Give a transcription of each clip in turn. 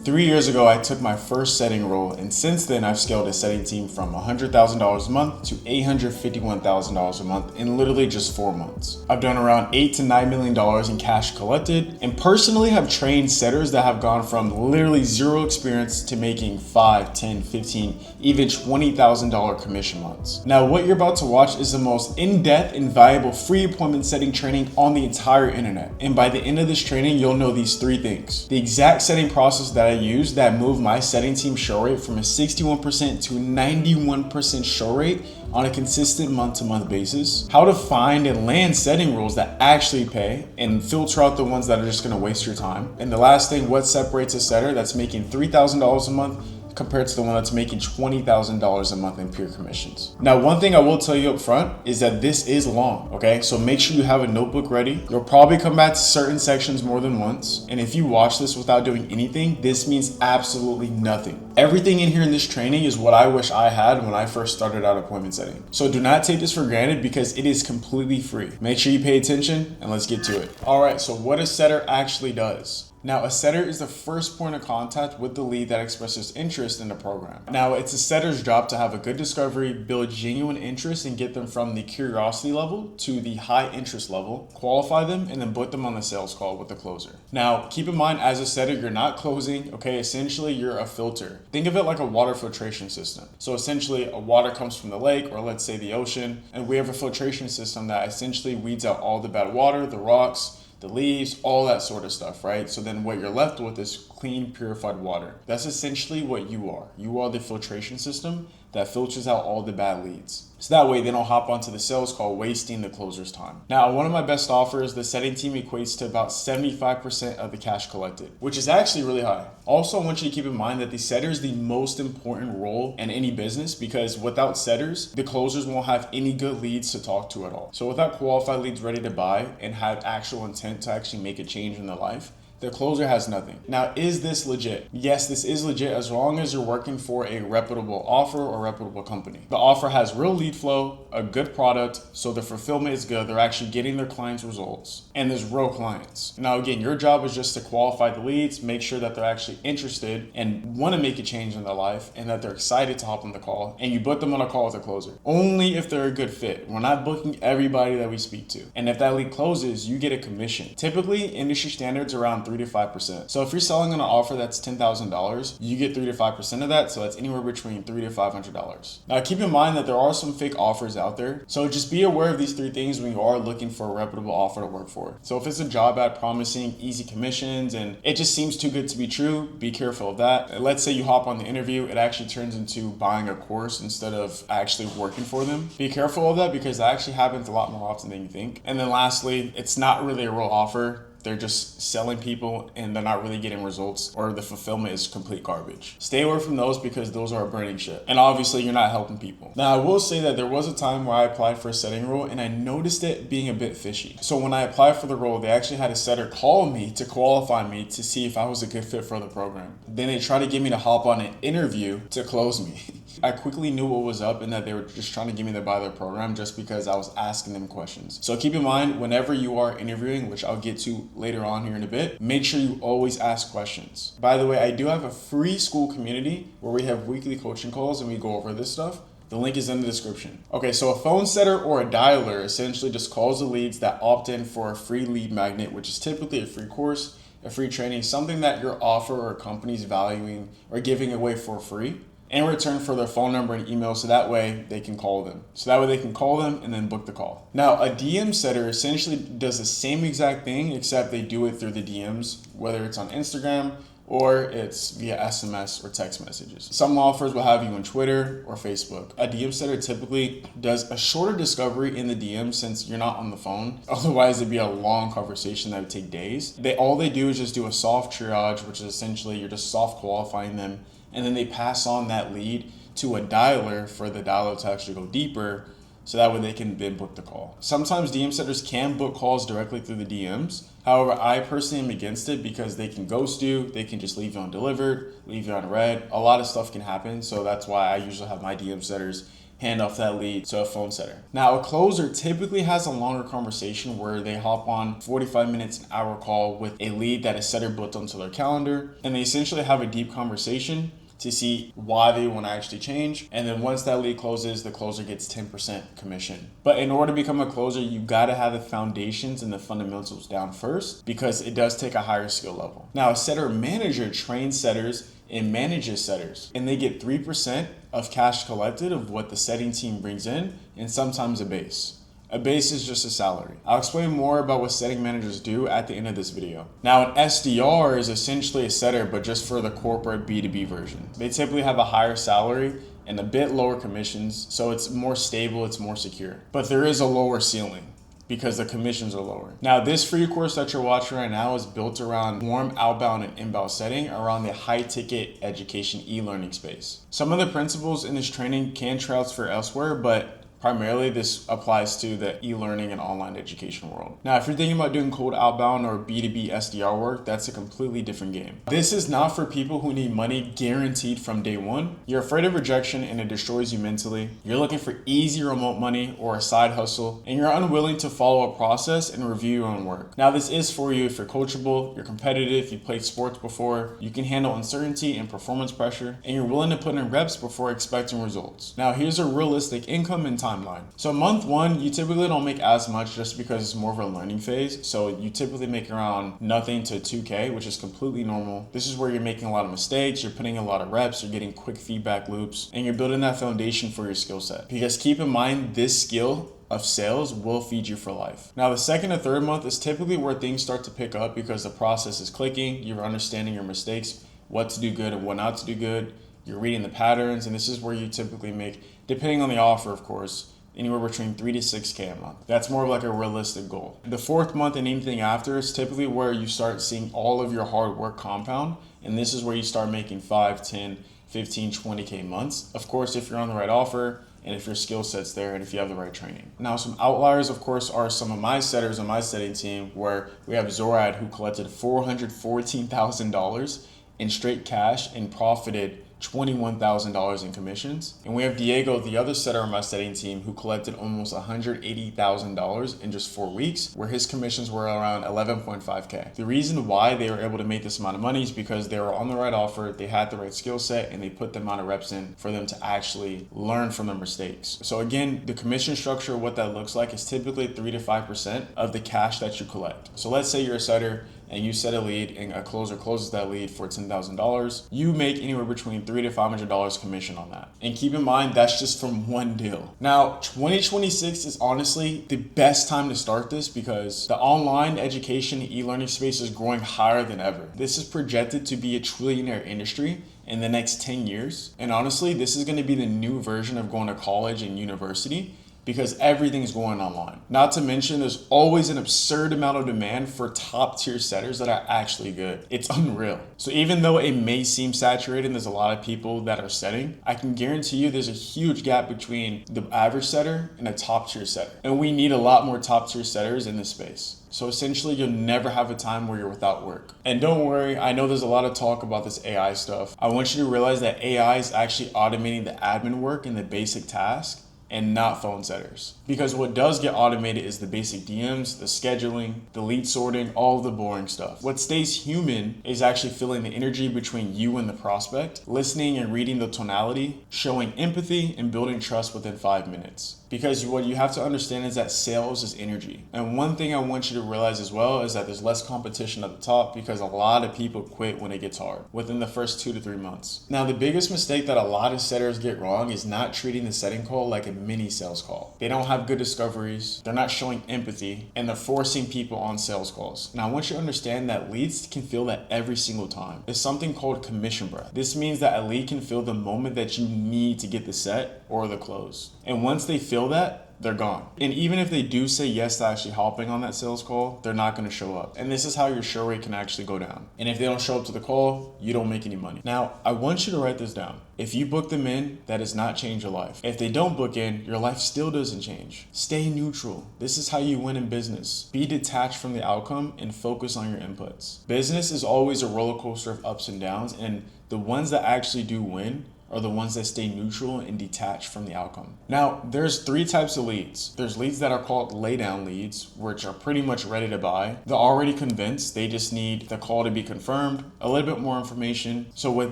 3 years ago, I took my first setting role, and since then, I've scaled a setting team from $100,000 a month to $851,000 a month in literally just 4 months. I've done around $8 to $9 million in cash collected, and personally have trained setters that have gone from literally zero experience to making $5, $10, $15, even $20,000 commission months. Now, what you're about to watch is the most in-depth and valuable free appointment setting training on the entire internet. And by the end of this training, you'll know these 3 things. The exact setting process that I used that moved my setting team show rate from a 61% to 91% show rate on a consistent month-to-month basis. How to find and land setting rules that actually pay and filter out the ones that are just gonna waste your time. And the last thing, what separates a setter that's making $3,000 a month compared to the one that's making $20,000 a month in pure commissions. Now, one thing I will tell you up front is that this is long, okay? So make sure you have a notebook ready. You'll probably come back to certain sections more than once. And if you watch this without doing anything, this means absolutely nothing. Everything in here in this training is what I wish I had when I first started out appointment setting. So do not take this for granted because it is completely free. Make sure you pay attention and let's get to it. All right, so what a setter actually does. Now, a setter is the first point of contact with the lead that expresses interest in the program. Now, it's a setter's job to have a good discovery, build genuine interest, and get them from the curiosity level to the high interest level, qualify them, and then put them on the sales call with the closer. Now, keep in mind, as a setter, you're not closing, okay? Essentially, you're a filter. Think of it like a water filtration system. So essentially, a water comes from the lake, or let's say the ocean, and we have a filtration system that essentially weeds out all the bad water, the rocks, the leaves, all that sort of stuff, right? So then what you're left with is clean, purified water. That's essentially what you are. You are the filtration system that filters out all the bad leads. So that way they don't hop onto the sales call, wasting the closer's time. Now, one of my best offers, the setting team equates to about 75% of the cash collected, which is actually really high. Also, I want you to keep in mind that the setter is the most important role in any business because without setters, the closers won't have any good leads to talk to at all. So without qualified leads ready to buy and have actual intent to actually make a change in their life, the closer has nothing. Now, is this legit? Yes, this is legit as long as you're working for a reputable offer or reputable company. The offer has real lead flow, a good product, so the fulfillment is good. They're actually getting their clients results, and there's real clients. Now, again, your job is just to qualify the leads, make sure that they're actually interested and want to make a change in their life and that they're excited to hop on the call, and you book them on a call with a closer. Only if they're a good fit. We're not booking everybody that we speak to. And if that lead closes, you get a commission. Typically, industry standards around 3 to 5%. So if you're selling on an offer that's $10,000, you get 3 to 5% of that. So that's anywhere between $300 to $500. Now keep in mind that there are some fake offers out there. So just be aware of these 3 things when you are looking for a reputable offer to work for. So if it's a job ad promising easy commissions and it just seems too good to be true, be careful of that. Let's say you hop on the interview, it actually turns into buying a course instead of actually working for them. Be careful of that because that actually happens a lot more often than you think. And then lastly, it's not really a real offer. They're just selling people and they're not really getting results, or the fulfillment is complete garbage. Stay away from those because those are a burning ship. And obviously you're not helping people. Now I will say that there was a time where I applied for a setting role and I noticed it being a bit fishy. So when I applied for the role, they actually had a setter call me to qualify me to see if I was a good fit for the program. Then they tried to get me to hop on an interview to close me. I quickly knew what was up and that they were just trying to get me to buy their program just because I was asking them questions. So keep in mind, whenever you are interviewing, which I'll get to later on here in a bit, make sure you always ask questions. By the way, I do have a free school community where we have weekly coaching calls and we go over this stuff. The link is in the description. Okay, so a phone setter or a dialer essentially just calls the leads that opt in for a free lead magnet, which is typically a free course, a free training, something that your offer or company's valuing or giving away for free, in return for their phone number and email, so that way they can call them. So that way they can call them and then book the call. Now, a DM setter essentially does the same exact thing, except they do it through the DMs, whether it's on Instagram or it's via SMS or text messages. Some offers will have you on Twitter or Facebook. A DM setter typically does a shorter discovery in the DM since you're not on the phone. Otherwise, it'd be a long conversation that would take days. All they do is just do a soft triage, which is essentially you're just soft qualifying them, and then they pass on that lead to a dialer for the dialer to actually go deeper, so that way they can then book the call. Sometimes DM setters can book calls directly through the DMs. However, I personally am against it because they can ghost you, they can just leave you undelivered, leave you unread. A lot of stuff can happen, so that's why I usually have my DM setters hand off that lead to a phone setter. Now, a closer typically has a longer conversation where they hop on 45 minutes, an hour call with a lead that a setter built onto their calendar, and they essentially have a deep conversation to see why they want to actually change. And then once that lead closes, the closer gets 10% commission. But in order to become a closer, you got to have the foundations and the fundamentals down first, because it does take a higher skill level. Now, a setter manager trains setters and manages setters, and they get 3% of cash collected of what the setting team brings in, and sometimes a base. A base is just a salary. I'll explain more about what setting managers do at the end of this video. Now, an SDR is essentially a setter, but just for the corporate B2B version. They typically have a higher salary and a bit lower commissions, so it's more stable, it's more secure. But there is a lower ceiling because the commissions are lower. Now, this free course that you're watching right now is built around warm outbound and inbound setting around the high ticket education e-learning space. Some of the principles in this training can transfer elsewhere, but primarily, this applies to the e-learning and online education world. Now, if you're thinking about doing cold outbound or B2B SDR work, that's a completely different game. This is not for people who need money guaranteed from day one. You're afraid of rejection and it destroys you mentally. You're looking for easy remote money or a side hustle, and you're unwilling to follow a process and review your own work. Now, this is for you if you're coachable, you're competitive, you played sports before, you can handle uncertainty and performance pressure, and you're willing to put in reps before expecting results. Now, here's a realistic income and timeline. So month one, you typically don't make as much just because it's more of a learning phase. So you typically make around nothing to 2K, which is completely normal. This is where you're making a lot of mistakes, you're putting a lot of reps, you're getting quick feedback loops, and you're building that foundation for your skill set. Because keep in mind, this skill of sales will feed you for life. Now, the second or third month is typically where things start to pick up because the process is clicking, you're understanding your mistakes, what to do good and what not to do good, you're reading the patterns, and this is where you typically make, depending on the offer, of course, anywhere between 3 to 6K a month. That's more of like a realistic goal. The fourth month and anything after is typically where you start seeing all of your hard work compound. And this is where you start making 5, 10, 15, 20K months. Of course, if you're on the right offer and if your skill set's there and if you have the right training. Now, some outliers, of course, are some of my setters on my setting team, where we have Zorad, who collected $414,000 in straight cash and profited $21,000 in commissions. And we have Diego, the other setter on my setting team, who collected almost $180,000 in just 4 weeks, where his commissions were around 11.5K. The reason why they were able to make this amount of money is because they were on the right offer, they had the right skill set, and they put the amount of reps in for them to actually learn from their mistakes. So again, the commission structure, what that looks like is typically 3 to 5% of the cash that you collect. So let's say you're a setter and you set a lead and a closer closes that lead for $10,000, you make anywhere between $300 to $500 commission on that. And keep in mind, that's just from one deal. Now, 2026 is honestly the best time to start this because the online education e-learning space is growing higher than ever. This is projected to be a trillionaire industry in the next 10 years. And honestly, this is going to be the new version of going to college and university, because everything's going online. Not to mention, there's always an absurd amount of demand for top tier setters that are actually good. It's unreal. So even though it may seem saturated and there's a lot of people that are setting, I can guarantee you there's a huge gap between the average setter and a top tier setter. And we need a lot more top tier setters in this space. So essentially, you'll never have a time where you're without work. And don't worry, I know there's a lot of talk about this AI stuff. I want you to realize that AI is actually automating the admin work and the basic tasks, and not phone setters. Because what does get automated is the basic DMs, the scheduling, the lead sorting, all of the boring stuff. What stays human is actually feeling the energy between you and the prospect, listening and reading the tonality, showing empathy, and building trust within 5 minutes. Because what you have to understand is that sales is energy. And one thing I want you to realize as well is that there's less competition at the top because a lot of people quit when it gets hard within the first 2 to 3 months. Now, the biggest mistake that a lot of setters get wrong is not treating the setting call like a mini sales call. They don't have good discoveries, they're not showing empathy, and they're forcing people on sales calls. Now, I want you to understand that leads can feel that every single time. It's something called commission breath. This means that a lead can feel the moment that you need to get the set or the close. And once they feel that, they're gone. And even if they do say yes to actually hopping on that sales call, they're not going to show up. And this is how your show rate can actually go down. And if they don't show up to the call, you don't make any money. Now, I want you to write this down. If you book them in, that does not change your life. If they don't book in, your life still doesn't change. Stay neutral. This is how you win in business. Be detached from the outcome and focus on your inputs. Business is always a roller coaster of ups and downs, and the ones that actually do win are the ones that stay neutral and detached from the outcome. Now, there's 3 types of leads. There's leads that are called laydown leads, which are pretty much ready to buy. They're already convinced, they just need the call to be confirmed, a little bit more information. So with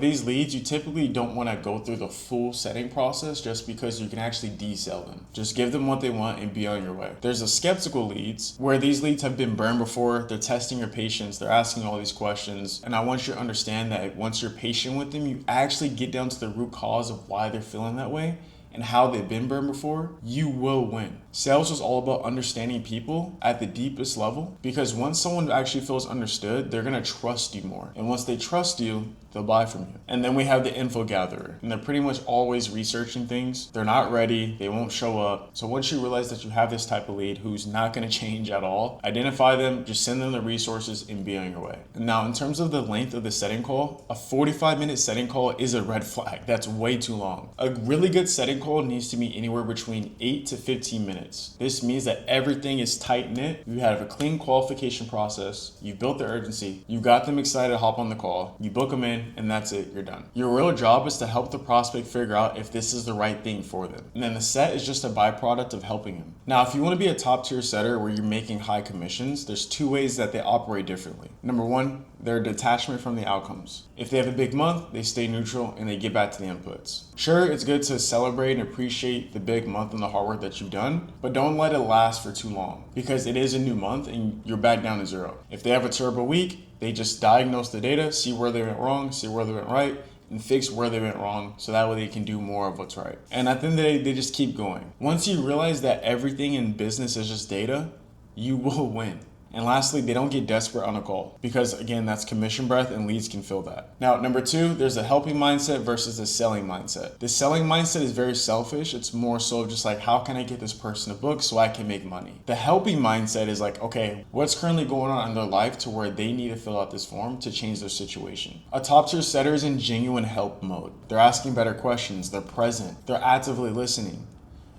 these leads, you typically don't want to go through the full setting process just because you can actually desell them. Just give them what they want and be on your way. There's the skeptical leads, where these leads have been burned before, they're testing your patience, they're asking all these questions, and I want you to understand that once you're patient with them, you actually get down to the root cause of why they're feeling that way and how they've been burned before, you will win. Sales is all about understanding people at the deepest level, because once someone actually feels understood, they're gonna trust you more. And once they trust you, they'll buy from you. And then we have the info gatherer, and they're pretty much always researching things. They're not ready, they won't show up. So once you realize that you have this type of lead who's not gonna change at all, identify them, just send them the resources and be on your way. Now, in terms of the length of the setting call, a 45-minute setting call is a red flag. That's way too long. A really good setting call needs to be anywhere between 8 to 15 minutes. This means that everything is tight-knit. You have a clean qualification process. You built the urgency. You got them excited to hop on the call. You book them in, and that's it. You're done. Your real job is to help the prospect figure out if this is the right thing for them. And then the set is just a byproduct of helping them. Now, if you want to be a top-tier setter where you're making high commissions, there's 2 ways that they operate differently. Number 1, their detachment from the outcomes. If they have a big month, they stay neutral and they get back to the inputs. Sure, it's good to celebrate and appreciate the big month and the hard work that you've done, but don't let it last for too long, because it is a new month and you're back down to 0. If they have a terrible week, they just diagnose the data, see where they went wrong, see where they went right, and fix where they went wrong, so that way they can do more of what's right. And at the end of the day, they just keep going. Once you realize that everything in business is just data, you will win. And lastly, they don't get desperate on a call, because again, that's commission breath and leads can fill that. Now, number 2, there's a helping mindset versus the selling mindset. The selling mindset is very selfish. It's more so just like, how can I get this person to book so I can make money? The helping mindset is like, okay, what's currently going on in their life to where they need to fill out this form to change their situation? A top tier setter is in genuine help mode. They're asking better questions. They're present. They're actively listening.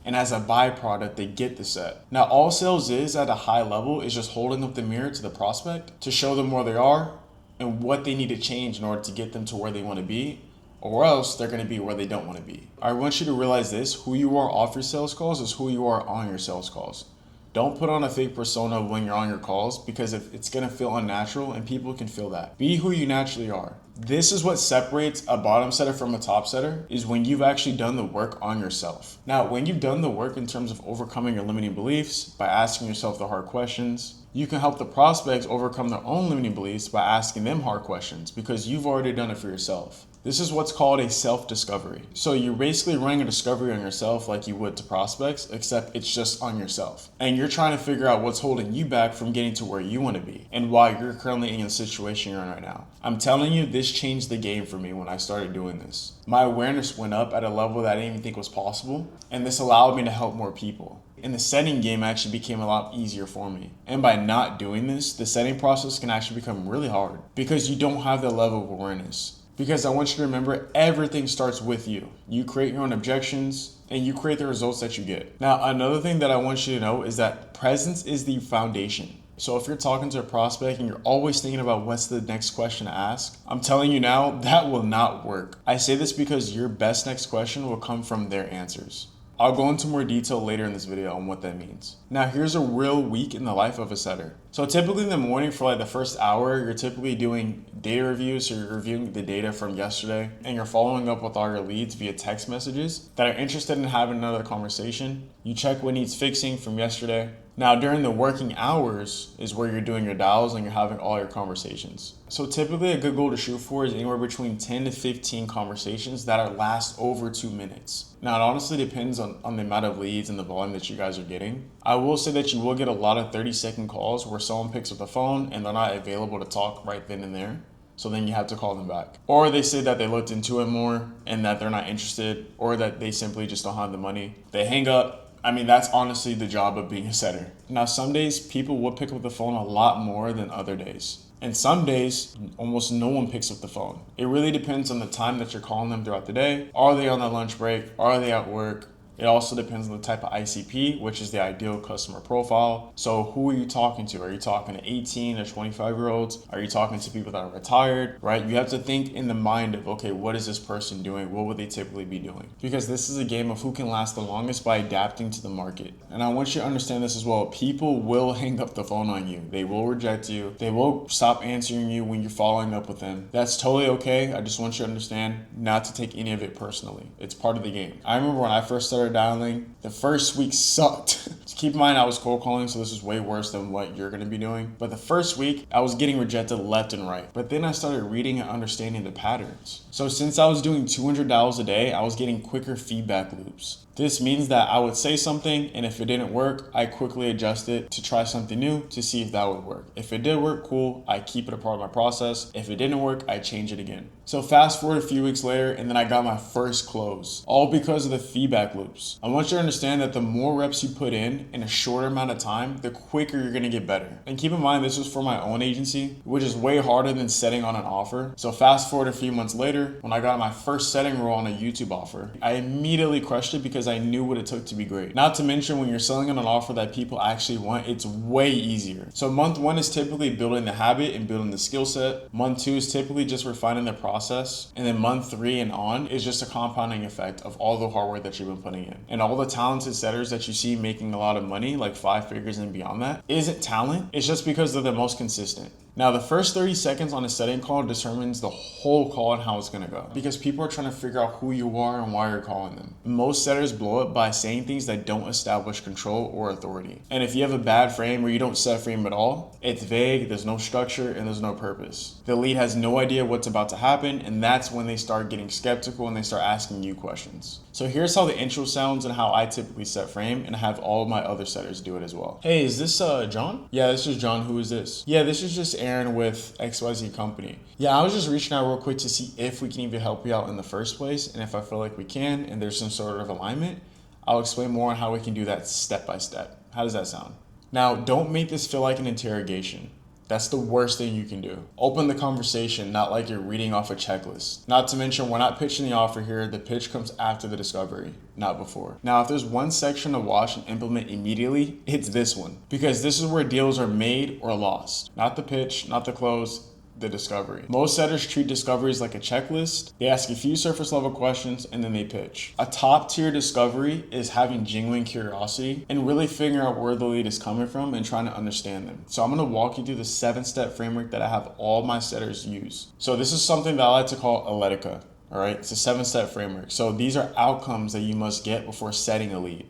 And as a byproduct, they get the set. Now, all sales is at a high level is just holding up the mirror to the prospect to show them where they are and what they need to change in order to get them to where they want to be, or else they're going to be where they don't want to be. I want you to realize this: who you are off your sales calls is who you are on your sales calls. Don't put on a fake persona when you're on your calls, because if it's going to feel unnatural and people can feel that. Be who you naturally are. This is what separates a bottom setter from a top setter, is when you've actually done the work on yourself. Now, when you've done the work in terms of overcoming your limiting beliefs by asking yourself the hard questions, you can help the prospects overcome their own limiting beliefs by asking them hard questions, because you've already done it for yourself. This is what's called a self-discovery. So you're basically running a discovery on yourself like you would to prospects, except it's just on yourself. And you're trying to figure out what's holding you back from getting to where you want to be and why you're currently in the situation you're in right now. I'm telling you, this changed the game for me when I started doing this. My awareness went up at a level that I didn't even think was possible, and this allowed me to help more people. And the setting game actually became a lot easier for me. And by not doing this, the setting process can actually become really hard because you don't have that level of awareness. Because I want you to remember, everything starts with you. You create your own objections and you create the results that you get. Now, another thing that I want you to know is that presence is the foundation. So if you're talking to a prospect and you're always thinking about what's the next question to ask, I'm telling you now, that will not work. I say this because your best next question will come from their answers. I'll go into more detail later in this video on what that means. Now, here's a real week in the life of a setter. So typically in the morning for like the first hour, you're typically doing data reviews. So you're reviewing the data from yesterday and you're following up with all your leads via text messages that are interested in having another conversation. You check what needs fixing from yesterday. Now, during the working hours is where you're doing your dials and you're having all your conversations. So typically a good goal to shoot for is anywhere between 10 to 15 conversations that last over 2 minutes. Now, it honestly depends on the amount of leads and the volume that you guys are getting. I will say that you will get a lot of 30-second calls where someone picks up the phone and they're not available to talk right then and there. So then you have to call them back. Or they say that they looked into it more and that they're not interested, or that they simply just don't have the money. They hang up. I mean, that's honestly the job of being a setter. Now, some days people will pick up the phone a lot more than other days. And some days, almost no one picks up the phone. It really depends on the time that you're calling them throughout the day. Are they on their lunch break? Are they at work? It also depends on the type of ICP, which is the ideal customer profile. So who are you talking to? Are you talking to 18 or 25-year-olds? Are you talking to people that are retired, right? You have to think in the mind of, okay, what is this person doing? What would they typically be doing? Because this is a game of who can last the longest by adapting to the market. And I want you to understand this as well. People will hang up the phone on you. They will reject you. They will stop answering you when you're following up with them. That's totally okay. I just want you to understand not to take any of it personally. It's part of the game. I remember when I first started dialing, the first week sucked. Keep in mind, I was cold calling, so this is way worse than what you're going to be doing. But the first week, I was getting rejected left and right. But then I started reading and understanding the patterns. So since I was doing $200 a day, I was getting quicker feedback loops. This means that I would say something, and if it didn't work, I quickly adjust it to try something new to see if that would work. If it did work, cool, I keep it a part of my process. If it didn't work, I change it again. So fast forward a few weeks later, and then I got my first close, all because of the feedback loops. I want you to understand that the more reps you put in a shorter amount of time, the quicker you're gonna get better. And keep in mind, this was for my own agency, which is way harder than setting on an offer. So fast forward a few months later, when I got my first setting role on a YouTube offer, I immediately crushed it because I knew what it took to be great. Not to mention, when you're selling on an offer that people actually want, it's way easier. So month one is typically building the habit and building the skill set. Month two is typically just refining the process. And then month three and on is just a compounding effect of all the hard work that you've been putting in. And all the talented setters that you see making a lot of money, like 5 figures and beyond that, isn't talent. It's just because they're the most consistent. Now, the first 30 seconds on a setting call determines the whole call and how it's going to go, because people are trying to figure out who you are and why you're calling them. Most setters blow up by saying things that don't establish control or authority. And if you have a bad frame or you don't set frame at all, it's vague, there's no structure, and there's no purpose. The lead has no idea what's about to happen, and that's when they start getting skeptical and they start asking you questions. So here's how the intro sounds and how I typically set frame, and I have all of my other setters do it as well. Hey, is this John? Yeah, this is John. Who is this? Yeah, this is just Aaron with XYZ company. Yeah, I was just reaching out real quick to see if we can even help you out in the first place, and if I feel like we can and there's some sort of alignment, I'll explain more on how we can do that step by step. How does that sound? Now, don't make this feel like an interrogation. That's the worst thing you can do. Open the conversation, not like you're reading off a checklist. Not to mention, we're not pitching the offer here. The pitch comes after the discovery, not before. Now, if there's one section to watch and implement immediately, it's this one, because this is where deals are made or lost. Not the pitch, not the close, the discovery. Most setters treat discoveries like a checklist. They ask a few surface level questions and then they pitch. A top tier discovery is having genuine curiosity and really figuring out where the lead is coming from and trying to understand them. So I'm going to walk you through the 7-step framework that I have all my setters use. So this is something that I like to call ILEITCA. All right, it's a 7-step framework. So these are outcomes that you must get before setting a lead.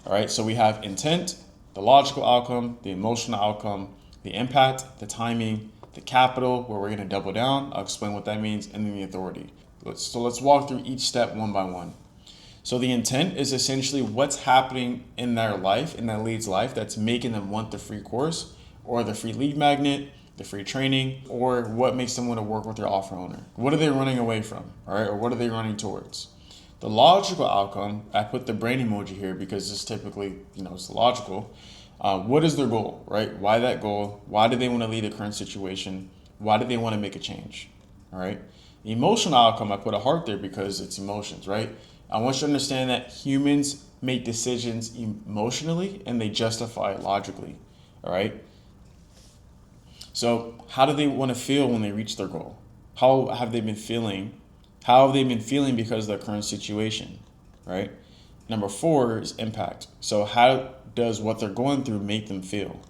All right, so we have intent, the logical outcome, the emotional outcome, the impact, the timing, the capital, where we're going to double down. I'll explain what that means, and then the authority. So let's walk through each step one by one. So the intent is essentially what's happening in their life, in that lead's life, that's making them want the free course or the free lead magnet, the free training, or what makes them want to work with their offer owner. What are they running away from, all right, or what are they running towards? The logical outcome, I put the brain emoji here because it's typically, it's logical. What is their goal, right? Why that goal? Why do they want to leave the current situation? Why do they want to make a change, all right? The emotional outcome, I put a heart there because it's emotions, right? I want you to understand that humans make decisions emotionally and they justify it logically, all right? So how do they want to feel when they reach their goal? How have they been feeling? How have they been feeling because of their current situation, right? Number 4 is impact. So how does what they're going through make them feel?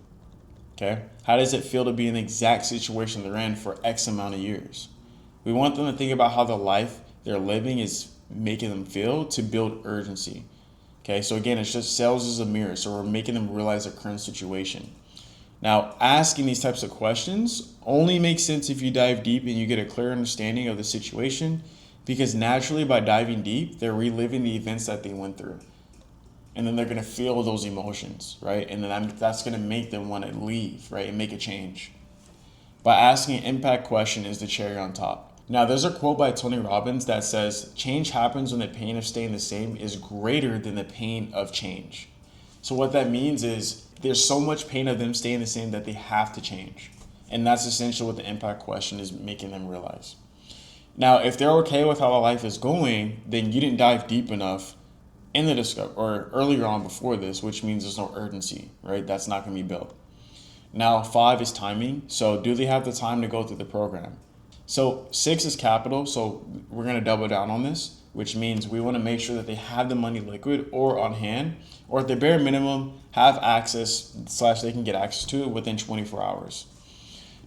Okay? How does it feel to be in the exact situation they're in for X amount of years? We want them to think about how the life they're living is making them feel to build urgency. Okay? So again, it's just sales is a mirror. So we're making them realize their current situation. Now, asking these types of questions only makes sense if you dive deep and you get a clear understanding of the situation, because naturally by diving deep, they're reliving the events that they went through. And then they're going to feel those emotions, right? And then that's going to make them want to leave, right? And make a change. By asking an impact question is the cherry on top. Now, there's a quote by Tony Robbins that says, change happens when the pain of staying the same is greater than the pain of change. So what that means is there's so much pain of them staying the same that they have to change. And that's essentially what the impact question is making them realize. Now, if they're okay with how their life is going, then you didn't dive deep enough in the discover or earlier on before this, which means there's no urgency, right? That's not going to be built. Now, 5 is timing. So, do they have the time to go through the program? So, 6 is capital. So, we're going to double down on this, which means we want to make sure that they have the money liquid or on hand, or at the bare minimum, have access / they can get access to it within 24 hours.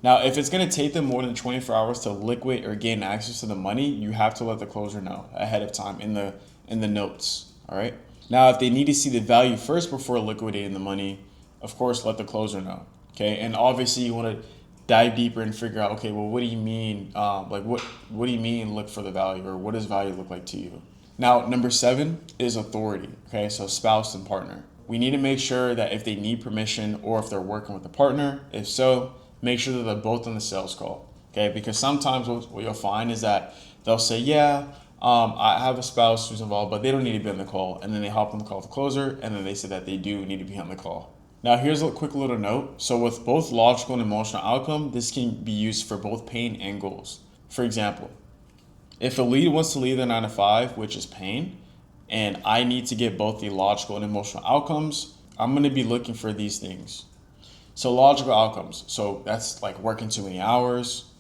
Now, if it's going to take them more than 24 hours to liquidate or gain access to the money, you have to let the closer know ahead of time in the notes. All right. Now, if they need to see the value first before liquidating the money, of course, let the closer know. Okay. And obviously, you want to dive deeper and figure out, okay, well, what do you mean? What do you mean look for the value, or what does value look like to you? Now, number 7 is authority. Okay. So spouse and partner. We need to make sure that if they need permission or if they're working with a partner, if so, make sure that they're both on the sales call. Okay. Because sometimes what you'll find is that they'll say, yeah, I have a spouse who's involved, but they don't need to be on the call. And then they hop on the call with the closer, and then they say that they do need to be on the call. Now, here's a quick little note. So with both logical and emotional outcome, this can be used for both pain and goals. For example, if a lead wants to leave their 9 to 5, which is pain, and I need to get both the logical and emotional outcomes, I'm going to be looking for these things. So logical outcomes. So that's like working too many hours.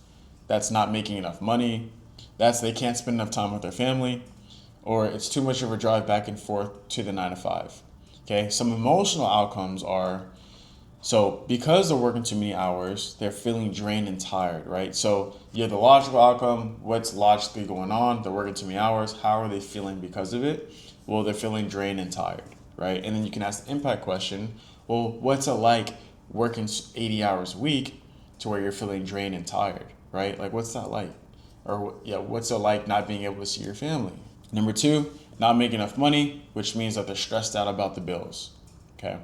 That's not making enough money. That's they can't spend enough time with their family, or it's too much of a drive back and forth to the 9 to 5. Okay, some emotional outcomes are, so because they're working too many hours, they're feeling drained and tired, right? So you have the logical outcome, what's logically going on, they're working too many hours, how are they feeling because of it? Well, they're feeling drained and tired, right? And then you can ask the impact question, well, what's it like working 80 hours a week to where you're feeling drained and tired, right? Like, what's that like? Or yeah, what's it like not being able to see your family? Number 2, not making enough money, which means that they're stressed out about the bills. Okay.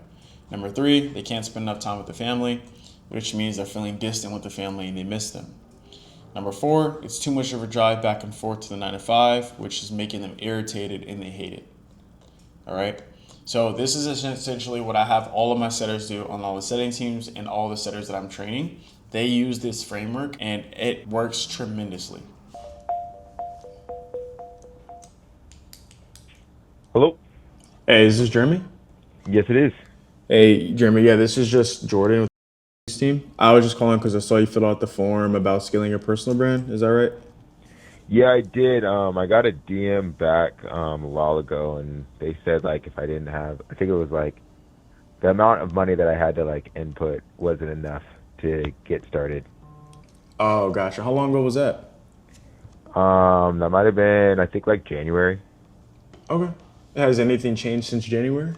Number 3, they can't spend enough time with the family, which means they're feeling distant with the family and they miss them. Number 4, it's too much of a drive back and forth to the 9 to 5, which is making them irritated and they hate it. All right. So this is essentially what I have all of my setters do on all the setting teams and all the setters that I'm training. They use this framework and it works tremendously. Hello? Hey, is this Jeremy? Yes, it is. Hey, Jeremy. Yeah, this is just Jordan with the team. I was just calling because I saw you fill out the form about scaling your personal brand. Is that right? Yeah, I did. I got a DM back a while ago, and they said like if I didn't have, I think it was like the amount of money that I had to like input wasn't enough to get started. Oh, gotcha. How long ago was that? That might have been I think like January. Okay. Has anything changed since January?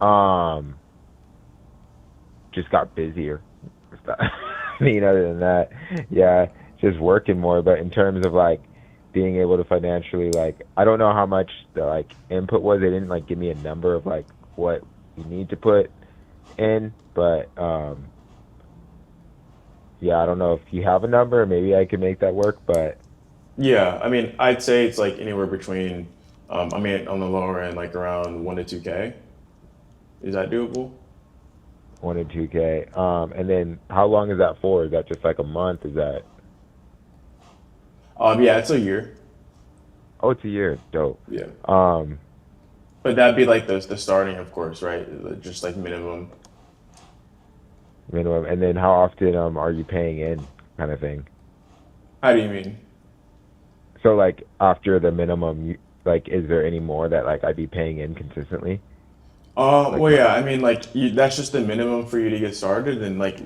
Um, just got busier. I mean, other than that, yeah, just working more. But in terms of like being able to financially, like, I don't know how much the like input was. They didn't like give me a number of like what you need to put in, but yeah, I don't know if you have a number. Maybe I could make that work, but Yeah, I mean, I'd say it's like anywhere between, I mean, on the lower end, like around 1 to 2K. Is that doable? 1 and 2K. And then how long is that for? Is that just like a month? Is that Yeah, it's a year. oh, it's a year. Dope. Yeah, Um, but that'd be like the starting, of course, right? Just like minimum. minimum. And then how often are you paying in, kind of thing? How do you mean? So like after the minimum, like is there any more that like I'd be paying in consistently? Like Well, yeah, I mean, like that's just the minimum for you to get started, and like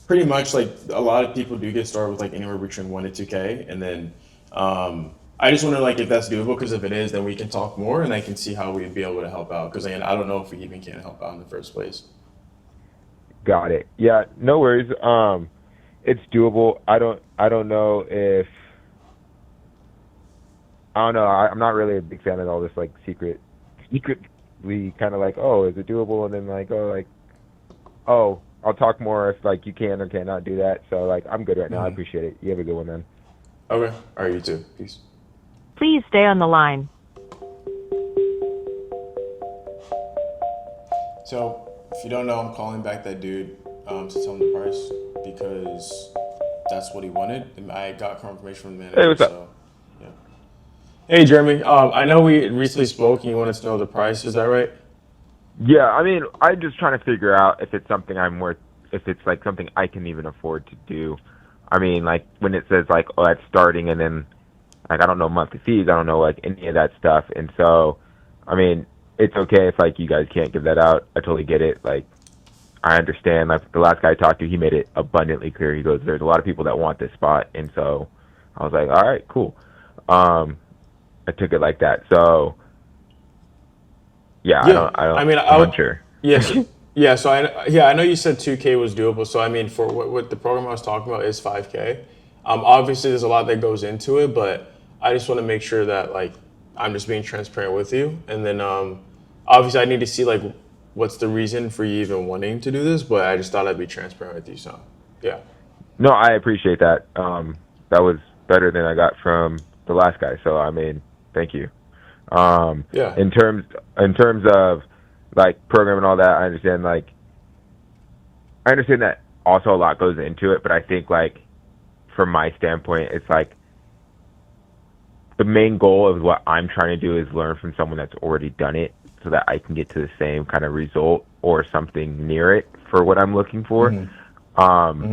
pretty much like a lot of people do get started with like anywhere between 1 to 2K, and then I just wonder like if that's doable, because if it is, then we can talk more, and I can see how we'd be able to help out. Because again, I don't know if we even can help out in the first place. got it. Yeah, no worries. It's doable. I don't know if I don't know. I'm not really a big fan of all this like secretly kind of like, oh, is it doable? And then like, oh, like, oh, I'll talk more if like you can or cannot do that. So like, I'm good right now. I Hmm. appreciate it. You have a good one, man. Okay, all right, you too. Peace. Please stay on the line. So, if you don't know, I'm calling back that dude to tell him the price because that's what he wanted. And I got confirmation from the Hey, manager, what's up? so yeah. Hey, Jeremy. I know we recently spoke and you wanted to know the price. Is that right? Yeah, I mean, I'm just trying to figure out if it's something I'm worth, if it's like something I can even afford to do. I mean, like when it says like, oh, that's starting, and then like I don't know monthly fees, I don't know like any of that stuff, and so, I mean, it's okay if like you guys can't give that out. I totally get it. Like I understand. Like the last guy I talked to, he made it abundantly clear. He goes, "There's a lot of people that want this spot," and so I was like, "All right, cool." Um, I took it like that. So yeah, Yeah. I'm unsure. Yes. Yeah. I know you said 2K was doable. So, I mean, for what the program I was talking about is 5K. Obviously, there's a lot that goes into it, but I just want to make sure that, like, I'm just being transparent with you. And then, obviously, I need to see, like, what's the reason for you even wanting to do this, but I just thought I'd be transparent with you. So, yeah. No, I appreciate that. That was better than I got from the last guy. So I mean, thank you. Yeah. In terms of like program and all that, I understand that also a lot goes into it, but I think like from my standpoint, it's like the main goal of what I'm trying to do is learn from someone that's already done it so that I can get to the same kind of result or something near it for what I'm looking for. Um,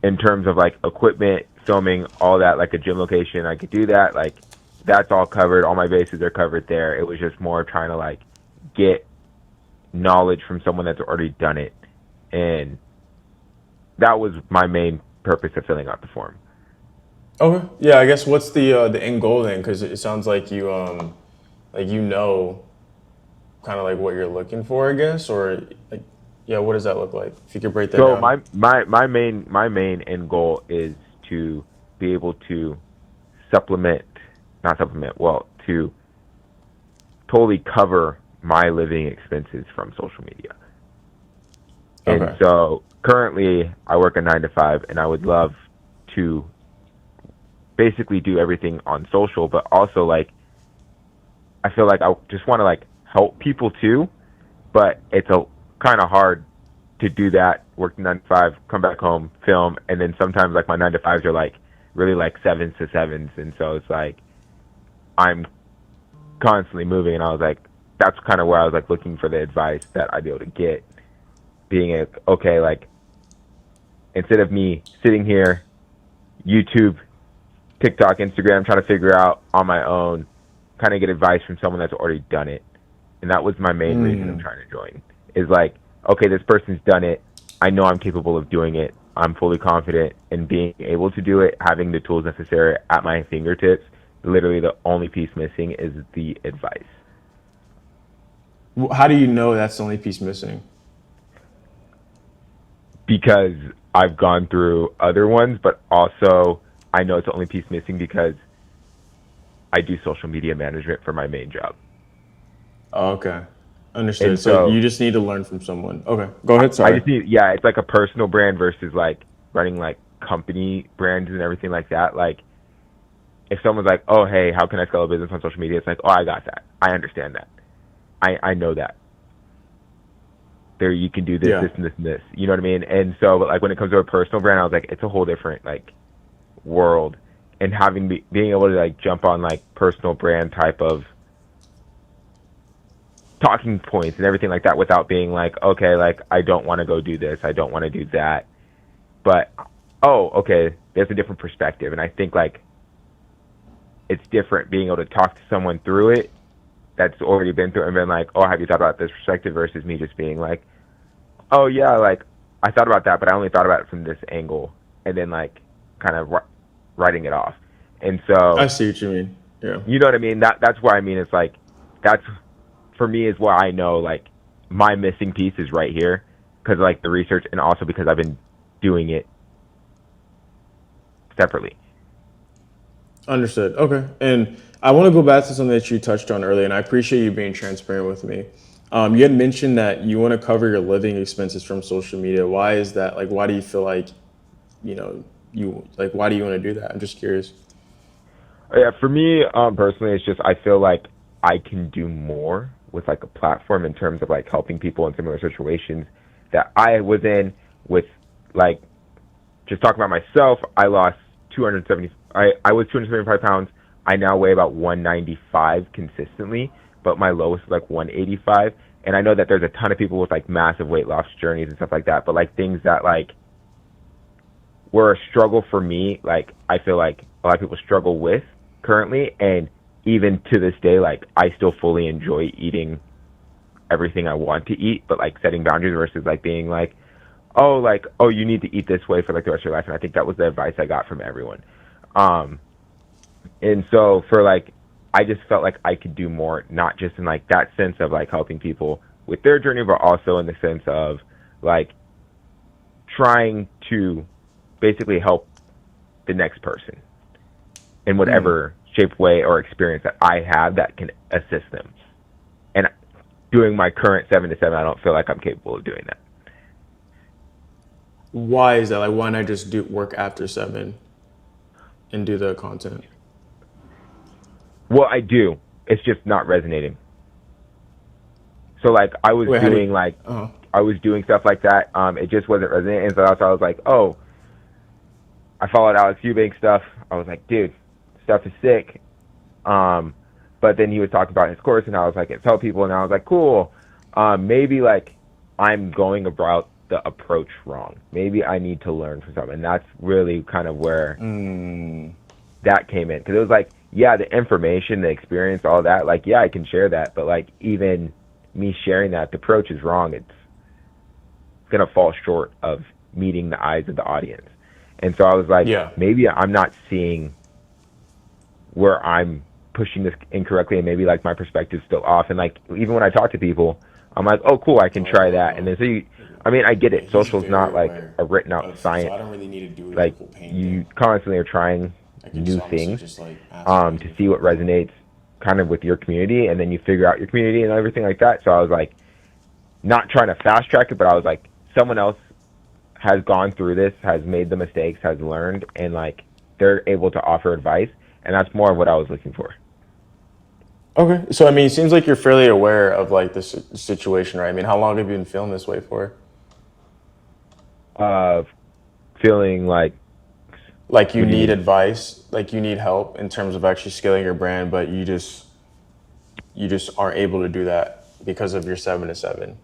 in terms of like equipment, filming, all that, like a gym location, I could do that. Like that's all covered. All my bases are covered there. It was just more trying to like get knowledge from someone that's already done it, and that was my main purpose of filling out the form. Okay. Yeah, I guess what's the end goal then? Because it sounds like like kind of like what you're looking for, I guess, or like yeah, what does that look like? If you could break that So down. my main end goal is to be able to supplement, not supplement, well, to totally cover my living expenses from social media. And Okay. so currently I work a 9 to 5, and I would love to basically do everything on social, but also like I feel like I just want to like help people too, but it's a kind of hard to do that. Work 9 to 5, come back home, film, and then sometimes like my 9 to 5s are like really like 7s to 7s, and so it's like I'm constantly moving, and I was like, that's kind of where I was like looking for the advice that I'd be able to get, being okay, like instead of me sitting here, YouTube, TikTok, Instagram, trying to figure out on my own, kind of get advice from someone that's already done it. And that was my main reason of trying to join. Is like, okay, this person's done it. I know I'm capable of doing it. I'm fully confident in being able to do it, having the tools necessary at my fingertips. Literally, the only piece missing is the advice. How do you know that's the only piece missing? Because I've gone through other ones, but also I know it's the only piece missing because I do social media management for my main job. Oh, okay. Understood. And So so you just need to learn from someone. Okay. Go ahead. I Sorry. just need, yeah, it's like a personal brand versus like running like company brands and everything like that. Like if someone's like, oh, hey, how can I scale a business on social media? It's like, oh, I got that. I understand that. I know that. There, you can do this, Yeah. this, and this, and this. You know what I mean? And so, but like when it comes to a personal brand, I was like, it's a whole different like world. And being able to like jump on like personal brand type of talking points and everything like that without being like, okay, like I don't want to go do this, I don't want to do that, but oh, okay, there's a different perspective, and I think like it's different being able to talk to someone through it that's already been through it and been like, oh, have you thought about this perspective versus me just being like, oh yeah, like I thought about that, but I only thought about it from this angle, and then like kind of writing it off, and I so see what you mean. Yeah. you know what I mean. That's why I mean it's like that's for me is why I know like my missing piece is right here because like the research and also because I've been doing it separately. Understood. Okay. And I want to go back to something that you touched on earlier, and I appreciate you being transparent with me. You had mentioned that you want to cover your living expenses from social media. Why is that? Like, why do you feel like, why do you want to do that? I'm just curious. Yeah, for me personally, it's just I feel like I can do more with like a platform in terms of like helping people in similar situations that I was in with like just talking about myself. I lost 270. I was 275 pounds. I now weigh about 195 consistently, but my lowest is like 185. And I know that there's a ton of people with like massive weight loss journeys and stuff like that, but like things that like were a struggle for me, like I feel like a lot of people struggle with currently, and even to this day, like I still fully enjoy eating everything I want to eat, but like setting boundaries versus like being like, oh, you need to eat this way for like the rest of your life. And I think that was the advice I got from everyone. And so for like, I just felt like I could do more, not just in like that sense of like helping people with their journey, but also in the sense of like trying to basically help the next person in whatever shape, way, or experience that I have that can assist them. And doing my current 7 to 7, I don't feel like I'm capable of doing that. Why is that? Like, why not just do work after 7 and do the content? Well, I do. It's just not resonating. So like I was I was doing stuff like that. It just wasn't resonating. And so that's why I was like, oh, I followed Alex Eubank stuff. I was like, dude, stuff is sick. But then he was talking about his course, and I was like, tell people, and I was like, cool. Maybe like I'm going about the approach wrong. Maybe I need to learn from something. And that's really kind of where that came in. Because it was like, yeah, the information, the experience, all that, like, yeah, I can share that. But like even me sharing that, the approach is wrong. It's going to fall short of meeting the eyes of the audience. And so I was like, maybe I'm not seeing where I'm pushing this incorrectly, and maybe like my perspective's still off. And like even when I talk to people, I'm like, oh, cool, I can try that. And then so I get it. Social's not like a written out science. So I don't really need to do like you constantly are trying new things to see what resonates kind of with your community, and then you figure out your community and everything like that. So I was like, not trying to fast track it, but I was like, someone else has gone through this, has made the mistakes, has learned, and like they're able to offer advice, and that's more of what I was looking for. Okay, so I mean, it seems like you're fairly aware of like this situation, right? I mean, how long have you been feeling this way for? Feeling like you need advice, like you need help in terms of actually scaling your brand, but you just aren't able to do that because of your 7 to 7.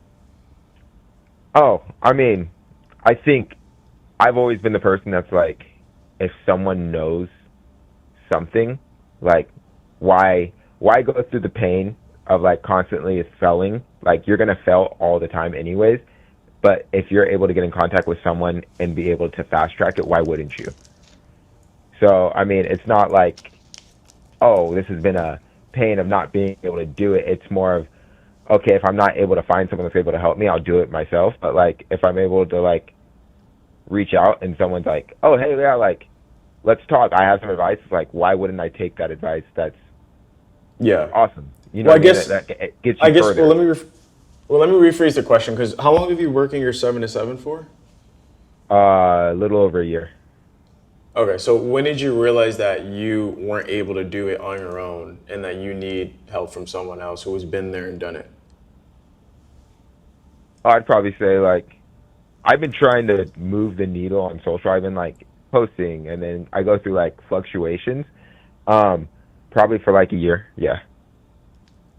Oh, I mean, I think I've always been the person that's like, if someone knows something, like why go through the pain of like constantly failing? Like you're gonna fail all the time anyways. But if you're able to get in contact with someone and be able to fast track it, why wouldn't you? So I mean, it's not like, oh, this has been a pain of not being able to do it. It's more of, okay, if I'm not able to find someone that's able to help me, I'll do it myself. But like if I'm able to like reach out and someone's like, oh, hey, yeah, like let's talk, I have some advice, it's like, why wouldn't I take that advice? That's awesome. You know, well, I guess that gets you further. Let me rephrase the question, because how long have you been working your 7 to 7 for? A little over a year. Okay, so when did you realize that you weren't able to do it on your own and that you need help from someone else who has been there and done it? I'd probably say like I've been trying to move the needle on social. I've been like posting, and then I go through like fluctuations. Probably for like a year. Yeah.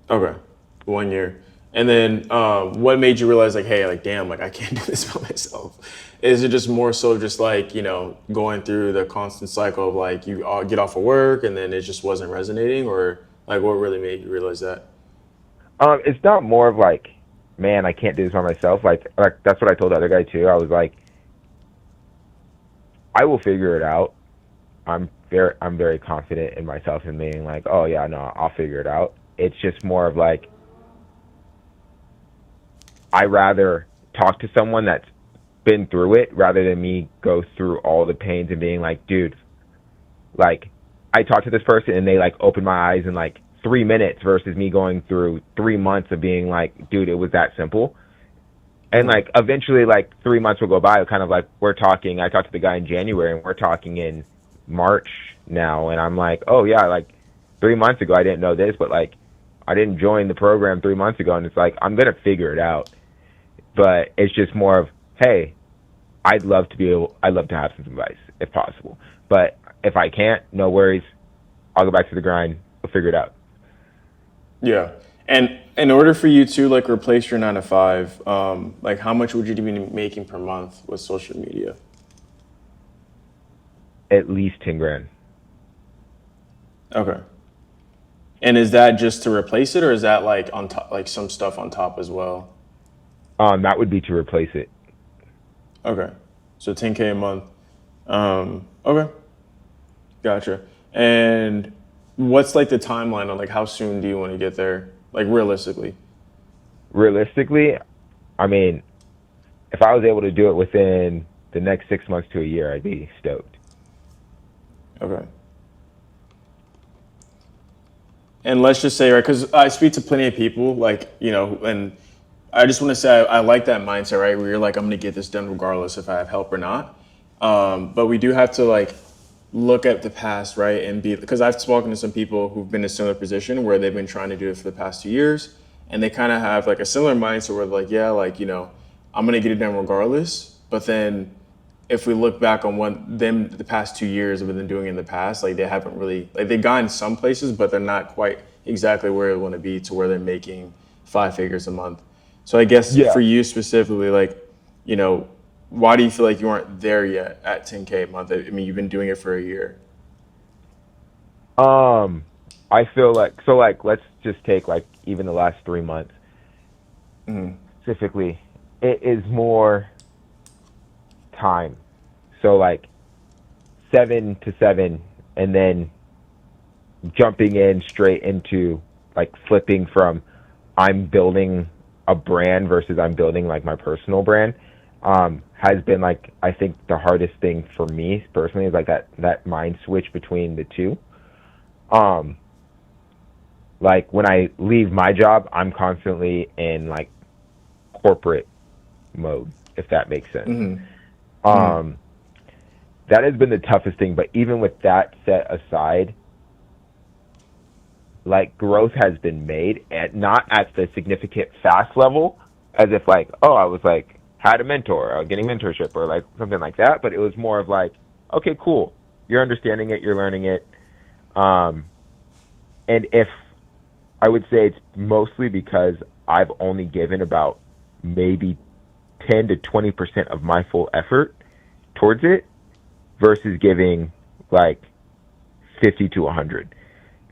Okay, 1 year. And then what made you realize like, hey, like, damn, like I can't do this by myself? Is it just more so just like, you know, going through the constant cycle of like you get off of work and then it just wasn't resonating, or like what really made you realize that? It's not more of like, man, I can't do this by myself. Like that's what I told the other guy too. I was like, I will figure it out. I'm very confident in myself and being like, oh yeah, no, I'll figure it out. It's just more of like, I rather talk to someone that's been through it rather than me go through all the pains and being like, dude, like I talked to this person and they like opened my eyes in like 3 minutes versus me going through 3 months of being like, dude, it was that simple. And like eventually like 3 months will go by, kind of like I talked to the guy in January and we're talking in March now, and I'm like, oh yeah, like 3 months ago I didn't know this, but like I didn't join the program 3 months ago, and it's like I'm gonna figure it out. But it's just more of, hey, I'd love to have some advice if possible. But if I can't, no worries. I'll go back to the grind. We'll figure it out. Yeah. And in order for you to like replace your 9 to 5, like how much would you be making per month with social media? At least 10 grand. Okay. And is that just to replace it, or is that like on top, like some stuff on top as well? That would be to replace it. Okay. So 10K a month. Okay. Gotcha. And what's like the timeline on like how soon do you want to get there? Like realistically? Realistically, I mean, if I was able to do it within the next 6 months to a year, I'd be stoked. Okay. And let's just say, right, because I speak to plenty of people, like, and I just want to say I like that mindset, right, where you're like, I'm going to get this done regardless if I have help or not. But we do have to, like, look at the past, right, and because I've spoken to some people who've been in a similar position where they've been trying to do it for the past 2 years, and they kind of have, like, a similar mindset where, like, yeah, like, I'm going to get it done regardless. But then if we look back on what the past 2 years have been doing in the past, like they haven't really, like they've gotten some places, but they're not quite exactly where they want to be to where they're making 5 figures a month. So I guess Yeah. for you specifically, like, why do you feel like you aren't there yet at 10K a month? I mean, you've been doing it for a year. I feel like let's just take like even the last 3 months specifically. It is more time. So like 7 to 7, and then jumping in straight into like flipping from I'm building a brand versus I'm building like my personal brand has been like, I think the hardest thing for me personally is like that mind switch between the two. Like when I leave my job, I'm constantly in like corporate mode, if that makes sense. That has been the toughest thing, but even with that set aside, like growth has been made, and not at the significant fast level as if like, oh, I was like had a mentor or getting mentorship or like something like that, but it was more of like, okay, cool, you're understanding it, you're learning it. And if I would say it's mostly because I've only given about maybe 10 to 20% of my full effort towards it versus giving like 50 to 100.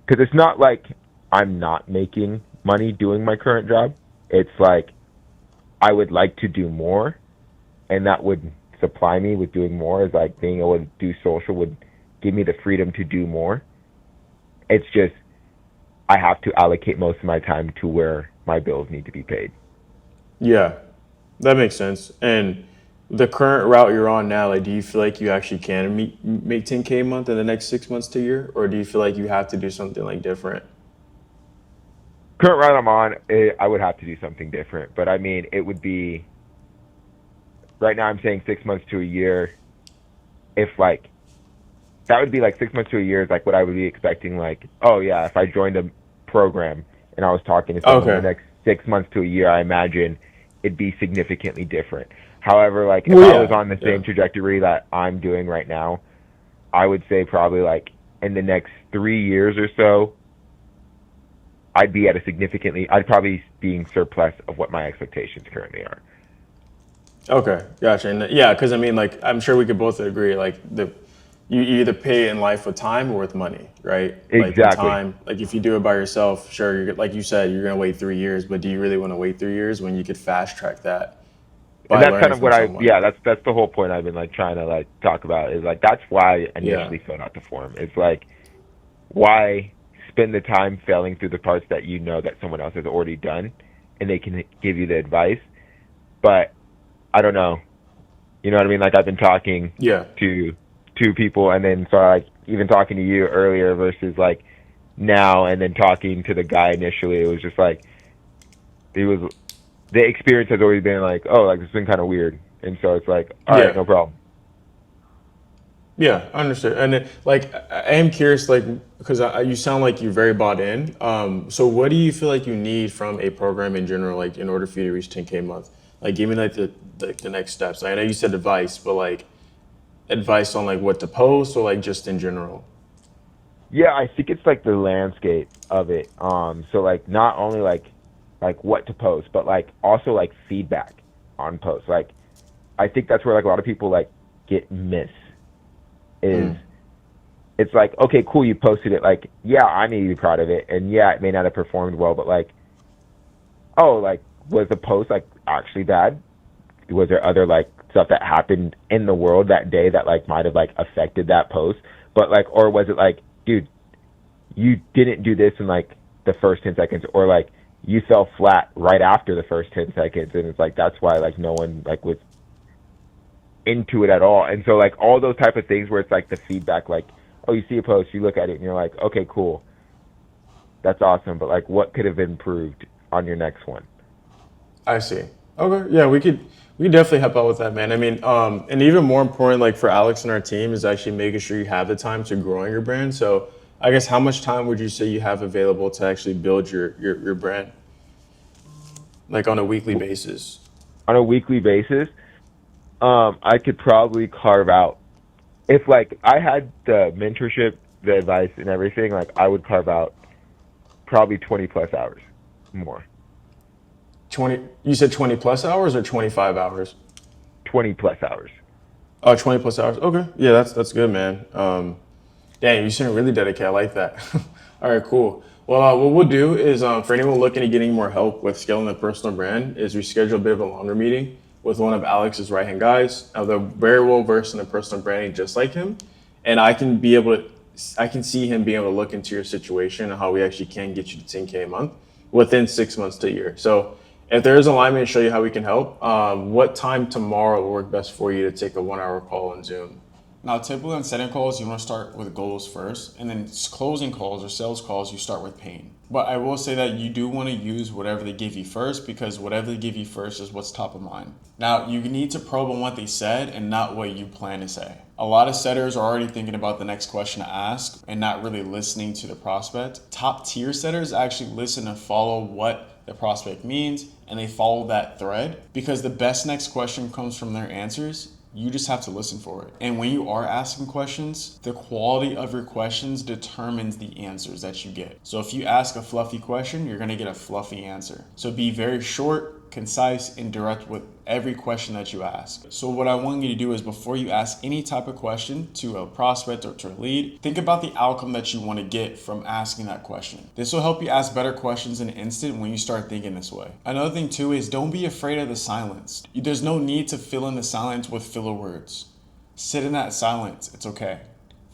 Because it's not like I'm not making money doing my current job. It's like I would like to do more, and that would supply me with doing more. Is like being able to do social would give me the freedom to do more. It's just I have to allocate most of my time to where my bills need to be paid. Yeah, that makes sense. And the current route you're on now, like, do you feel like you actually can make 10K a month in the next 6 months to a year, or do you feel like you have to do something like different? Current route I'm on, I would have to do something different. But I mean, it would be, right now I'm saying 6 months to a year. If like, that would be like 6 months to a year is like what I would be expecting. Like, oh yeah, if I joined a program and I was talking to someone in the next 6 months to a year, I imagine it'd be significantly different. However, like if I was on the same trajectory that I'm doing right now, I would say probably like in the next 3 years or so, I'd probably be in surplus of what my expectations currently are. Okay, gotcha. And yeah, because I mean, like, I'm sure we could both agree, like, you either pay in life with time or with money, right? Like, with Exactly. time, like, if you do it by yourself, sure, like you said, you're gonna wait 3 years, but do you really want to wait 3 years when you could fast track that by And that's learning kind of from what someone? that's the whole point I've been like trying to like talk about is like, that's why I initially filled out the form. It's like, why spend the time failing through the parts that you know that someone else has already done and they can give you the advice. But I don't know. You know what I mean? Like I've been talking Yeah. to two people, and then so like even talking to you earlier versus like now, and then talking to the guy initially, it was just like the experience has always been like, oh, like it's been kind of weird, and so it's like, all right, no problem. Yeah, understood. And like, I am curious, like, because you sound like you're very bought in. So what do you feel like you need from a program in general, like, in order for you to reach 10K a month? Like, give me like the next steps. I know you said advice, but like advice on like what to post or like just in general. Yeah, I think it's like the landscape of it. So like not only like what to post, but like also like feedback on posts. Like I think that's where like a lot of people like get miss is it's like, okay, cool, you posted it. Like, yeah, I need to be proud of it, and yeah, it may not have performed well, but like, oh, like was the post like actually bad? Was there other like stuff that happened in the world that day that like might have like affected that post? But like, or was it like, dude, you didn't do this in like the first 10 seconds, or like you fell flat right after the first 10 seconds, and it's like that's why like no one like was into it at all. And so like all those type of things where it's like the feedback, like, oh, you see a post, you look at it, and you're like, okay, cool, that's awesome, but like what could have improved on your next one? I see. Okay, yeah, we could definitely help out with that, man. I mean, and even more important, like for Alex and our team, is actually making sure you have the time to growing your brand. So, I guess how much time would you say you have available to actually build your brand, like on a weekly basis? On a weekly basis, I could probably carve out, if like I had the mentorship, the advice, and everything, like I would carve out probably 20 plus hours more. 20. You said 20 plus hours or 25 hours? 20 plus hours. Oh, 20 plus hours. Okay, yeah, that's good, man. Dang, you seem really dedicated. I like that. All right, cool. Well, what we'll do is for anyone looking at getting more help with scaling their personal brand, is we schedule a bit of a longer meeting with one of Alex's right hand guys. They're very well versed in the personal branding, just like him, and I can see him being able to look into your situation and how we actually can get you to 10K a month within 6 months to a year. So if there is alignment and show you how we can help, what time tomorrow will work best for you to take a 1 hour call on Zoom? Now, typically on setting calls, you want to start with goals first, and then closing calls or sales calls, you start with pain. But I will say that you do want to use whatever they give you first, because whatever they give you first is what's top of mind. Now, you need to probe on what they said and not what you plan to say. A lot of setters are already thinking about the next question to ask and not really listening to the prospect. Top tier setters actually listen and follow what the prospect means, and they follow that thread, because the best next question comes from their answers. You just have to listen for it. And when you are asking questions, the quality of your questions determines the answers that you get. So if you ask a fluffy question, you're gonna get a fluffy answer. So be very short, concise, and direct with every question that you ask. So what I want you to do is, before you ask any type of question to a prospect or to a lead, think about the outcome that you want to get from asking that question. This will help you ask better questions in an instant when you start thinking this way. Another thing too is, don't be afraid of the silence. There's no need to fill in the silence with filler words. Sit in that silence. It's okay.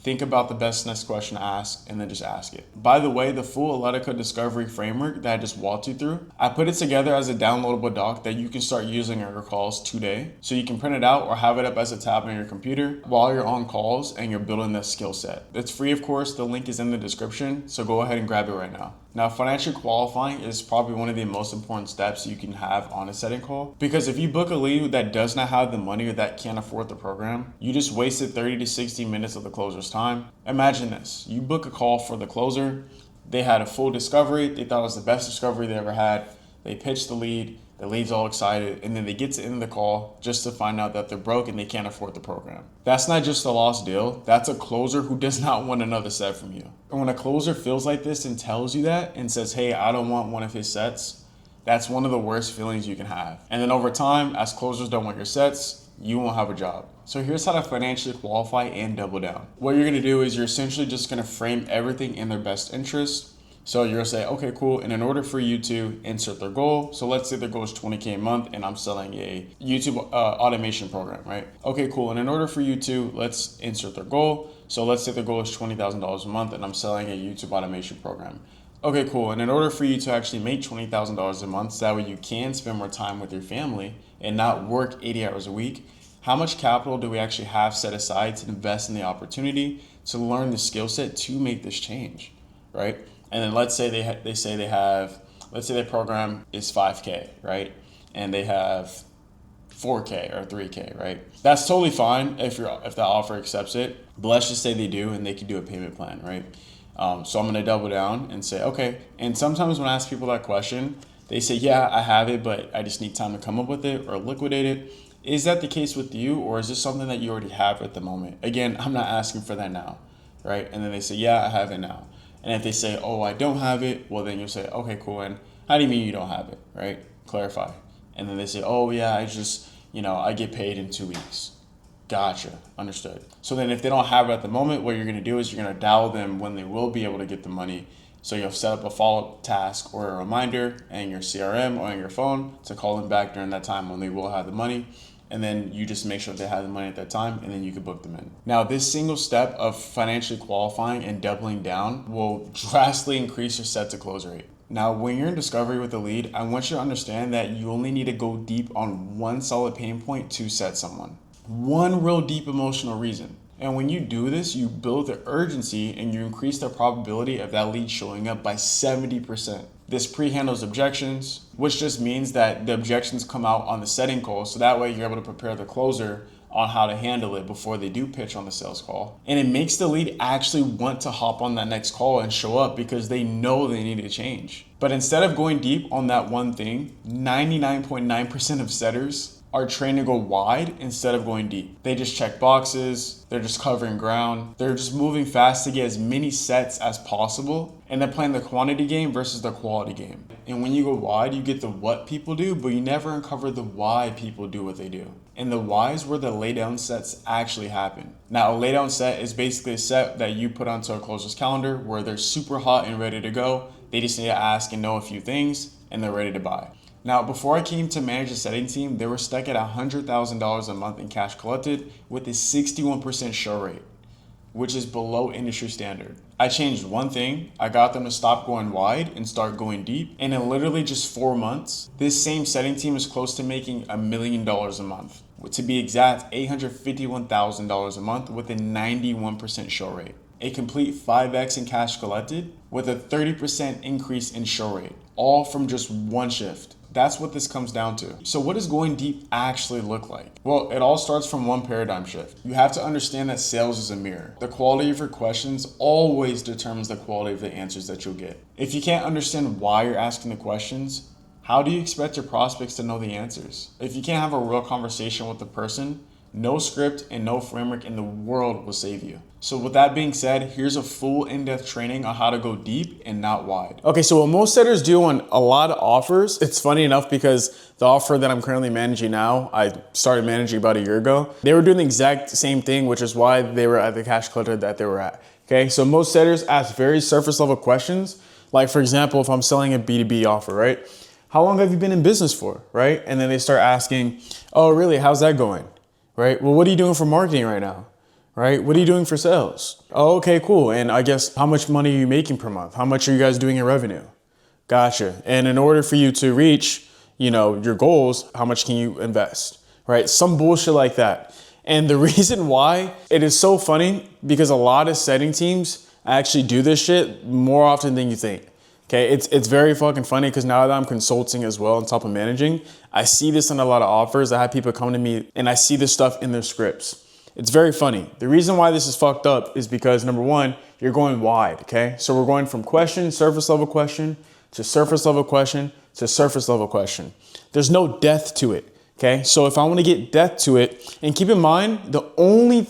Think about the best next question to ask, and then just ask it. By the way, the full ILEITCA discovery framework that I just walked you through, I put it together as a downloadable doc that you can start using on your calls today. So you can print it out or have it up as a tab on your computer while you're on calls and you're building this skill set. It's free, of course. The link is in the description, so go ahead and grab it right now. Now, financially qualifying is probably one of the most important steps you can have on a setting call, because if you book a lead that does not have the money or that can't afford the program, you just wasted 30 to 60 minutes of the closer's time. Imagine this: you book a call for the closer, they had a full discovery, they thought it was the best discovery they ever had, they pitched the lead's all excited, and then they get to end the call just to find out that they're broke and they can't afford the program. That's not just a lost deal, that's a closer who does not want another set from you. And when a closer feels like this and tells you that and says, hey, I don't want one of his sets, that's one of the worst feelings you can have. And then over time, as closers don't want your sets, you won't have a job. So here's how to financially qualify and double down. What you're gonna do is, you're essentially just gonna frame everything in their best interest. So you're gonna say, okay, cool. And in order for you to insert their goal, so let's say their goal is 20K a month and I'm selling a YouTube automation program, right? Okay, cool. And in order for you to, let's insert their goal. So let's say their goal is $20,000 a month and I'm selling a YouTube automation program. Okay, cool. And in order for you to actually make $20,000 a month, so that way you can spend more time with your family and not work 80 hours a week, how much capital do we actually have set aside to invest in the opportunity to learn the skill set to make this change, right? And then let's say let's say their program is 5K, right? And they have 4K or 3K, right? That's totally fine if the offer accepts it. But let's just say they do, and they can do a payment plan, right? So I'm gonna double down and say, okay. And sometimes when I ask people that question, they say, yeah, I have it, but I just need time to come up with it or liquidate it. Is that the case with you, or is this something that you already have at the moment? Again, I'm not asking for that now. right? And then they say, yeah, I have it now. And if they say, oh, I don't have it, well, then you'll say, okay, cool. And how do you mean you don't have it, right? Clarify. And then they say, oh, yeah, I just, I get paid in 2 weeks. Gotcha. Understood. So then if they don't have it at the moment, what you're going to do is you're going to dial them when they will be able to get the money. So you'll set up a follow-up task or a reminder in your CRM or on your phone to call them back during that time when they will have the money. And then you just make sure they have the money at that time, and then you can book them in. Now, this single step of financially qualifying and doubling down will drastically increase your set to close rate. Now, when you're in discovery with a lead, I want you to understand that you only need to go deep on one solid pain point to set someone. One real deep emotional reason. And when you do this, you build the urgency and you increase the probability of that lead showing up by 70%. This pre-handles objections, which just means that the objections come out on the setting call. So that way you're able to prepare the closer on how to handle it before they do pitch on the sales call. And it makes the lead actually want to hop on that next call and show up because they know they need to change. But instead of going deep on that one thing, 99.9% of setters are trained to go wide instead of going deep. They just check boxes, they're just covering ground, they're just moving fast to get as many sets as possible, and they're playing the quantity game versus the quality game. And when you go wide, you get the what people do, but you never uncover the why people do what they do. And the why is where the laydown sets actually happen. Now, a laydown set is basically a set that you put onto a closer's calendar where they're super hot and ready to go. They just need to ask and know a few things, and they're ready to buy. Now, before I came to manage the setting team, they were stuck at $100,000 a month in cash collected with a 61% show rate, which is below industry standard. I changed one thing. I got them to stop going wide and start going deep. And in literally just 4 months, this same setting team is close to making $1 million a month. To be exact, $851,000 a month with a 91% show rate. A complete 5x in cash collected with a 30% increase in show rate, all from just one shift. That's what this comes down to. So what does going deep actually look like? Well, it all starts from one paradigm shift. You have to understand that sales is a mirror. The quality of your questions always determines the quality of the answers that you'll get. If you can't understand why you're asking the questions, how do you expect your prospects to know the answers? If you can't have a real conversation with the person, no script and no framework in the world will save you. So with that being said, here's a full in-depth training on how to go deep and not wide. Okay, so what most setters do on a lot of offers, it's funny enough because the offer that I'm currently managing now, I started managing about a year ago. They were doing the exact same thing, which is why they were at the cash collector that they were at. Okay, so most setters ask very surface level questions. Like for example, if I'm selling a B2B offer, right? How long have you been in business for, right? And then they start asking, oh really, how's that going? Right? Well, what are you doing for marketing right now? Right? What are you doing for sales? Oh, okay, cool. And I guess how much money are you making per month? How much are you guys doing in revenue? Gotcha. And in order for you to reach, your goals, how much can you invest? Right? Some bullshit like that. And the reason why it is so funny because a lot of setting teams actually do this shit more often than you think. Okay, it's very fucking funny because now that I'm consulting as well on top of managing, I see this in a lot of offers. I have people come to me and I see this stuff in their scripts. It's very funny. The reason why this is fucked up is because number one, you're going wide, okay? So we're going from question, surface level question, to surface level question, to surface level question. There's no depth to it, okay? So if I want to get depth to it, and keep in mind, you only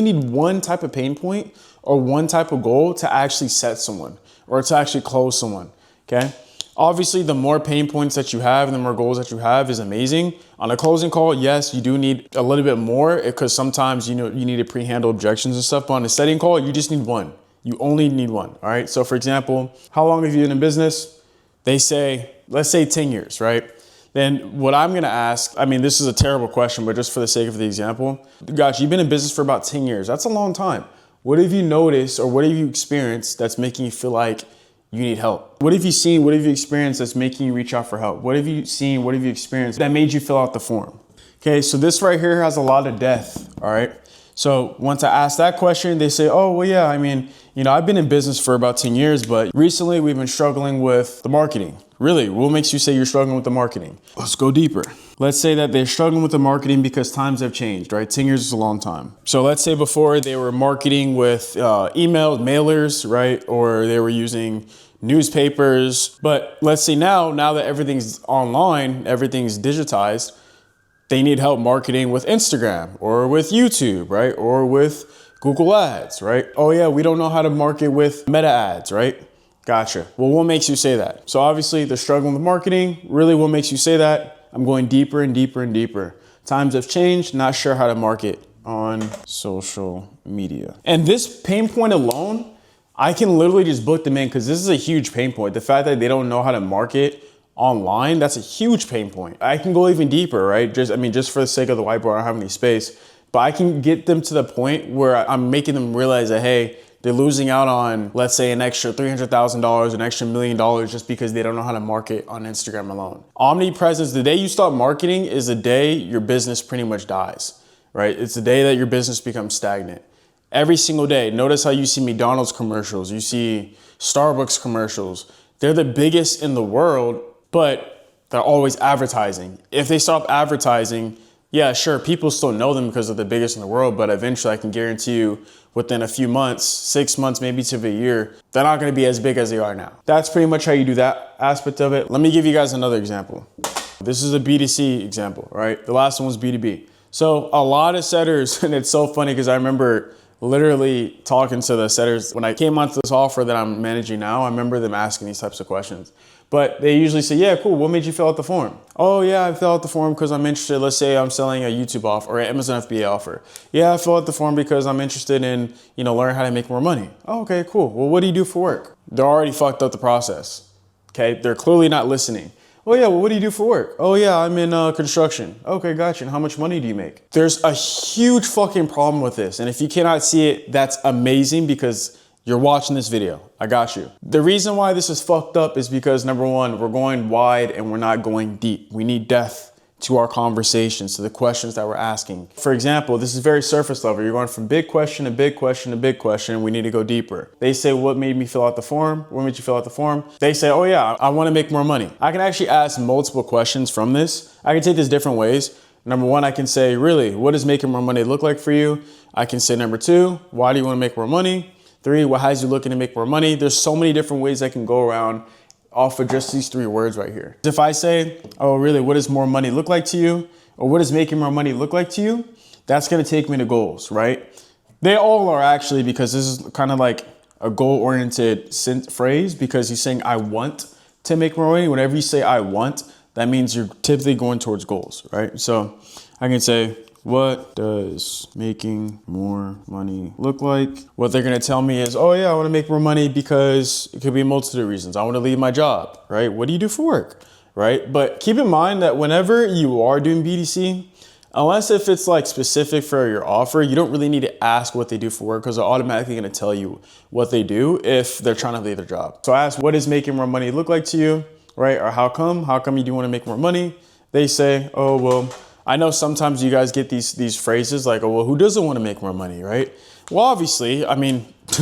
need one type of pain point or one type of goal to actually set someone or to actually close someone, okay? Obviously, the more pain points that you have and the more goals that you have is amazing. On a closing call, yes, you do need a little bit more because sometimes, you need to pre-handle objections and stuff. But on a setting call, you just need one. You only need one, all right? So for example, how long have you been in business? They say, let's say 10 years, right? Then what I'm gonna ask, this is a terrible question, but just for the sake of the example, gosh, you've been in business for about 10 years. That's a long time. What have you noticed or what have you experienced that's making you feel like you need help? What have you seen? What have you experienced that's making you reach out for help? What have you seen? What have you experienced that made you fill out the form? Okay, so this right here has a lot of depth, all right? So once I ask that question, they say, oh, well, yeah, I've been in business for about 10 years, but recently we've been struggling with the marketing. Really, what makes you say you're struggling with the marketing? Let's go deeper. Let's say that they're struggling with the marketing because times have changed, right? 10 years is a long time. So let's say before they were marketing with email, mailers, right? Or they were using newspapers. But let's say now that everything's online, everything's digitized, they need help marketing with Instagram or with YouTube, right? Or with Google ads, right? Oh yeah, we don't know how to market with meta ads, right? Gotcha. Well, what makes you say that? So obviously they're struggling with marketing. Really, what makes you say that? I'm going deeper and deeper and deeper. Times have changed, not sure how to market on social media. And this pain point alone, I can literally just book them in because this is a huge pain point. The fact that they don't know how to market online, that's a huge pain point. I can go even deeper, right? Just for the sake of the whiteboard, I don't have any space, but I can get them to the point where I'm making them realize that, hey, they're losing out on, let's say, an extra $300,000, an extra $1 million just because they don't know how to market on Instagram alone. Omnipresence, the day you stop marketing is the day your business pretty much dies, right? It's the day that your business becomes stagnant. Every single day. Notice how you see McDonald's commercials, you see Starbucks commercials. They're the biggest in the world, but they're always advertising. If they stop advertising, yeah, sure, people still know them because they're the biggest in the world, but eventually I can guarantee you within a few months, 6 months, maybe to a year, they're not gonna be as big as they are now. That's pretty much how you do that aspect of it. Let me give you guys another example. This is a B2C example, right? The last one was B2B. So a lot of setters, and it's so funny because I remember literally talking to the setters when I came onto this offer that I'm managing now. I remember them asking these types of questions. But they usually say, yeah, cool, what made you fill out the form? Oh yeah, I fill out the form because I'm interested. Let's say I'm selling a YouTube offer or an Amazon FBA offer. Yeah, I fill out the form because I'm interested in, learning how to make more money. Oh, okay, cool. Well, what do you do for work? They're already fucked up the process. Okay, they're clearly not listening. Oh yeah, well, what do you do for work? Oh yeah, I'm in construction. Okay, gotcha. And how much money do you make? There's a huge fucking problem with this. And if you cannot see it, that's amazing because you're watching this video. I got you. The reason why this is fucked up is because number one, we're going wide and we're not going deep. We need depth to our conversations, to the questions that we're asking. For example, this is very surface level. You're going from big question to big question to big question. We need to go deeper. They say, what made me fill out the form? What made you fill out the form? They say, oh yeah, I want to make more money. I can actually ask multiple questions from this. I can take this different ways. Number one, I can say, really, what does making more money look like for you? I can say number two, why do you want to make more money? Three, what has you looking to make more money? There's so many different ways I can go around off of just these three words right here. If I say, oh really, what does more money look like to you? Or what does making more money look like to you? That's gonna take me to goals, right? They all are actually, because this is kind of like a goal-oriented phrase because he's saying, I want to make more money. Whenever you say I want, that means you're typically going towards goals, right? So I can say, what does making more money look like? What they're gonna tell me is, oh yeah, I wanna make more money because it could be a multitude of reasons. I wanna leave my job, right? What do you do for work, right? But keep in mind that whenever you are doing BDC, unless if it's like specific for your offer, you don't really need to ask what they do for work because they're automatically gonna tell you what they do if they're trying to leave their job. So I ask, what does making more money look like to you, right? Or how come you do wanna make more money? They say, oh, well, I know sometimes you guys get these phrases like, oh, well, who doesn't want to make more money, right? Well, obviously,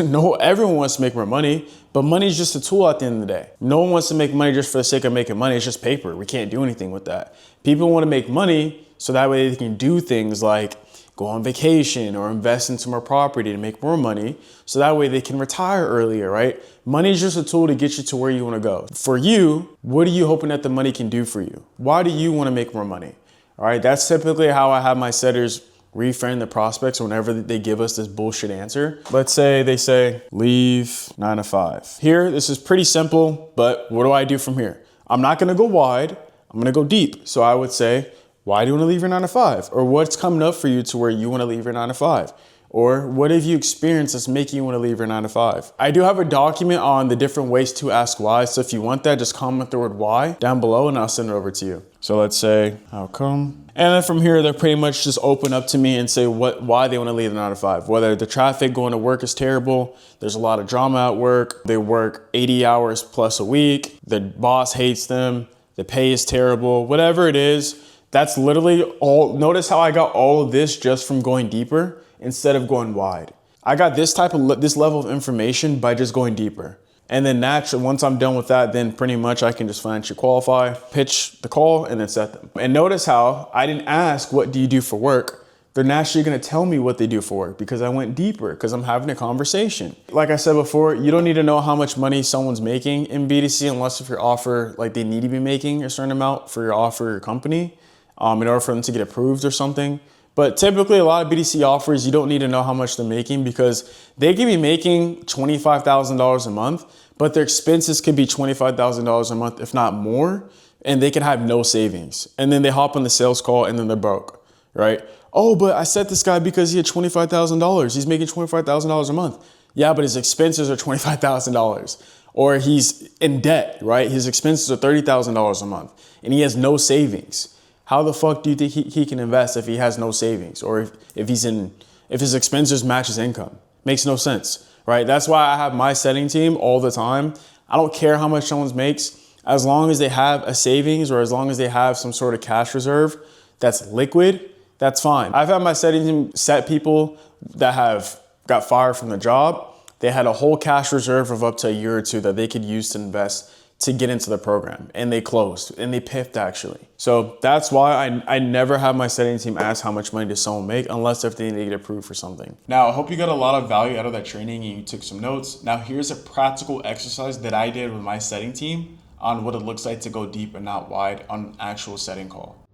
no, everyone wants to make more money, but money is just a tool at the end of the day. No one wants to make money just for the sake of making money. It's just paper. We can't do anything with that. People want to make money so that way they can do things like go on vacation or invest in some more property to make more money. So that way they can retire earlier, right? Money is just a tool to get you to where you want to go. For you, what are you hoping that the money can do for you? Why do you want to make more money? All right, that's typically how I have my setters reframe the prospects whenever they give us this bullshit answer. Let's say they say, leave 9 to 5. Here, this is pretty simple, but what do I do from here? I'm not gonna go wide, I'm gonna go deep. So I would say, why do you wanna leave your 9 to 5? Or what's coming up for you to where you wanna leave your 9 to 5? Or what have you experienced that's making you want to leave your 9 to 5? I do have a document on the different ways to ask why. So if you want that, just comment the word why down below and I'll send it over to you. So let's say, how come? And then from here, they're pretty much just open up to me and say why they want to leave the 9 to 5. Whether the traffic going to work is terrible, there's a lot of drama at work, they work 80 hours plus a week, the boss hates them, the pay is terrible, whatever it is. That's literally all. Notice how I got all of this just from going deeper instead of going wide. I got this level of information by just going deeper. And then naturally, once I'm done with that, then pretty much I can just financially qualify, pitch the call, and then set them. And notice how I didn't ask, what do you do for work? They're naturally gonna tell me what they do for work because I went deeper, because I'm having a conversation. Like I said before, you don't need to know how much money someone's making in B2C unless if your offer, like they need to be making a certain amount for your offer or your company in order for them to get approved or something. But typically, a lot of BDC offers, you don't need to know how much they're making because they could be making $25,000 a month, but their expenses could be $25,000 a month, if not more, and they can have no savings. And then they hop on the sales call and then they're broke, right? Oh, but I set this guy because he had $25,000. He's making $25,000 a month. Yeah, but his expenses are $25,000. Or he's in debt, right? His expenses are $30,000 a month and he has no savings. How the fuck do you think he can invest if he has no savings or if his expenses match his income? Makes no sense, right? That's why I have my setting team all the time. I don't care how much someone makes, as long as they have a savings or as long as they have some sort of cash reserve that's liquid, that's fine. I've had my setting team set people that have got fired from the job. They had a whole cash reserve of up to a year or two that they could use to invest to get into the program, and they closed and they piffed actually. So that's why I never have my setting team ask how much money does someone make unless if they need to get approved for something. Now, I hope you got a lot of value out of that training and you took some notes. Now here's a practical exercise that I did with my setting team on what it looks like to go deep and not wide on an actual setting call.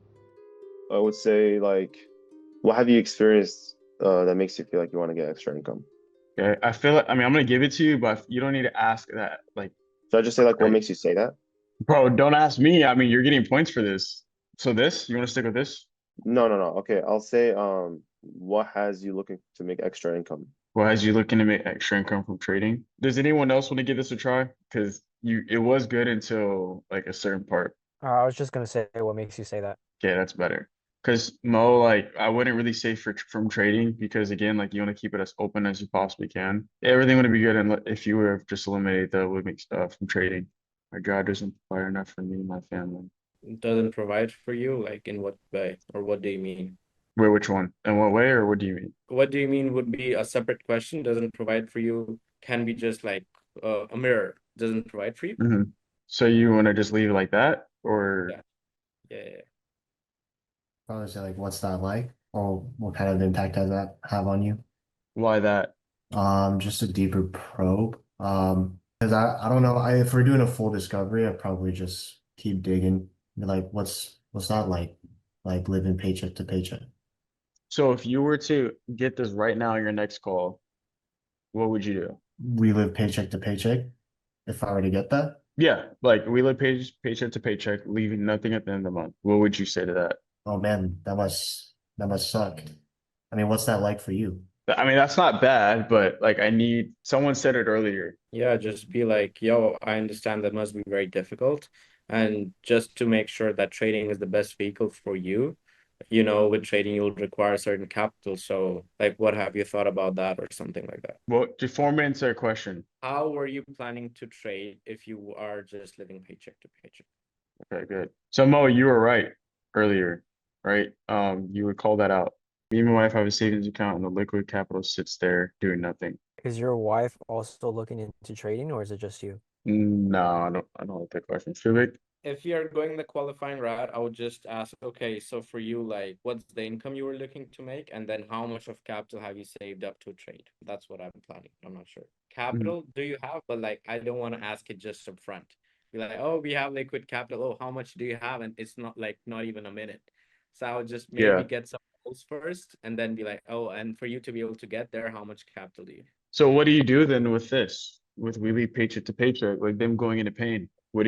I would say like, what have you experienced that makes you feel like you want to get extra income? Okay, I feel like, I mean, I'm gonna give it to you, but you don't need to ask that. Like, Should I just say like what right. makes you say that? Bro, don't ask me. I mean, you're getting points for this. So this, you want to stick with this? No, no, no. Okay, I'll say what has you looking to make extra income? Well, as you looking to make extra income from trading, does anyone else want to give this a try? Because it was good until like a certain part. I was just gonna say, what makes you say that? Okay, that's better. Because Mo, like, I wouldn't really say from trading because again, like, you want to keep it as open as you possibly can. Everything would be good if you were just eliminate the limit stuff from trading. My God doesn't provide enough for me and my family. Doesn't provide for you, like in what way, or what do you mean? Wait, which one? In what way, or what do you mean? What do you mean would be a separate question. Doesn't provide for you can be just like a mirror. Doesn't provide for you. Mm-hmm. So you want to just leave it like that, or Yeah. Yeah. Probably say like, what's that like, or what kind of impact does that have on you? why that? Just a deeper probe. Because I don't know. If we're doing a full discovery, I'd probably just keep digging. Be like, what's that like living paycheck to paycheck? So if you were to get this right now in your next call, what would you do? We live paycheck to paycheck. If I were to get that, Yeah, like we live paycheck to paycheck, leaving nothing at the end of the month. What would you say to that? oh man, that must suck. I mean, what's that like for you? I mean, that's not bad, but like someone said it earlier. Yeah, just be like, yo, I understand that must be very difficult. And just to make sure that trading is the best vehicle for you, with trading, you'll require certain capital. So, like, what have you thought about that or something like that? Well, to form answer a question. How were you planning to trade if you are just living paycheck to paycheck? Okay, good. So Mo, you were right earlier, right? You would call that out. Me and my wife have a savings account and the liquid capital sits there doing nothing. Is your wife also looking into trading, or is it just you? No, I don't like that question. Shuvik? If you're going the qualifying route, I would just ask, okay, so for you, like, what's the income you were looking to make? And then how much of capital have you saved up to trade? That's what I'm planning. I'm not sure. Capital, do you have? But like, I don't want to ask it just up front. Be like, oh, we have liquid capital. Oh, how much do you have? And it's not even a minute. So I would just maybe Yeah. get some goals first and then be like, oh, and for you to be able to get there, how much capital do you have? So what do you do then with this? With we leave paycheck to paycheck, like them going into pain. When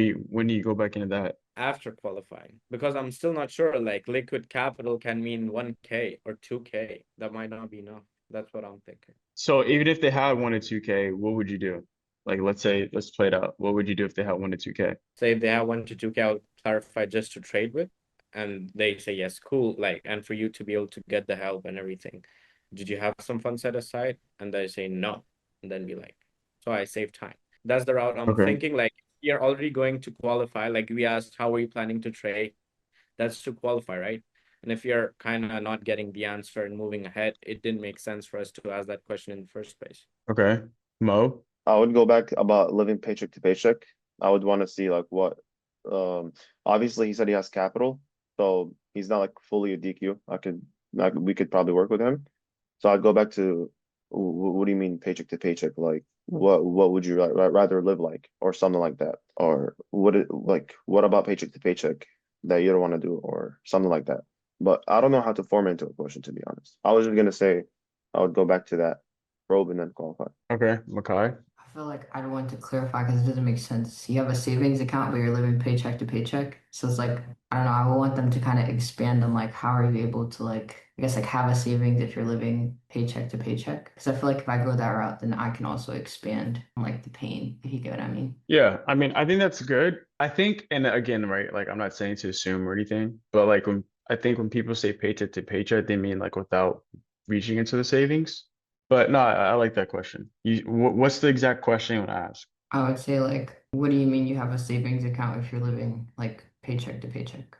do you go back into that? After qualifying, because I'm still not sure, like liquid capital can mean 1K or 2K. That might not be enough. That's what I'm thinking. So even if they had 1 to 2K, what would you do? Like let's play it out. What would you do if they had 1 to 2K? Say if they have 1 to 2K, I'll clarify just to trade with. And they say yes, cool. Like, and for you to be able to get the help and everything, did you have some funds set aside? And they say no. And then be like, so I save time. That's the route I'm Okay. thinking. Like, you're already going to qualify. Like we asked, how are you planning to trade? That's to qualify, right? And if you're kind of not getting the answer and moving ahead, it didn't make sense for us to ask that question in the first place. Okay. Mo? I would go back about living paycheck to paycheck. I would want to see like what obviously he said he has capital, so he's not like fully a DQ. We could probably work with him. So I'd go back to what do you mean paycheck to paycheck? Like what would you rather live like or something like that? Or what about paycheck to paycheck that you don't want to do or something like that? but I don't know how to form it into a question, to be honest. I was just gonna say I would go back to that probe and then qualify. Okay, Makai. I feel like I'd want to clarify because it doesn't make sense. You have a savings account, but you're living paycheck to paycheck. So it's like, I don't know, I would want them to kind of expand on like how are you able to like, I guess like have a savings if you're living paycheck to paycheck. Because I feel like if I go that route, then I can also expand on like the pain, if you get what I mean. Yeah, I mean, I think that's good. I think, and again, right, like I'm not saying to assume or anything, but like when I think when people say paycheck to paycheck, they mean like without reaching into the savings. But no, I like that question. What's the exact question you want to ask? I would say like, what do you mean you have a savings account if you're living like paycheck to paycheck?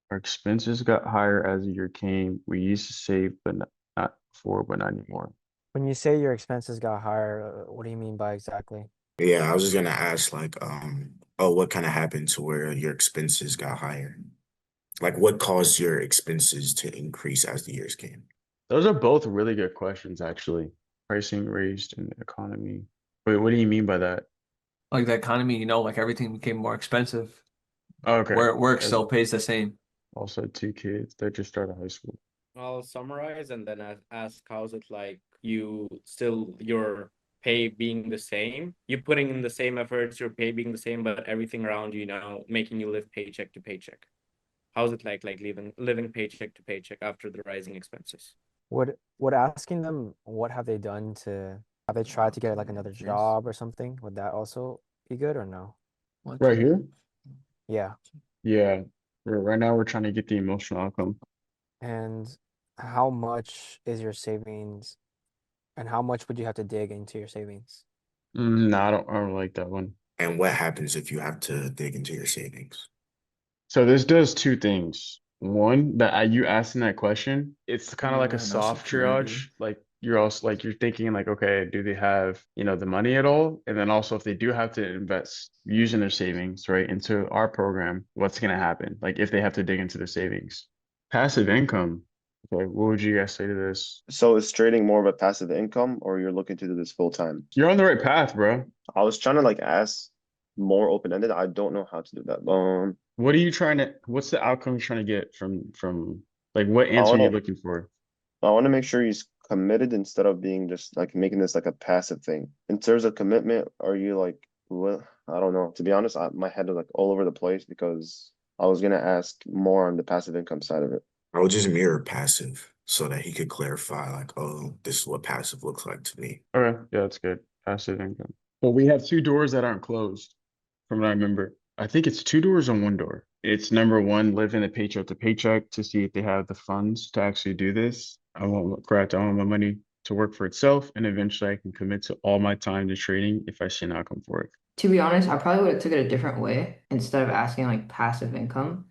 Our expenses got higher as the year came. We used to save, but not before, but not anymore. When you say your expenses got higher, what do you mean by exactly? Yeah, I was just gonna ask like, oh, what kind of happened to where your expenses got higher? Like what caused your expenses to increase as the years came? Those are both really good questions, actually. Pricing raised in the economy. Wait, what do you mean by that? Like the economy, like everything became more expensive. Okay. Where work As still pays the same. also two kids that just started high school. I'll summarize and then ask how's it like your pay being the same, you putting in the same efforts, your pay being the same, but everything around you now making you live paycheck to paycheck. How's it like living paycheck to paycheck after the rising expenses? Would asking them what have they done to have they tried to get like another job or something? Would that also be good or no? Right here? Yeah. Yeah. Right now we're trying to get the emotional outcome. And how much is your savings and how much would you have to dig into your savings? No, I don't like that one. And what happens if you have to dig into your savings? So this does two things. One, that you asking that question, it's kind of like a Yeah, no soft security. triage. Like you're also like you're thinking like, okay, do they have, the money at all? And then also if they do have to invest using their savings, right, into our program, what's gonna happen? Like if they have to dig into their savings. Passive income. Okay, what would you guys say to this? So is trading more of a passive income or you're looking to do this full time? You're on the right path, bro. I was trying to like ask more open-ended. I don't know how to do that. What are you trying to, what's the outcome you're trying to get from like what I answer are you wanna looking for? I wanna make sure he's committed instead of being just like making this like a passive thing. In terms of commitment, are you like what? I don't know. To be honest, my head is like all over the place because I was gonna ask more on the passive income side of it. I would just mirror passive so that he could clarify like, oh, this is what passive looks like to me. Okay, yeah, that's good. Passive income. But we have two doors that aren't closed, from what I remember. I think it's two doors on one door. It's number one, live in a paycheck to paycheck to see if they have the funds to actually do this. I want my money to work for itself, and eventually I can commit to all my time to trading if I see an outcome for it. To be honest, I probably would have took it a different way instead of asking like passive income.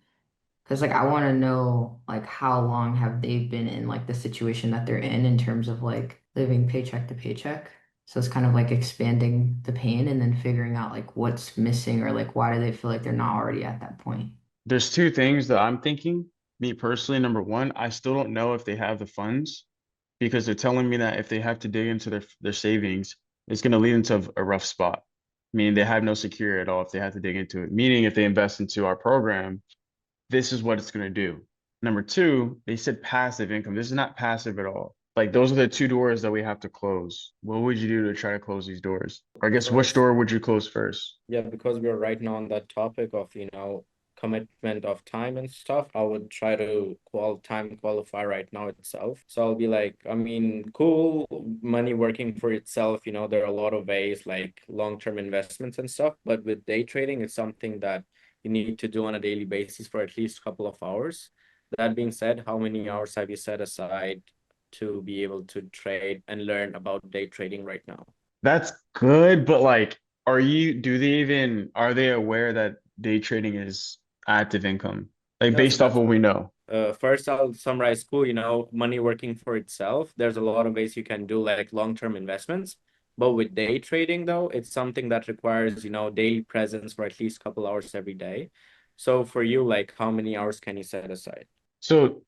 Because like I want to know like how long have they been in like the situation that they're in terms of like living paycheck to paycheck. So it's kind of like expanding the pain and then figuring out like what's missing or like why do they feel like they're not already at that point. There's two things that I'm thinking. Me personally, number one, I still don't know if they have the funds because they're telling me that if they have to dig into their savings, it's going to lead into a rough spot. Meaning they have no security at all if they have to dig into it. Meaning if they invest into our program, this is what it's going to do. Number two, they said passive income. This is not passive at all. Like those are the two doors that we have to close. What would you do to try to close these doors? Or I guess which door would you close first? Yeah, because we're right now on that topic of, commitment of time and stuff, I would try to time qualify right now itself. So I'll be like, I mean, cool, money working for itself, there are a lot of ways like long-term investments and stuff, but with day trading, it's something that you need to do on a daily basis for at least a couple of hours. That being said, how many hours have you set aside to be able to trade and learn about day trading right now? That's good, but like, are they aware that day trading is active income? Like Yeah, so based off that's what we know. first I'll summarize cool, money working for itself. There's a lot of ways you can do like long-term investments. But with day trading though, it's something that requires, daily presence for at least a couple hours every day. So for you, like how many hours can you set aside? So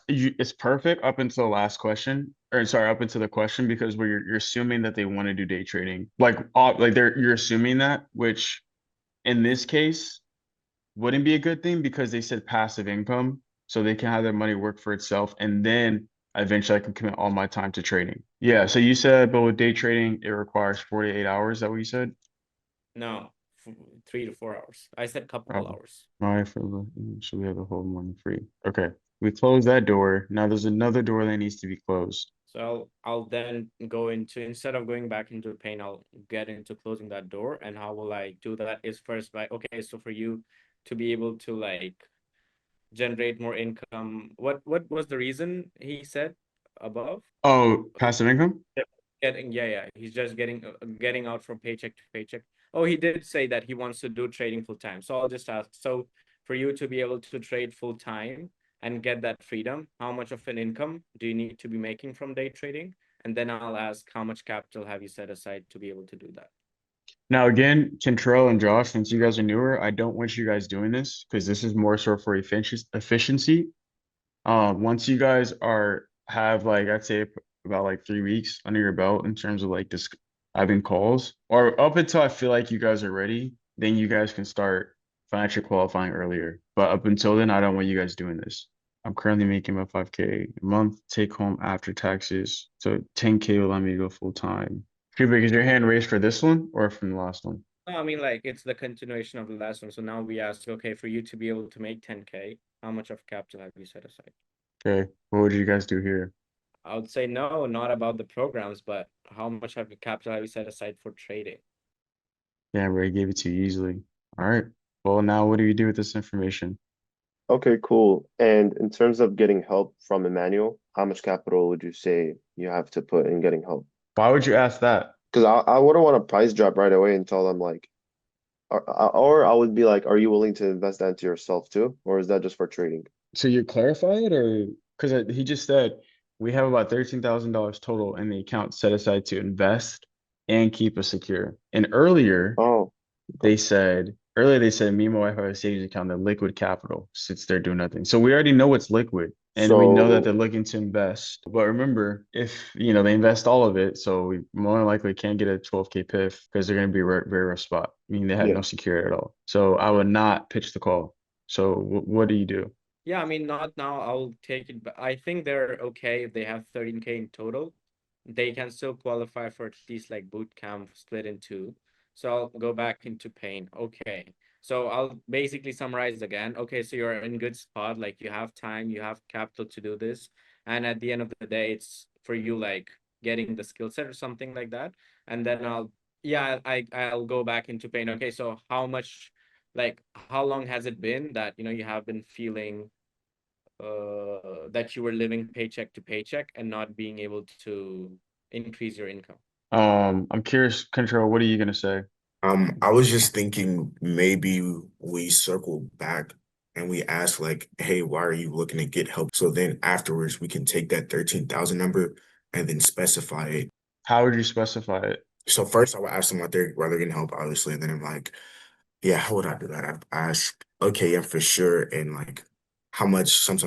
it's perfect up until the last question, or sorry, up until the question because where you're assuming that they want to do day trading, you're assuming that, which in this case wouldn't be a good thing because they said passive income. so they can have their money work for itself, and then eventually I can commit all my time to trading. Yeah, so you said, but with day trading, it requires 48 hours. Is that what you said? No, 3 to 4 hours. I said couple Oh, hours. all right, so we have the whole morning free. Okay, we close that door. Now there's another door that needs to be closed. So I'll then go into, instead of going back into pain, I'll get into closing that door. And how will I do that is first by, okay, so for you to be able to like generate more income, what was the reason he said above? Oh, passive income? Getting, yeah, he's just getting out from paycheck to paycheck. Oh, he did say that he wants to do trading full time. So I'll just ask, so for you to be able to trade full time and get that freedom, how much of an income do you need to be making from day trading? And then I'll ask, how much capital have you set aside to be able to do that? Now again, Kentrell and Josh, since you guys are newer, I don't want you guys doing this because this is more so for efficiency. Once you guys are have like I'd say about like 3 weeks under your belt in terms of like this having calls, or up until I feel like you guys are ready, then you guys can start financial qualifying earlier. But up until then, I don't want you guys doing this. I'm currently making about 5K a month take home after taxes. So 10K will allow me to go full time. Kubrick, is your hand raised for this one or from the last one? No, I mean, like, it's the continuation of the last one. So now we ask, okay, for you to be able to make 10K, how much of capital have you set aside? Okay. What would you guys do here? I would say no, not about the programs, but how much have you capital have you set aside for trading? Yeah, Ray gave it to you easily. All right. Well, now what do you do with this information? Okay, cool. And in terms of getting help from Emmanuel, how much capital would you say you have to put in getting help? Why would you ask that? Because I wouldn't want to price drop right away and tell them like, or I would be like, are you willing to invest that into yourself too? Or is that just for trading? So you clarify it, or because he just said we have about $13,000 total in the account set aside to invest and keep us secure. And Oh, earlier they said me and my wife have a savings account, the liquid capital sits there doing nothing. So we already know it's liquid and we know that they're so looking to invest. But remember, if they invest all of it, so we more than likely can't get a 12K PIF because they're going to be a very rough spot. I mean, they have yeah. no security at all. So I would not pitch the call. So what do you do? Yeah, I mean, not now. I'll take it, but I think they're okay if they have 13K in total. They can still qualify for at least like boot camp split in two. So I'll go back into pain. Okay. So I'll basically summarize again. Okay, so you're in good spot, like you have time, you have capital to do this. And at the end of the day, it's for you like getting the skill set or something like that. And then I'll go back into pain. Okay, so how much, like how long has it been that you have been feeling that you were living paycheck to paycheck and not being able to increase your income? I'm curious, Control, what are you gonna say? I was just thinking maybe we circle back and we ask like, hey, why are you looking to get help? So then afterwards we can take that 13,000 number and then specify it. How would you specify it? So first I would ask them what they're why they're getting help, obviously, and then I'm like, yeah, how would I do that? I'd ask, okay, yeah, for sure. And like, how much, some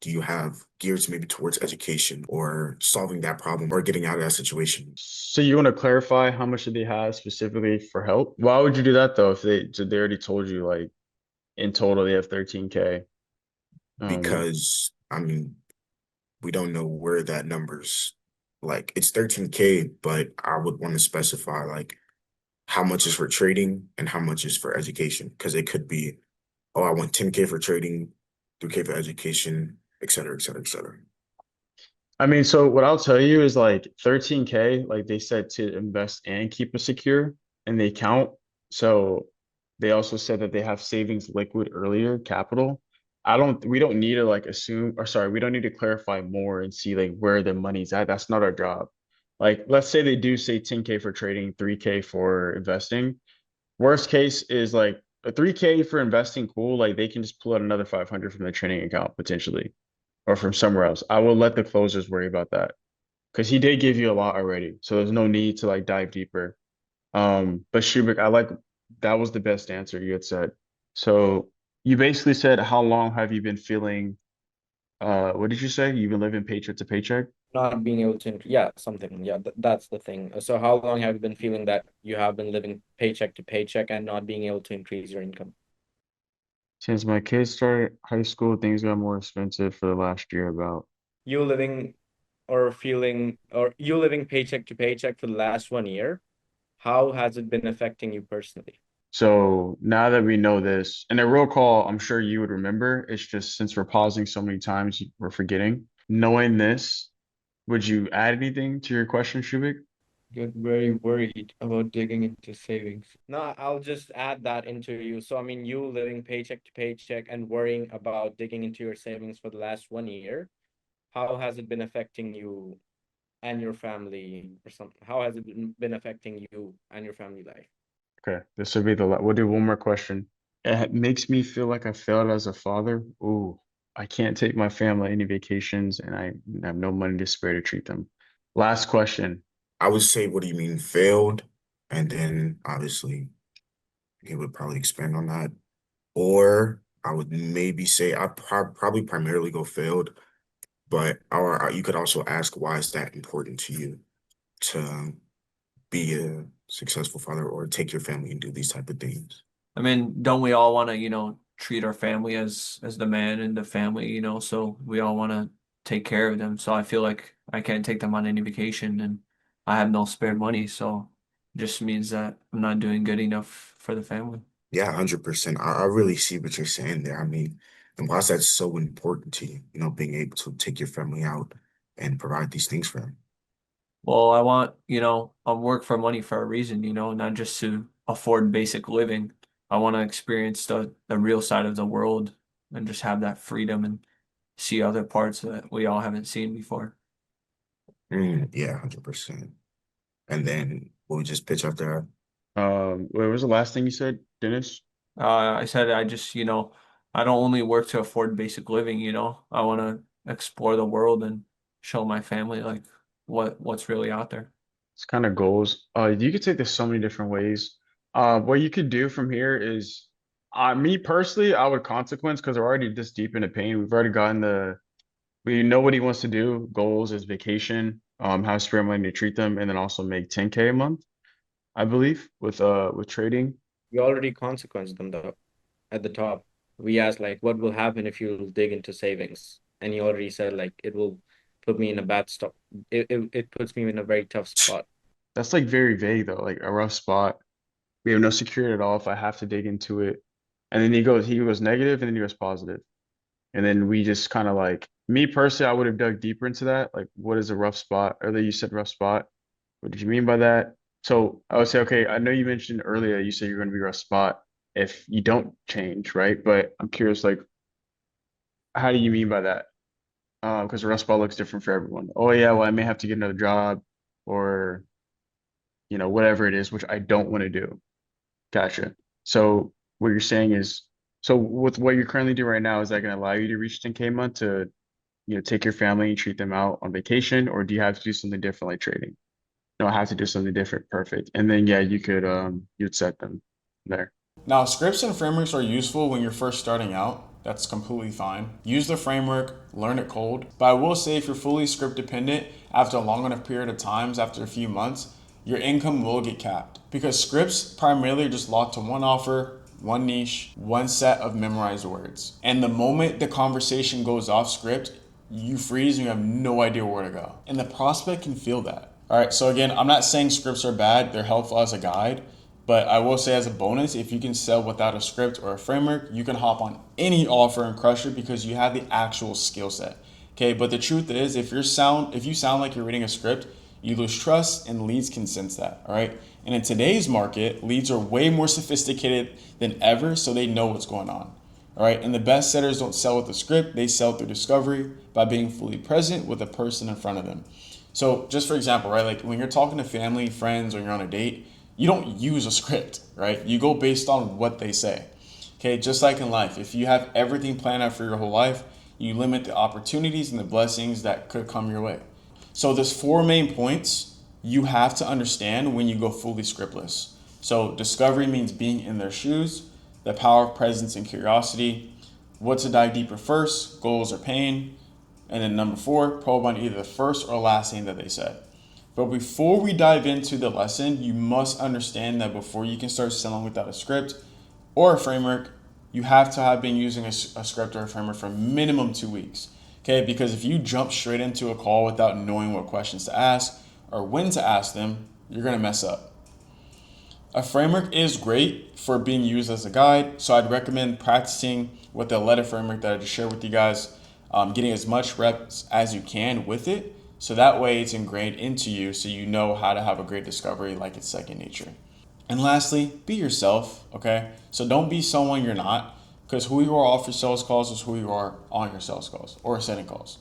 do you have geared to maybe towards education or solving that problem or getting out of that situation? So you want to clarify how much did they have specifically for help? Why would you do that though if they already told you like in total they have 13K? Um, Because I mean, we don't know where that number's like it's 13K, but I would want to specify like how much is for trading and how much is for education. Because it could be, oh, I want 10K for trading, 3K for education, et cetera, et cetera, et cetera. I mean, so what I'll tell you is like 13K, like they said to invest and keep it secure and they count. So they also said that they have savings liquid earlier capital. We don't need to like assume, or sorry, we don't need to clarify more and see like where the money's at. That's not our job. Like, let's say they do say 10K for trading, 3K for investing. Worst case is like a 3K for investing, cool. Like they can just pull out another 500 from their trading account potentially or from somewhere else. I will let the closers worry about that because he did give you a lot already. So there's no need to like dive deeper. But Shubik, I like that was the best answer you had said. So you basically said, how long have you been feeling? What did you say? You've been living paycheck to paycheck? Not being able to, yeah, something. Yeah, that's the thing. So how long have you been feeling that you have been living paycheck to paycheck and not being able to increase your income? Since my kids started high school, things got more expensive for the last year about. You living or you living paycheck to paycheck for the last 1 year, how has it been affecting you personally? So now that we know this, and a real call, I'm sure you would remember. It's just since we're pausing so many times, we're forgetting. Knowing this, would you add anything to your question, Shubik? Get very worried about digging into savings. No, I'll just add that into you. So, I mean, you living paycheck to paycheck and worrying about digging into your savings for the last 1 year, how has it been affecting you and your family or something? How has it been affecting you and your family life? Okay, this will be we'll do one more question. It makes me feel like I failed as a father. Ooh, I can't take my family any vacations, and I have no money to spare to treat them. Last question. I would say, what do you mean failed? And then obviously he would probably expand on that. Or I would maybe say I probably primarily go failed, but or you could also ask why is that important to you to be a successful father or take your family and do these type of things. I mean, don't we all want to, treat our family as the man in the family, so we all want to take care of them. So I feel like I can't take them on any vacation and I have no spare money, so it just means that I'm not doing good enough for the family. Yeah, 100%. I really see what you're saying there. I mean, and why is that so important to you? Being able to take your family out and provide these things for them. Well, I want, I work for money for a reason, not just to afford basic living. I want to experience the real side of the world and just have that freedom and see other parts that we all haven't seen before. Yeah, 100%. And then we'll just pitch up there. What was the last thing you said, Dennis? I said I just, I don't only work to afford basic living, I want to explore the world and show my family like what's really out there. It's kind of goals. You could take this so many different ways. What you could do from here is, me personally, I would consequence because we're already this deep into pain. We've already gotten we know what he wants to do. Goals is vacation, have spare money to treat them, and then also make 10K a month, I believe, with trading. You already consequenced them though at the top. We asked like what will happen if you dig into savings, and you already said like it will put me in a bad stop. It puts me in a very tough spot. That's like very vague though, like a rough spot. We have no security at all if I have to dig into it. And then he goes negative and then he goes positive. And then we just kind of like me personally, I would have dug deeper into that. Like, what is a rough spot? Earlier you said rough spot. What did you mean by that? So I would say, okay, I know you mentioned earlier you said you're going to be rough spot if you don't change, right? But I'm curious, like, how do you mean by that? Because the rough spot looks different for everyone. Oh yeah, well I may have to get another job or whatever it is, which I don't want to do. Gotcha. So what you're saying is, so with what you're currently doing right now, is that going to allow you to reach 10K a month to, take your family and treat them out on vacation, or do you have to do something different like trading? No, I have to do something different. Perfect. And then yeah, you'd set them there. Now, scripts and frameworks are useful when you're first starting out. That's completely fine. Use the framework, learn it cold. But I will say if you're fully script dependent, after a long enough period of times, after a few months, your income will get capped. Because scripts primarily are just locked to one offer, one niche, one set of memorized words. And the moment the conversation goes off script, you freeze and you have no idea where to go. And the prospect can feel that. All right, so again, I'm not saying scripts are bad, they're helpful as a guide. But I will say as a bonus, if you can sell without a script or a framework, you can hop on any offer and crush it because you have the actual skill set. Okay, but the truth is if you sound like you're reading a script, you lose trust and leads can sense that. All right. And in today's market, leads are way more sophisticated than ever, so they know what's going on. All right. And the best sellers don't sell with a script, they sell through discovery by being fully present with a person in front of them. So just for example, right, like when you're talking to family, friends, or you're on a date, you don't use a script, right? You go based on what they say. Okay, just like in life, if you have everything planned out for your whole life, you limit the opportunities and the blessings that could come your way. So there's four main points you have to understand when you go fully scriptless. So discovery means being in their shoes, the power of presence and curiosity, what to dive deeper first, goals or pain, and then number four, probe on either the first or last thing that they said. But before we dive into the lesson, you must understand that before you can start selling without a script or a framework, you have to have been using a script or a framework for minimum 2 weeks. Okay, because if you jump straight into a call without knowing what questions to ask or when to ask them, you're gonna mess up. A framework is great for being used as a guide, so I'd recommend practicing with the ILEITCA framework that I just shared with you guys, getting as much reps as you can with it, so that way it's ingrained into you so you know how to have a great discovery like it's second nature. And lastly, be yourself, okay? So don't be someone you're not, because who you are off your sales calls is who you are on your sales calls or setting calls.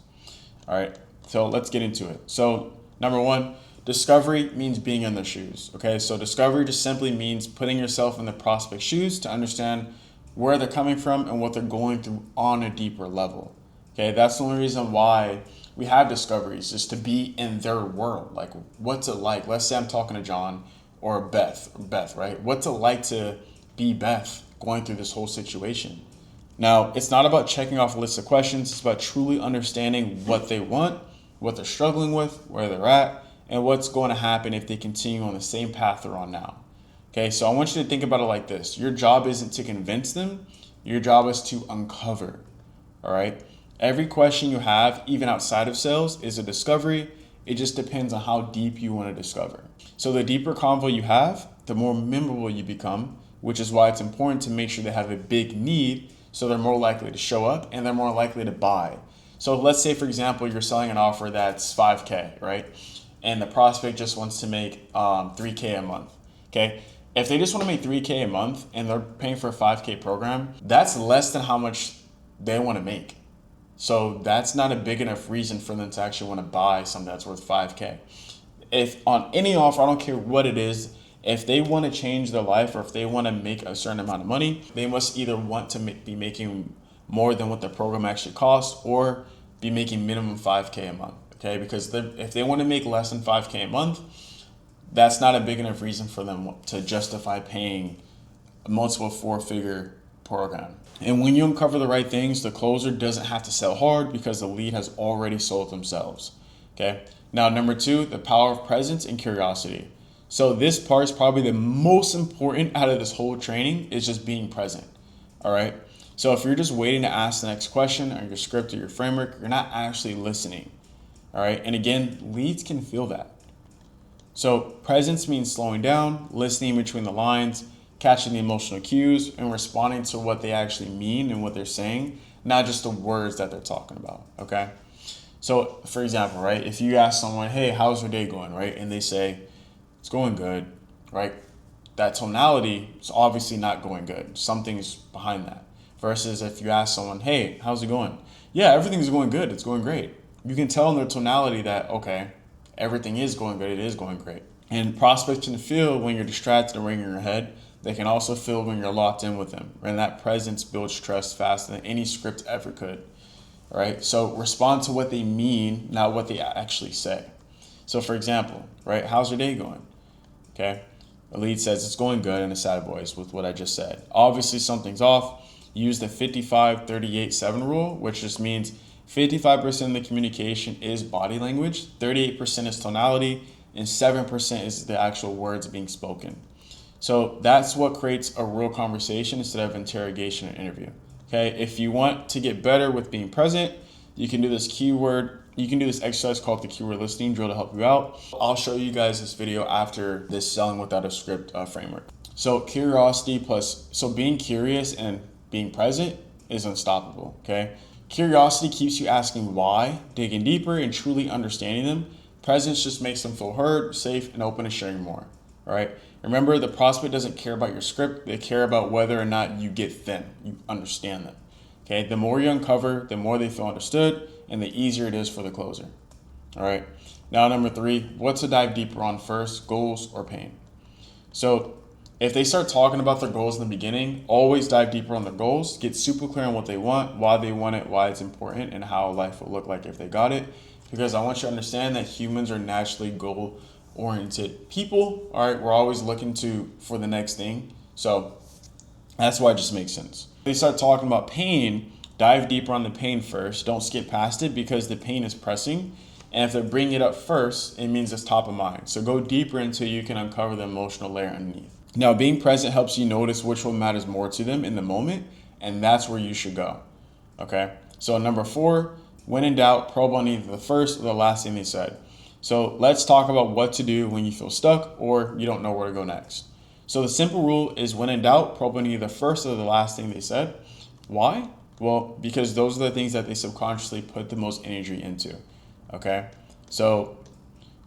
All right, so let's get into it. So number one, discovery means being in their shoes, okay? So discovery just simply means putting yourself in the prospect's shoes to understand where they're coming from and what they're going through on a deeper level, okay? That's the only reason why we have discoveries, is to be in their world. Like, what's it like? Let's say I'm talking to John or Beth, right? What's it like to be Beth going through this whole situation? Now, it's not about checking off a list of questions. It's about truly understanding what they want, what they're struggling with, where they're at, and what's going to happen if they continue on the same path they're on now. Okay, so I want you to think about it like this. Your job isn't to convince them. Your job is to uncover, all right? Every question you have, even outside of sales, is a discovery. It just depends on how deep you want to discover. So the deeper convo you have, the more memorable you become, which is why it's important to make sure they have a big need, so they're more likely to show up and they're more likely to buy. So let's say, for example, you're selling an offer that's 5K, right? And the prospect just wants to make 3K a month, okay? If they just want to make 3K a month and they're paying for a 5K program, that's less than how much they want to make. So that's not a big enough reason for them to actually want to buy something that's worth 5K. If on any offer, I don't care what it is, if they want to change their life or if they want to make a certain amount of money, they must either want to be making more than what the program actually costs or be making minimum 5K a month, okay? Because if they want to make less than 5K a month, that's not a big enough reason for them to justify paying a multiple four-figure program. And when you uncover the right things, the closer doesn't have to sell hard because the lead has already sold themselves, okay? Now, number two, the power of presence and curiosity. So this part is probably the most important out of this whole training, is just being present, all right? So if you're just waiting to ask the next question on your script or your framework, you're not actually listening, all right? And again, leads can feel that. So presence means slowing down, listening between the lines, catching the emotional cues, and responding to what they actually mean and what they're saying, not just the words that they're talking about, okay? So for example, right, if you ask someone, hey, how's your day going, right? And they say, it's going good, right? That tonality is obviously not going good. Something's behind that. Versus if you ask someone, hey, how's it going? Yeah, everything's going good. It's going great. You can tell in their tonality that, okay, everything is going good. It is going great. And prospects can feel when you're distracted and ringing your head. They can also feel when you're locked in with them. And that presence builds trust faster than any script ever could. All right? So respond to what they mean, not what they actually say. So for example, right, how's your day going? Okay, the lead says it's going good in a sad voice with what I just said. Obviously something's off. Use the 55-38-7 rule, which just means 55% of the communication is body language, 38% is tonality, and 7% is the actual words being spoken. So that's what creates a real conversation instead of interrogation and interview. Okay, if you want to get better with being present, you can do this exercise called the keyword listening drill to help you out. I'll show you guys this video after this selling without a script framework. So curiosity so being curious and being present is unstoppable, okay? Curiosity keeps you asking why, digging deeper and truly understanding them. Presence just makes them feel heard, safe, and open to sharing more, all right? Remember, the prospect doesn't care about your script. They care about whether or not you get them, you understand them, okay? The more you uncover, the more they feel understood, and the easier it is for the closer. All right. Now, number three, what to dive deeper on first, goals or pain. So if they start talking about their goals in the beginning, always dive deeper on their goals, get super clear on what they want, why they want it, why it's important, and how life will look like if they got it. Because I want you to understand that humans are naturally goal-oriented people. All right. We're always looking for the next thing. So that's why it just makes sense. If they start talking about pain, dive deeper on the pain first. Don't skip past it because the pain is pressing. And if they're bringing it up first, it means it's top of mind. So go deeper until you can uncover the emotional layer underneath. Now, being present helps you notice which one matters more to them in the moment and that's where you should go. Okay, so number 4, when in doubt, probe on either the first or the last thing they said. So let's talk about what to do when you feel stuck or you don't know where to go next. So the simple rule is when in doubt, probe on either the first or the last thing they said. Why? Well, because those are the things that they subconsciously put the most energy into. Okay, so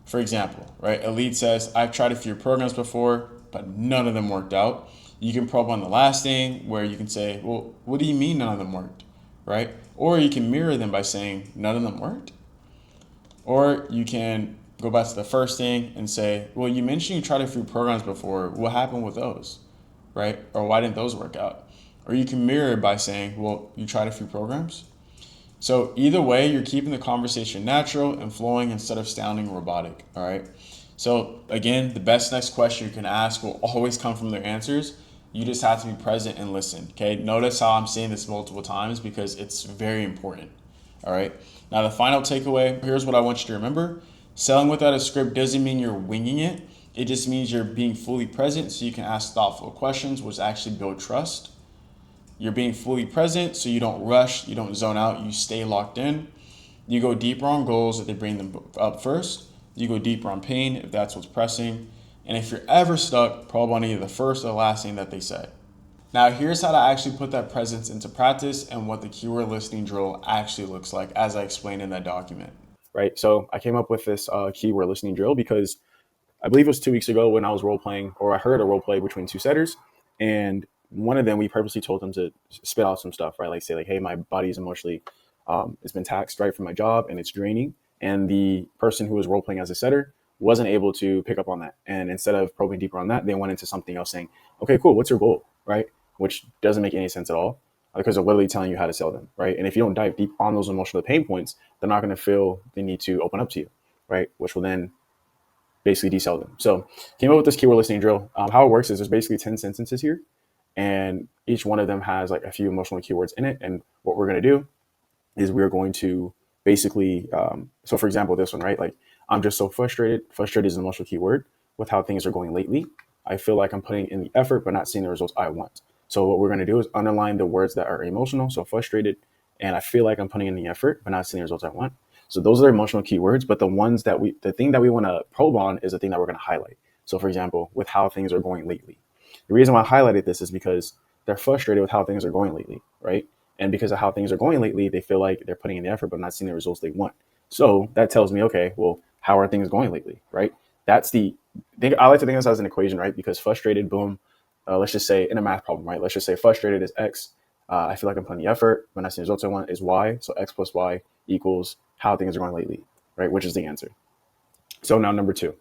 for example, right, Elite says, I've tried a few programs before, but none of them worked out. You can probe on the last thing where you can say, well, what do you mean none of them worked, right? Or you can mirror them by saying none of them worked. Or you can go back to the first thing and say, well, you mentioned you tried a few programs before. What happened with those, right? Or why didn't those work out? Or you can mirror it by saying, well, you tried a few programs. So either way, you're keeping the conversation natural and flowing instead of sounding robotic, all right? So again, the best next question you can ask will always come from their answers. You just have to be present and listen, okay? Notice how I'm saying this multiple times because it's very important, all right? Now the final takeaway, here's what I want you to remember. Selling without a script doesn't mean you're winging it. It just means you're being fully present so you can ask thoughtful questions, which actually build trust. You're being fully present so you don't rush, you don't zone out, you stay locked in. You go deeper on goals if they bring them up first. You go deeper on pain if that's what's pressing. And if you're ever stuck, probe on either the first or the last thing that they said. Now here's how to actually put that presence into practice and what the keyword listening drill actually looks like as I explained in that document. Right, so I came up with this keyword listening drill because I believe it was 2 weeks ago when I was role playing, or I heard a role play between two setters, and one of them we purposely told them to spit out some stuff, right? Like say like, hey, my body is emotionally, it's been taxed right from my job and it's draining. And the person who was role playing as a setter wasn't able to pick up on that. And instead of probing deeper on that, they went into something else saying, okay, cool, what's your goal, right? Which doesn't make any sense at all because they're literally telling you how to sell them, right? And if you don't dive deep on those emotional pain points, they're not going to feel the need to open up to you, right? Which will then basically desell them. So came up with this keyword listening drill. How it works is there's basically 10 sentences here, and each one of them has like a few emotional keywords in it. And what we're going to do is we're going to basically, so for example, this one, right? Like, I'm just so frustrated. Frustrated is an emotional keyword with how things are going lately. I feel like I'm putting in the effort, but not seeing the results I want. So what we're going to do is underline the words that are emotional. So frustrated, and I feel like I'm putting in the effort, but not seeing the results I want. So those are emotional keywords, but the thing that we want to probe on is the thing that we're going to highlight. So for example, with how things are going lately. The reason why I highlighted this is because they're frustrated with how things are going lately, right? And because of how things are going lately, they feel like they're putting in the effort, but not seeing the results they want. So that tells me, okay, well, how are things going lately, right? That's the thing. I like to think of this as an equation, right? Because frustrated, boom, let's just say in a math problem, right? Let's just say frustrated is X. I feel like I'm putting the effort, but not seeing the results I want is Y. So X plus Y equals how things are going lately, right? Which is the answer. So now number 2,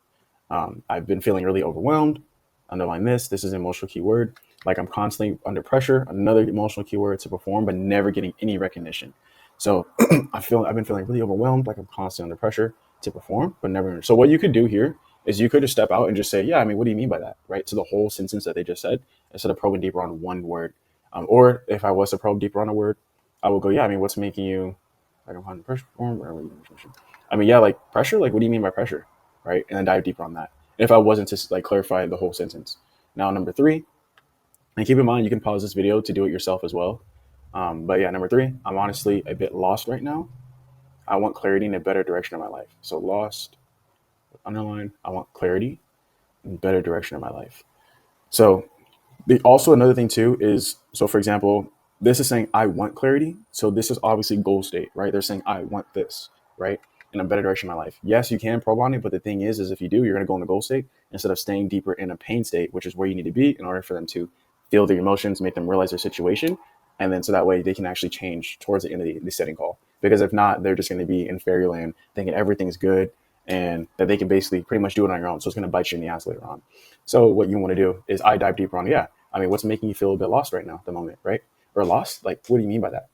I've been feeling really overwhelmed. Underline this. This is an emotional keyword. Like I'm constantly under pressure. Another emotional keyword to perform, but never getting any recognition. So I've been feeling really overwhelmed. Like I'm constantly under pressure to perform, but never. So what you could do here is you could just step out and just say, yeah, I mean, what do you mean by that? Right. To the whole sentence that they just said, instead of probing deeper on one word. Or if I was to probe deeper on a word, I would go, yeah, I mean, what's making you like I'm under pressure? I mean, yeah, like pressure. Like, what do you mean by pressure? Right. And then dive deeper on that. If I wasn't to like clarify the whole sentence. Now, number 3, and keep in mind, you can pause this video to do it yourself as well. But yeah, number 3, I'm honestly a bit lost right now. I want clarity in a better direction of my life. So lost, underline, I want clarity in better direction of my life. So also another thing too is, so for example, this is saying I want clarity. So this is obviously goal state, right? They're saying I want this, right? In a better direction in my life. Yes, you can probe on it, but the thing is if you do, you're going to go in the goal state instead of staying deeper in a pain state, which is where you need to be in order for them to feel their emotions, make them realize their situation. And then so that way they can actually change towards the end of the setting call. Because if not, they're just going to be in fairyland thinking everything's good and that they can basically pretty much do it on your own. So it's going to bite you in the ass later on. So what you want to do is I dive deeper on, yeah, I mean, what's making you feel a bit lost right now at the moment, right? Or lost? Like, what do you mean by that?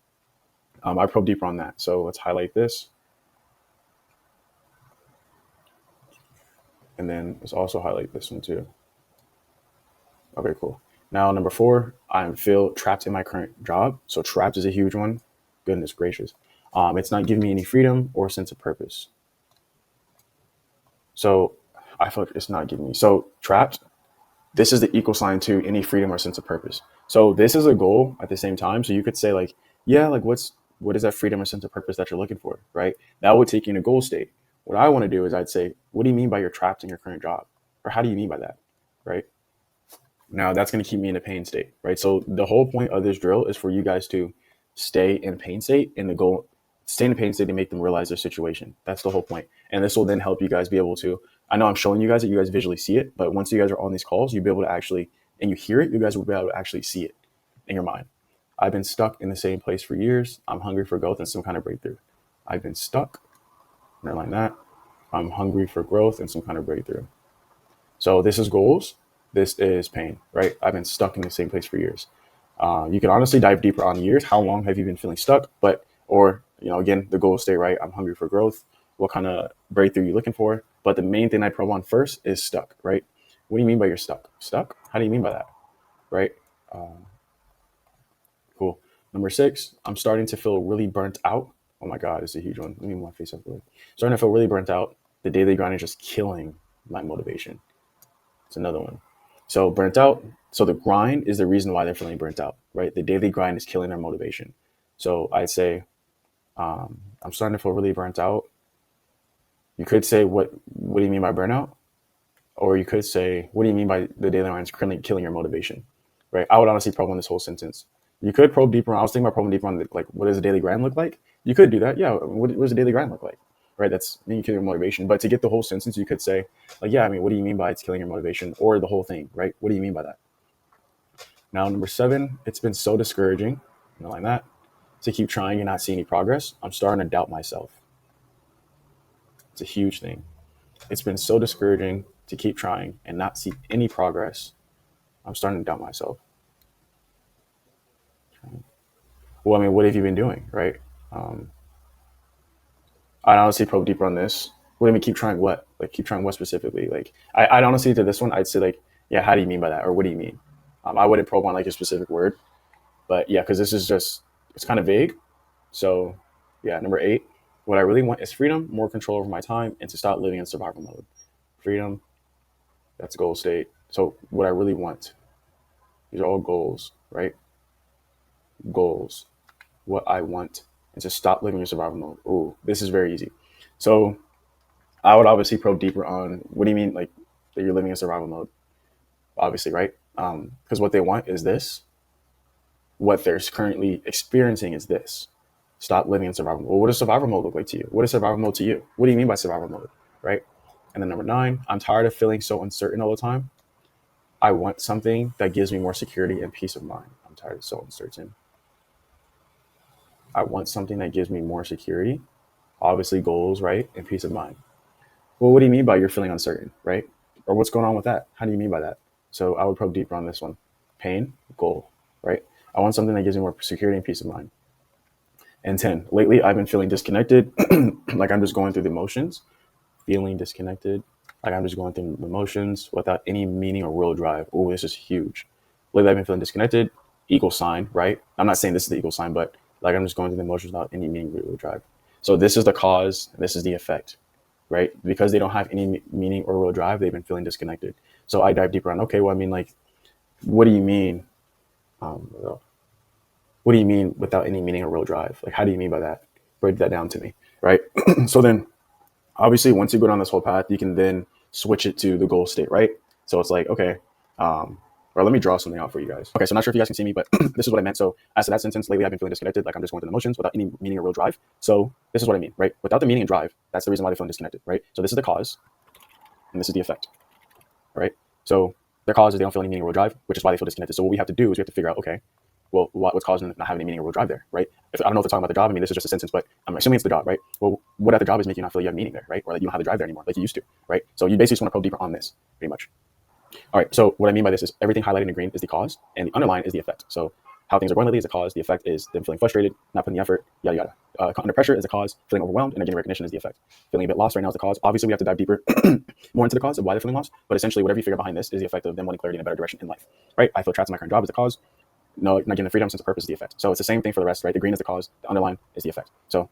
I probe deeper on that. So let's highlight this. And then let's also highlight this one too. Okay, cool. Now, number 4, I feel trapped in my current job. So trapped is a huge one. Goodness gracious. It's not giving me any freedom or sense of purpose. So I feel like it's not giving me. So trapped, this is the equal sign to any freedom or sense of purpose. So this is a goal at the same time. So you could say like, yeah, like what is that freedom or sense of purpose that you're looking for, right? That would take you in a goal state. What I want to do is I'd say, what do you mean by you're trapped in your current job? Or how do you mean by that, right? Now that's going to keep me in a pain state, right? So the whole point of this drill is for you guys to stay in pain state, and the goal, stay in pain state to make them realize their situation. That's the whole point. And this will then help you guys be able to, I know I'm showing you guys that you guys visually see it, but once you guys are on these calls, you'll be able to actually, and you hear it, you guys will be able to actually see it in your mind. I've been stuck in the same place for years. I'm hungry for growth and some kind of breakthrough. I've been stuck, like that. I'm hungry for growth and some kind of breakthrough. So this is goals. This is pain, right? I've been stuck in the same place for years. You can honestly dive deeper on years. How long have you been feeling stuck? Or again, the goal stay right. I'm hungry for growth. What kind of breakthrough are you looking for? But the main thing I probe on first is stuck, right? What do you mean by you're stuck? Stuck? How do you mean by that, right? Cool. Number 6, I'm starting to feel really burnt out. Oh my God, it's a huge one. Let me move my face up. Starting to feel really burnt out. The daily grind is just killing my motivation. It's another one. So burnt out. So the grind is the reason why they're feeling burnt out, right? The daily grind is killing their motivation. So I'd say, I'm starting to feel really burnt out. You could say, what do you mean by burnout? Or you could say, what do you mean by the daily grind is killing your motivation, right? I would honestly probe on this whole sentence. You could probe deeper. I was thinking about probing deeper on like, what does a daily grind look like? You could do that. Yeah. What does a daily grind look like? Right. That's me killing your motivation. But to get the whole sentence, you could say like, yeah, I mean, what do you mean by it's killing your motivation, or the whole thing, right? What do you mean by that? Now, number 7, it's been so discouraging, like that, to keep trying and not see any progress. I'm starting to doubt myself. It's a huge thing. It's been so discouraging to keep trying and not see any progress. I'm starting to doubt myself. Well, I mean, what have you been doing, right? I'd honestly probe deeper on this. What do you mean keep trying what? Like keep trying what specifically? Like I'd honestly to this one, I'd say like, yeah, how do you mean by that? Or what do you mean? I wouldn't probe on like a specific word, but yeah, because this is just, it's kind of vague. So yeah, number 8, what I really want is freedom, more control over my time, and to stop living in survival mode. Freedom, that's goal state. So what I really want, these are all goals, right? Goals, what I want, and to stop living in survival mode. Ooh, this is very easy. So I would obviously probe deeper on what do you mean like that you're living in survival mode? Obviously, right? Because what they want is this. What they're currently experiencing is this. Stop living in survival mode. Well, what does survival mode look like to you? What is survival mode to you? What do you mean by survival mode, right? And then number 9, I'm tired of feeling so uncertain all the time. I want something that gives me more security and peace of mind. I'm tired of so uncertain. I want something that gives me more security, obviously goals, right? And peace of mind. Well, what do you mean by you're feeling uncertain, right? Or what's going on with that? How do you mean by that? So I would probe deeper on this one. Pain, goal, right? I want something that gives me more security and peace of mind. And 10, lately I've been feeling disconnected, like I'm just going through the motions, feeling disconnected, like I'm just going through the motions without any meaning or real drive. Oh, this is huge. Lately I've been feeling disconnected, equal sign, right? I'm not saying this is the equal sign, but like I'm just going through the motions without any meaning or real drive. So this is the cause, this is the effect, right? Because they don't have any meaning or real drive, they've been feeling disconnected. So I dive deeper on, okay, well, I mean, like, what do you mean? What do you mean without any meaning or real drive? Like, how do you mean by that? Break that down to me, right? So then, obviously, once you go down this whole path, you can then switch it to the goal state, right? So it's like, okay, or let me draw something out for you guys. Okay, so not sure if you guys can see me, but this is what I meant. So as to that sentence, lately I've been feeling disconnected, like I'm just going through the motions without any meaning or real drive. So this is what I mean, right? Without the meaning and drive, that's the reason why they're feeling disconnected, right? So this is the cause, and this is the effect, right? So their cause is they don't feel any meaning or real drive, which is why they feel disconnected. So what we have to do is we have to figure out, okay, well, what's causing them not having any meaning or real drive there, right? I don't know if they're talking about the job. I mean, this is just a sentence, but I'm assuming it's the job, right? Well, what at the job is making you not feel you have meaning there, right? Or that you don't have the drive there anymore, like you used to, right? So you basically just want to probe deeper on this, pretty much. All right, so what I mean by this is everything highlighted in green is the cause, and the underline is the effect. So how things are going lately is the cause. The effect is them feeling frustrated, not putting the effort, yada, yada. Under pressure is the cause. Feeling overwhelmed and not getting recognition is the effect. Feeling a bit lost right now is the cause. Obviously, we have to dive deeper more into the cause of why they're feeling lost, but essentially whatever you figure behind this is the effect of them wanting clarity in a better direction in life, right? I feel trapped in my current job is the cause. No, not getting the freedom, sense of purpose is the effect. So it's the same thing for the rest, right? The green is the cause. The underline is the effect. So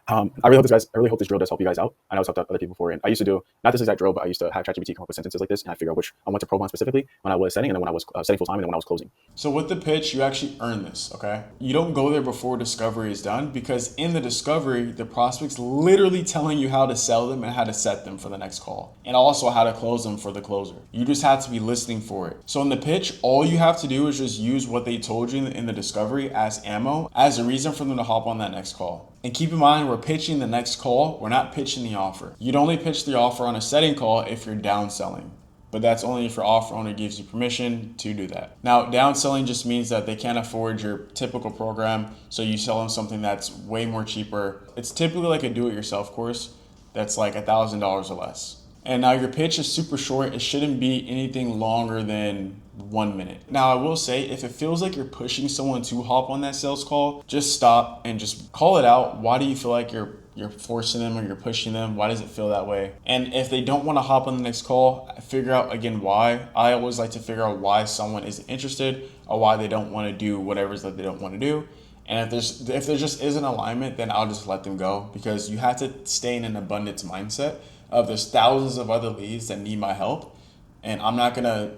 I really hope this drill does help you guys out. I know it's helped other people before, and I used to do not this exact drill, but I used to have ChatGPT come up with sentences like this, and I figure out which I want to probe on specifically when I was setting, and then when I was setting full time, and then when I was closing. So with the pitch, you actually earn this. Okay, you don't go there before discovery is done, because in the discovery, the prospect's literally telling you how to sell them and how to set them for the next call, and also how to close them for the closer. You just have to be listening for it. So in the pitch, all you have to do is just use what they told you in the discovery as ammo, as a reason for them to hop on that next call. And keep in mind, we're pitching the next call. We're not pitching the offer. You'd only pitch the offer on a setting call if you're downselling. But that's only if your offer owner gives you permission to do that. Now, downselling just means that they can't afford your typical program, so you sell them something that's way more cheaper. It's typically like a do-it-yourself course that's like $1,000 or less. And now your pitch is super short. It shouldn't be anything longer than 1 minute. Now, I will say, if it feels like you're pushing someone to hop on that sales call, just stop and just call it out. Why do you feel like you're forcing them or you're pushing them? Why does it feel that way? And if they don't want to hop on the next call, figure out again why. I always like to figure out why someone isn't interested or why they don't want to do whatever it is that they don't want to do. And if there just isn't alignment, then I'll just let them go, because you have to stay in an abundance mindset of there's thousands of other leads that need my help, and I'm not gonna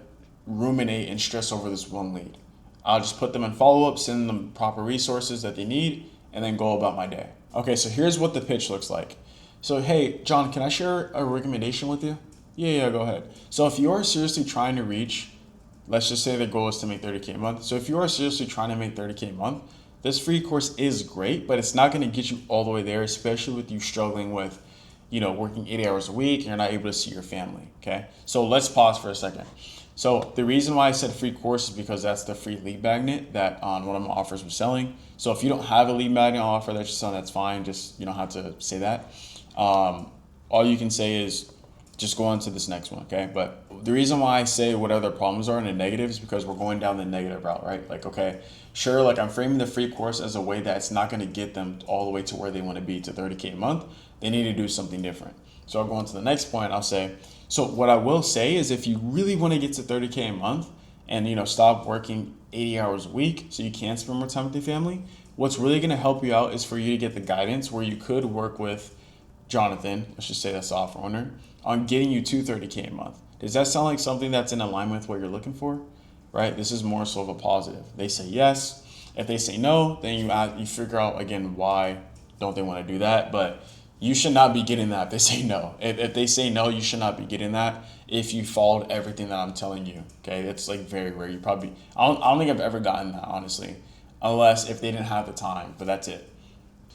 ruminate and stress over this one lead. I'll just put them in follow-up, send them proper resources that they need, and then go about my day. Okay, so here's what the pitch looks like. So, hey, John, can I share a recommendation with you? Yeah, go ahead. So if you are seriously trying to reach, let's just say the goal is to make 30K a month. So if you are seriously trying to make 30K a month, this free course is great, but it's not gonna get you all the way there, especially with you struggling with working 80 hours a week and you're not able to see your family, okay? So let's pause for a second. So the reason why I said free course is because that's the free lead magnet that one of my offers was selling. So if you don't have a lead magnet offer that you're selling, that's fine. Just, you don't have to say that. All you can say is just go on to this next one, okay? But the reason why I say what other problems are in the negative is because we're going down the negative route, right? Like, okay, sure, like I'm framing the free course as a way that it's not gonna get them all the way to where they wanna be, to 30K a month. They need to do something different. So I'll go on to the next point. I'll say, so what I will say is, if you really want to get to 30K a month and stop working 80 hours a week so you can spend more time with your family, what's really going to help you out is for you to get the guidance where you could work with Jonathan, let's just say that's the offer owner, on getting you to 30K a month. Does that sound like something that's in alignment with what you're looking for? Right? This is more so of a positive. They say yes. If they say no, then you figure out again why don't they want to do that. But you should not be getting that if they say no. If they say no, you should not be getting that if you followed everything that I'm telling you. Okay, it's like very rare. You probably I don't think I've ever gotten that, honestly, unless if they didn't have the time. But that's it.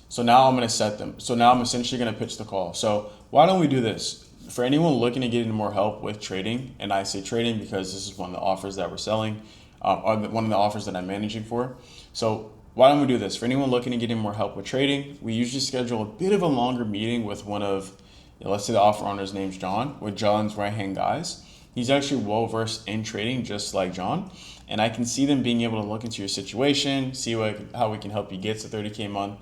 So now I'm gonna set them. So now I'm essentially gonna pitch the call. So why don't we do this? For anyone looking to get into more help with trading, and I say trading because this is one of the offers that we're selling, or one of the offers that I'm managing for. So why don't we do this? For anyone looking to get in more help with trading, we usually schedule a bit of a longer meeting with one of, let's say the offer owner's name's John, with John's right-hand guys. He's actually well-versed in trading, just like John. And I can see them being able to look into your situation, see how we can help you get to 30K a month,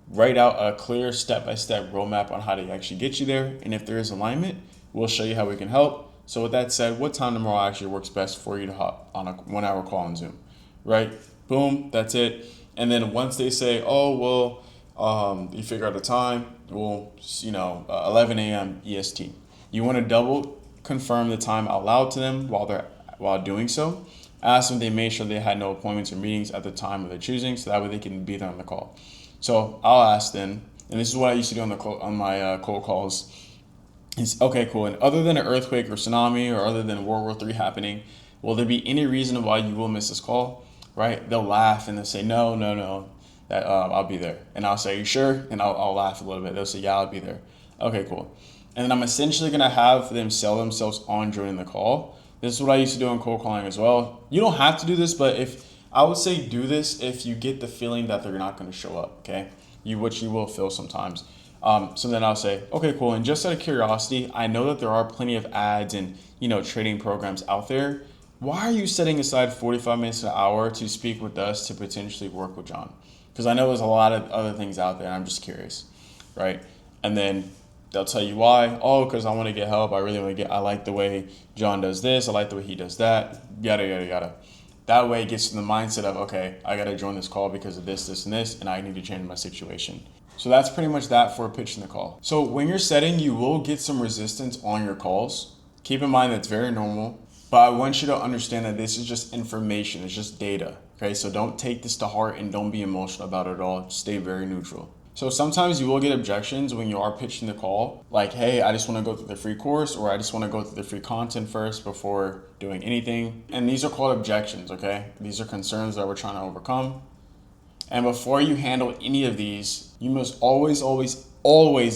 write out a clear step-by-step roadmap on how to actually get you there. And if there is alignment, we'll show you how we can help. So with that said, what time tomorrow actually works best for you to hop on a 1-hour call on Zoom, right? Boom, that's it. And then once they say, oh, well, you figure out the time, well, 11 a.m. EST. You want to double confirm the time out loud to them while doing so. Ask them if they made sure they had no appointments or meetings at the time of their choosing, so that way they can be there on the call. So I'll ask them, and this is what I used to do on my cold calls. Is okay, cool. And other than an earthquake or tsunami, or other than World War III happening, will there be any reason why you will miss this call? Right? They'll laugh and they'll say, no, that I'll be there. And I'll say, you sure? And I'll laugh a little bit. They'll say, yeah, I'll be there. Okay, cool. And then I'm essentially going to have them sell themselves on during the call. This is what I used to do in cold calling as well. You don't have to do this, but I would say do this if you get the feeling that they're not going to show up, okay? Which you will feel sometimes. So then I'll say, okay, cool. And just out of curiosity, I know that there are plenty of ads and, trading programs out there. Why are you setting aside 45 minutes, an hour to speak with us to potentially work with John? Because I know there's a lot of other things out there, and I'm just curious, right? And then they'll tell you why. Oh, because I want to get help. I like the way John does this. I like the way he does that. Yada, yada, yada. That way it gets to the mindset of, okay, I got to join this call because of this, this, and this, and I need to change my situation. So that's pretty much that for pitching the call. So when you're setting, you will get some resistance on your calls. Keep in mind that's very normal, but I want you to understand that this is just information, it's just data. Okay, so don't take this to heart and don't be emotional about it at all. Stay very neutral. So sometimes you will get objections when you are pitching the call, like, hey, I just want to go through the free course, or I just want to go through the free content first before doing anything. And these are called objections, okay? These are concerns that we're trying to overcome. And before you handle any of these, you must always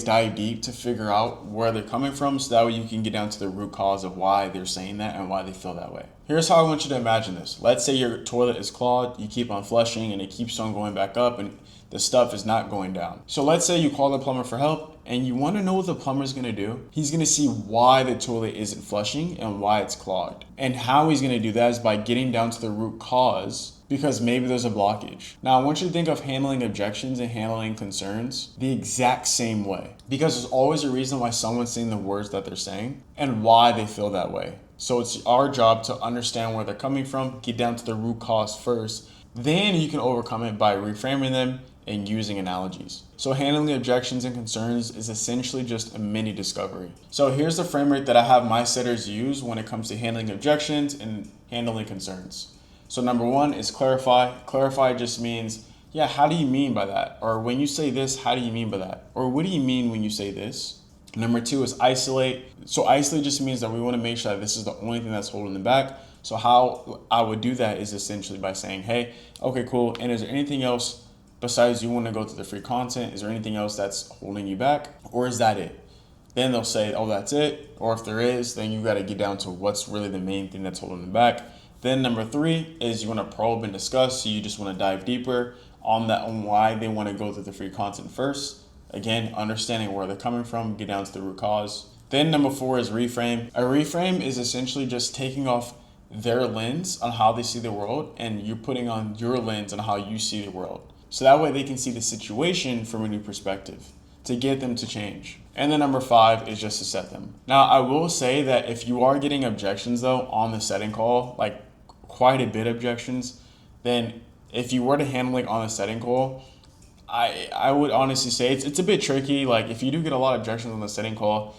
dive deep to figure out where they're coming from, so that way you can get down to the root cause of why they're saying that and why they feel that way. Here's how I want you to imagine this. Let's say your toilet is clogged, you keep on flushing and it keeps on going back up and the stuff is not going down. So let's say you call the plumber for help and you want to know what the plumber is going to do. He's going to see why the toilet isn't flushing and why it's clogged. And how he's going to do that is by getting down to the root cause, because maybe there's a blockage. Now, I want you to think of handling objections and handling concerns the exact same way, because there's always a reason why someone's saying the words that they're saying and why they feel that way. So it's our job to understand where they're coming from, get down to the root cause first. Then you can overcome it by reframing them and using analogies. So handling objections and concerns is essentially just a mini discovery. So here's the framework that I have my setters use when it comes to handling objections and handling concerns. So number one is clarify. Clarify just means, yeah, how do you mean by that? Or when you say this, how do you mean by that? Or what do you mean when you say this? Number two is isolate. So isolate just means that we want to make sure that this is the only thing that's holding them back. So how I would do that is essentially by saying, hey, okay, cool. And is there anything else besides you want to go to the free content? Is there anything else that's holding you back? Or is that it? Then they'll say, oh, that's it. Or if there is, then you got to get down to what's really the main thing that's holding them back. Then number three is you want to probe and discuss. So you just want to dive deeper on that, on why they want to go through the free content first. Again, understanding where they're coming from, get down to the root cause. Then number four is reframe. A reframe is essentially just taking off their lens on how they see the world and you're putting on your lens on how you see the world. So that way they can see the situation from a new perspective to get them to change. And then number five is just to set them. Now, I will say that if you are getting objections though on the setting call, like quite a bit of objections, then if you were to handle it on a setting call, I would honestly say it's a bit tricky. Like if you do get a lot of objections on the setting call,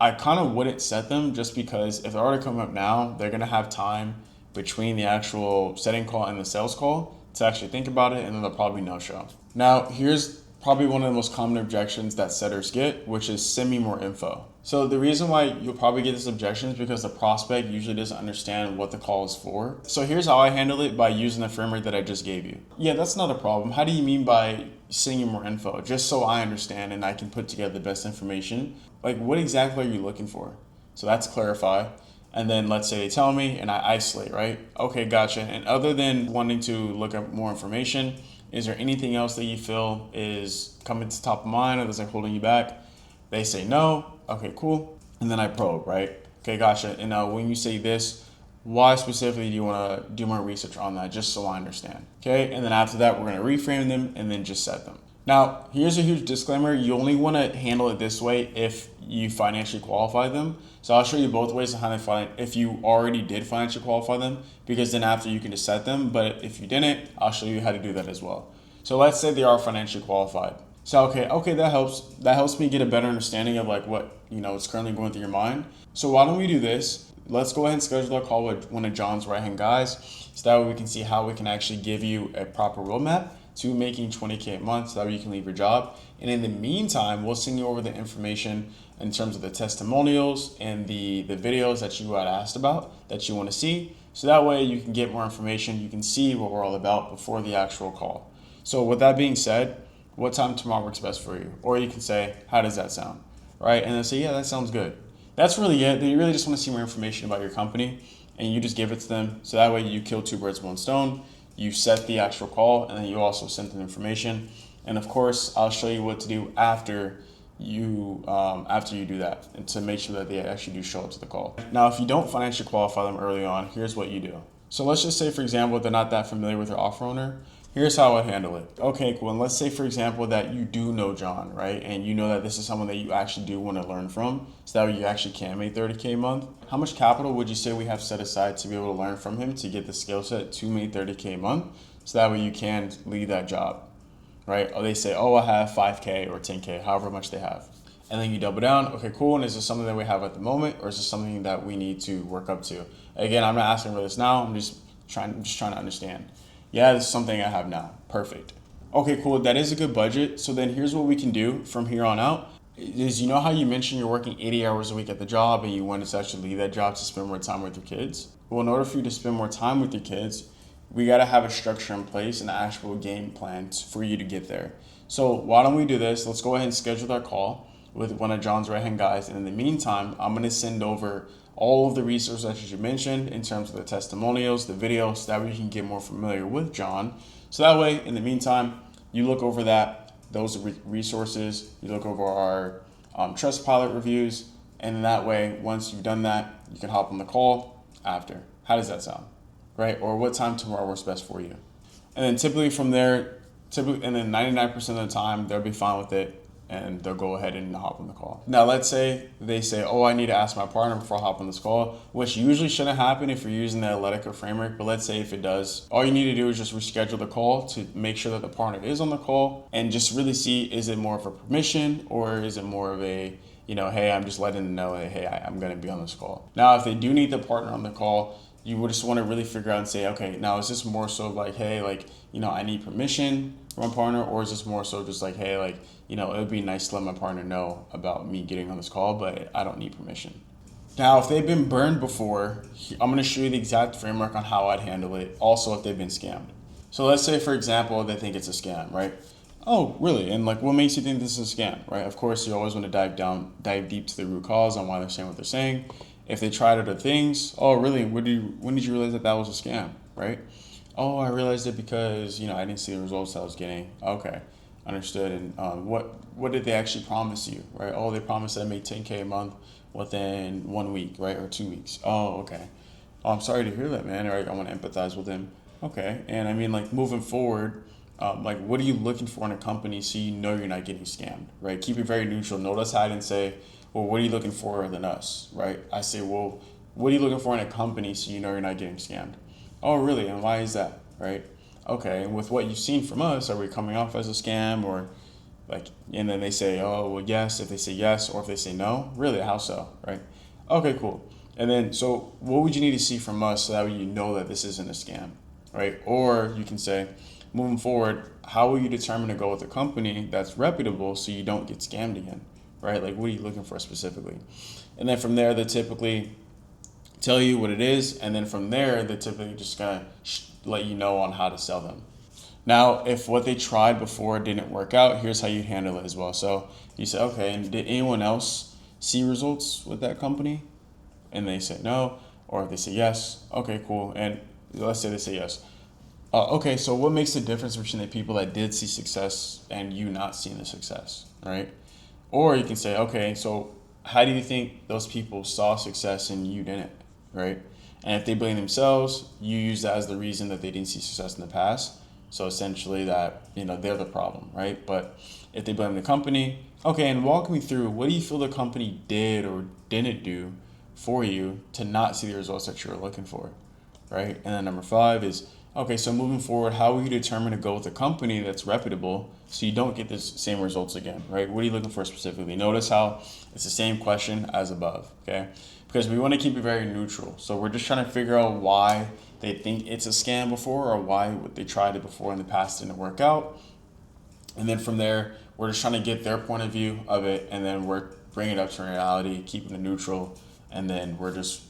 I kind of wouldn't set them, just because if they're already coming up now, they're going to have time between the actual setting call and the sales call to actually think about it, and then they'll probably no show. Now, here's probably one of the most common objections that setters get, which is send me more info. So the reason why you'll probably get this objection is because the prospect usually doesn't understand what the call is for. So here's how I handle it, by using the framework that I just gave you. Yeah, that's not a problem. How do you mean by sending more info? Just so I understand and I can put together the best information. Like, what exactly are you looking for? So that's clarify. And then let's say they tell me and I isolate, right? Okay, gotcha. And other than wanting to look up more information, is there anything else that you feel is coming to top of mind or that's like holding you back? They say no. Okay, cool. And then I probe, right? Okay, gotcha. And when you say this, why specifically do you want to do more research on that, just so I understand? Okay, and then after that, we're going to reframe them and then just set them. Now, here's a huge disclaimer. You only want to handle it this way if you financially qualify them. So I'll show you both ways on how to if you already did financially qualify them, because then after you can just set them. But if you didn't, I'll show you how to do that as well. So let's say they are financially qualified. So okay, that helps. That helps me get a better understanding of like what is currently going through your mind. So why don't we do this? Let's go ahead and schedule a call with one of John's right-hand guys, so that way we can see how we can actually give you a proper roadmap to making $20K a month, so that way you can leave your job. And in the meantime, we'll send you over the information in terms of the testimonials and the videos that you had asked about that you want to see. So that way you can get more information, you can see what we're all about before the actual call. So with that being said, what time tomorrow works best for you? Or you can say, how does that sound? Right? And then say, yeah, that sounds good. That's really it. They really just want to see more information about your company, and you just give it to them. So that way you kill two birds with one stone. You set the actual call, and then you also send them information. And of course, I'll show you what to do after you do that, and to make sure that they actually do show up to the call. Now, if you don't financially qualify them early on, here's what you do. So let's just say, for example, they're not that familiar with their offer owner. Here's how I handle it. Okay, cool. And let's say, for example, that you do know John, right? And you know that this is someone that you actually do want to learn from, so that way you actually can make $30K a month. How much capital would you say we have set aside to be able to learn from him to get the skill set to make $30K a month, so that way you can leave that job, right? Or they say, oh, I have 5K or 10K, however much they have. And then you double down, okay, cool, and is this something that we have at the moment, or is this something that we need to work up to? Again, I'm not asking for this now, I'm just trying to understand. Yeah, this is something I have now, perfect. Okay, cool, that is a good budget. So then here's what we can do from here on out. Is, you know how you mentioned you're working 80 hours a week at the job and you wanted to actually leave that job to spend more time with your kids? Well, in order for you to spend more time with your kids, we got to have a structure in place and an actual game plan for you to get there. So why don't we do this? Let's go ahead and schedule that call with one of John's right hand guys. And in the meantime, I'm going to send over all of the resources that you mentioned in terms of the testimonials, the videos, so that way you can get more familiar with John. So that way, in the meantime, you look over those resources, you look over our Trustpilot reviews, and that way, once you've done that, you can hop on the call after. How does that sound? Right? Or what time tomorrow works best for you? And then typically from there, and then 99% of the time, they'll be fine with it and they'll go ahead and hop on the call. Now, let's say they say, oh, I need to ask my partner before I hop on this call, which usually shouldn't happen if you're using the ILEITCA framework, but let's say if it does, all you need to do is just reschedule the call to make sure that the partner is on the call and just really see, is it more of a permission or is it more of a, hey, I'm just letting them know that, hey, I'm going to be on this call. Now, if they do need the partner on the call, you would just want to really figure out and say, okay, now is this more so like, hey, I need permission from my partner, or is this more so just like, hey, it would be nice to let my partner know about me getting on this call, but I don't need permission. Now, if they've been burned before, I'm going to show you the exact framework on how I'd handle it. Also, if they've been scammed. So let's say, for example, they think it's a scam, right? Oh, really? And what makes you think this is a scam, right? Of course, you always want to dive deep to the root cause on why they're saying what they're saying. If they tried other things, oh, really? When did you realize that was a scam, right? Oh, I realized it because, I didn't see the results I was getting. Okay, understood. And what did they actually promise you, right? Oh, they promised that I made 10K a month within 1 week, right? Or 2 weeks. Oh, okay. Oh, I'm sorry to hear that, man. All right, I want to empathize with them. Okay, and I mean, moving forward, what are you looking for in a company so you know you're not getting scammed, right? Keep it very neutral. Notice how I didn't say, well, what are you looking for than us, right? I say, well, what are you looking for in a company so you know you're not getting scammed? Oh, really? And why is that, right? Okay, and with what you've seen from us, are we coming off as a scam or and then they say, oh, well, yes, if they say yes, or if they say no, really, how so, right? Okay, cool. And then, so what would you need to see from us so that you know that this isn't a scam, right? Or you can say, moving forward, how will you determine to go with a company that's reputable so you don't get scammed again, right? What are you looking for specifically? And then from there, they typically tell you what it is, and then from there, they typically just gonna let you know on how to sell them. Now, if what they tried before didn't work out, here's how you handle it as well. So you say, okay, and did anyone else see results with that company? And they say no, or if they say yes, okay, cool. And let's say they say yes. Okay, so what makes the difference between the people that did see success and you not seeing the success, right? Or you can say, okay, so how do you think those people saw success and you didn't, right? And if they blame themselves, you use that as the reason that they didn't see success in the past. So essentially that, they're the problem, right? But if they blame the company, okay, and walk me through, what do you feel the company did or didn't do for you to not see the results that you were looking for, right? And then number 5 is, okay, so moving forward, how will you determine to go with a company that's reputable so you don't get the same results again, right? What are you looking for specifically? Notice how it's the same question as above, okay? Because we want to keep it very neutral. So we're just trying to figure out why they think it's a scam before or why they tried it before in the past didn't work out. And then from there, we're just trying to get their point of view of it, and then we're bringing it up to reality, keeping it neutral, and then we're just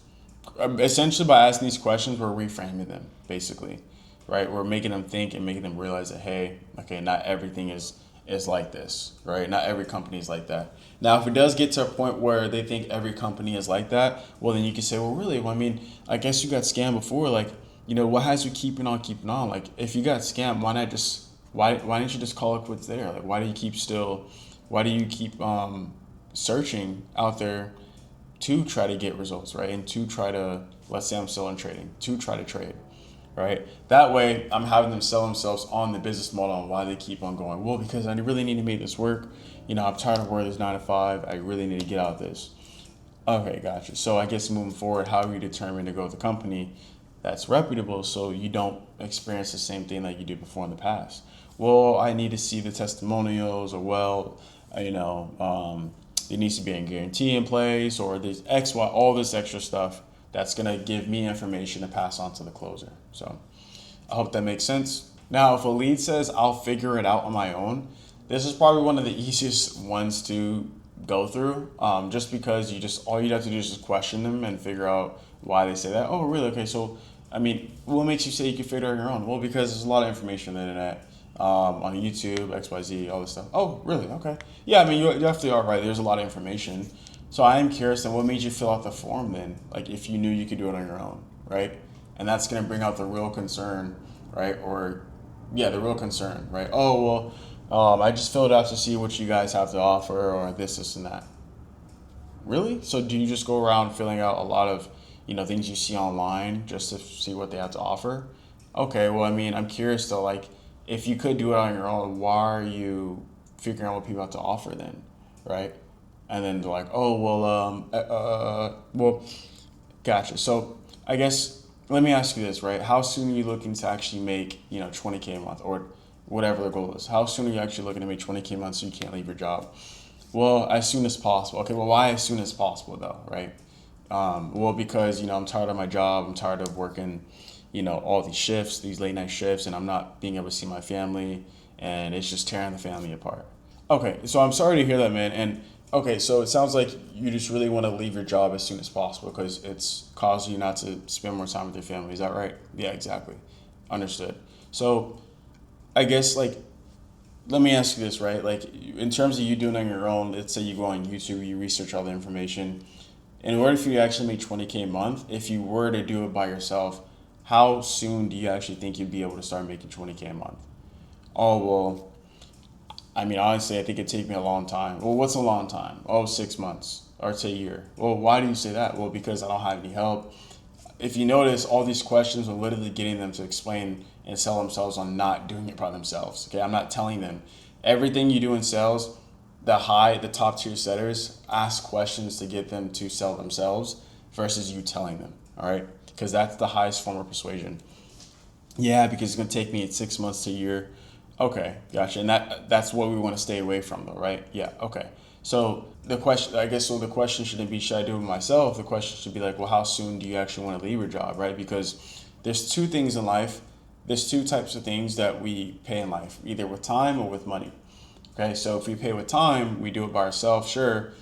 essentially by asking these questions, we're reframing them, basically, right? We're making them think and making them realize that, hey, okay, not everything is like this, right? Not every company is like that. Now, if it does get to a point where they think every company is like that, well, then you can say, well, really? Well, I mean, I guess you got scammed before. What has you keeping on? If you got scammed, why didn't you just call it quits there? Why do you keep searching out there to try to get results, right? And to try to, let's say I'm still in trading, to try to trade, right? That way, I'm having them sell themselves on the business model on why they keep on going. Well, because I really need to make this work. I'm tired of working this 9 to 5. I really need to get out of this. Okay, gotcha. So I guess moving forward, how are you determined to go with the company? that's reputable so you don't experience the same thing like you did before in the past. Well, I need to see the testimonials, or there needs to be a guarantee in place, or there's X, Y, all this extra stuff that's gonna give me information to pass on to the closer. So I hope that makes sense. Now, if a lead says I'll figure it out on my own, this is probably one of the easiest ones to go through, just because all you have to do is just question them and figure out why they say that. Oh, really? Okay, so I mean, what makes you say you can figure it out on your own? Well, because there's a lot of information on the internet, on YouTube, XYZ, all this stuff. Oh, really? Okay. Yeah, I mean, you definitely are right. There's a lot of information. So I am curious, then what made you fill out the form then? Like, if you knew you could do it on your own, right? And that's going to bring out the real concern, right? Or, yeah, the real concern, right? Oh, well, I just filled it out to see what you guys have to offer, or this, and that. Really? So do you just go around filling out a lot of, things you see online just to see what they have to offer? Okay, well, I mean, I'm curious though, like, if you could do it on your own, why are you figuring out what people have to offer then, right? And then they're like, oh, well, gotcha. So I guess let me ask you this, right? How soon are you looking to actually make, 20K a month, or whatever the goal is? How soon are you actually looking to make 20K a month so you can't leave your job? Well, as soon as possible. Okay, well, why as soon as possible though, right? Well, because I'm tired of my job. I'm tired of working, all these shifts, these late night shifts, and I'm not being able to see my family, and it's just tearing the family apart. Okay, so I'm sorry to hear that, man. And okay, so it sounds like you just really want to leave your job as soon as possible because it's causing you not to spend more time with your family. Is that right? Yeah, exactly. Understood. So I guess, like, let me ask you this, right? Like, in terms of you doing it on your own, let's say you go on YouTube, you research all the information. In order for you to actually make 20K a month, if you were to do it by yourself, how soon do you actually think you'd be able to start making 20K a month? Oh, well, I mean, honestly, I think it'd take me a long time. Well, what's a long time? Oh, 6 months, or it's a year. Well, why do you say that? Well, because I don't have any help. If you notice, all these questions are literally getting them to explain and sell themselves on not doing it by themselves. Okay, I'm not telling them. Everything you do in sales, the top tier setters ask questions to get them to sell themselves versus you telling them. All right, because that's the highest form of persuasion. Yeah, because it's gonna take me 6 months to a year. Okay, gotcha. And that's what we want to stay away from, though, right? Yeah. Okay. So the question shouldn't be, should I do it myself? The question should be like, well, how soon do you actually want to leave your job, right? Because there's two things in life. There's two types of things that we pay in life, either with time or with money. Okay, so if we pay with time, we do it by ourselves. Sure,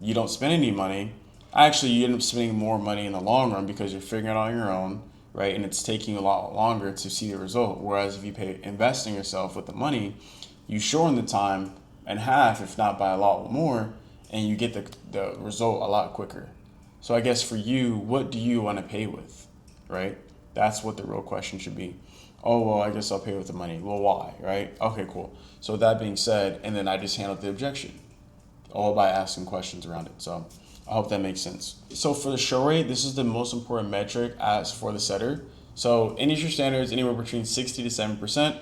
you don't spend any money. Actually, you end up spending more money in the long run because you're figuring it out on your own, right? And it's taking you a lot longer to see the result. Whereas if you invest in yourself with the money, you shorten the time in half, if not by a lot more, and you get the result a lot quicker. So I guess for you, what do you want to pay with, right? That's what the real question should be. Oh, well, I guess I'll pay with the money. Well, why, right? Okay, cool. So with that being said, and then I just handled the objection, all by asking questions around it. So I hope that makes sense. So for the show rate, this is the most important metric as for the setter. So industry standards anywhere between 60 to 7%.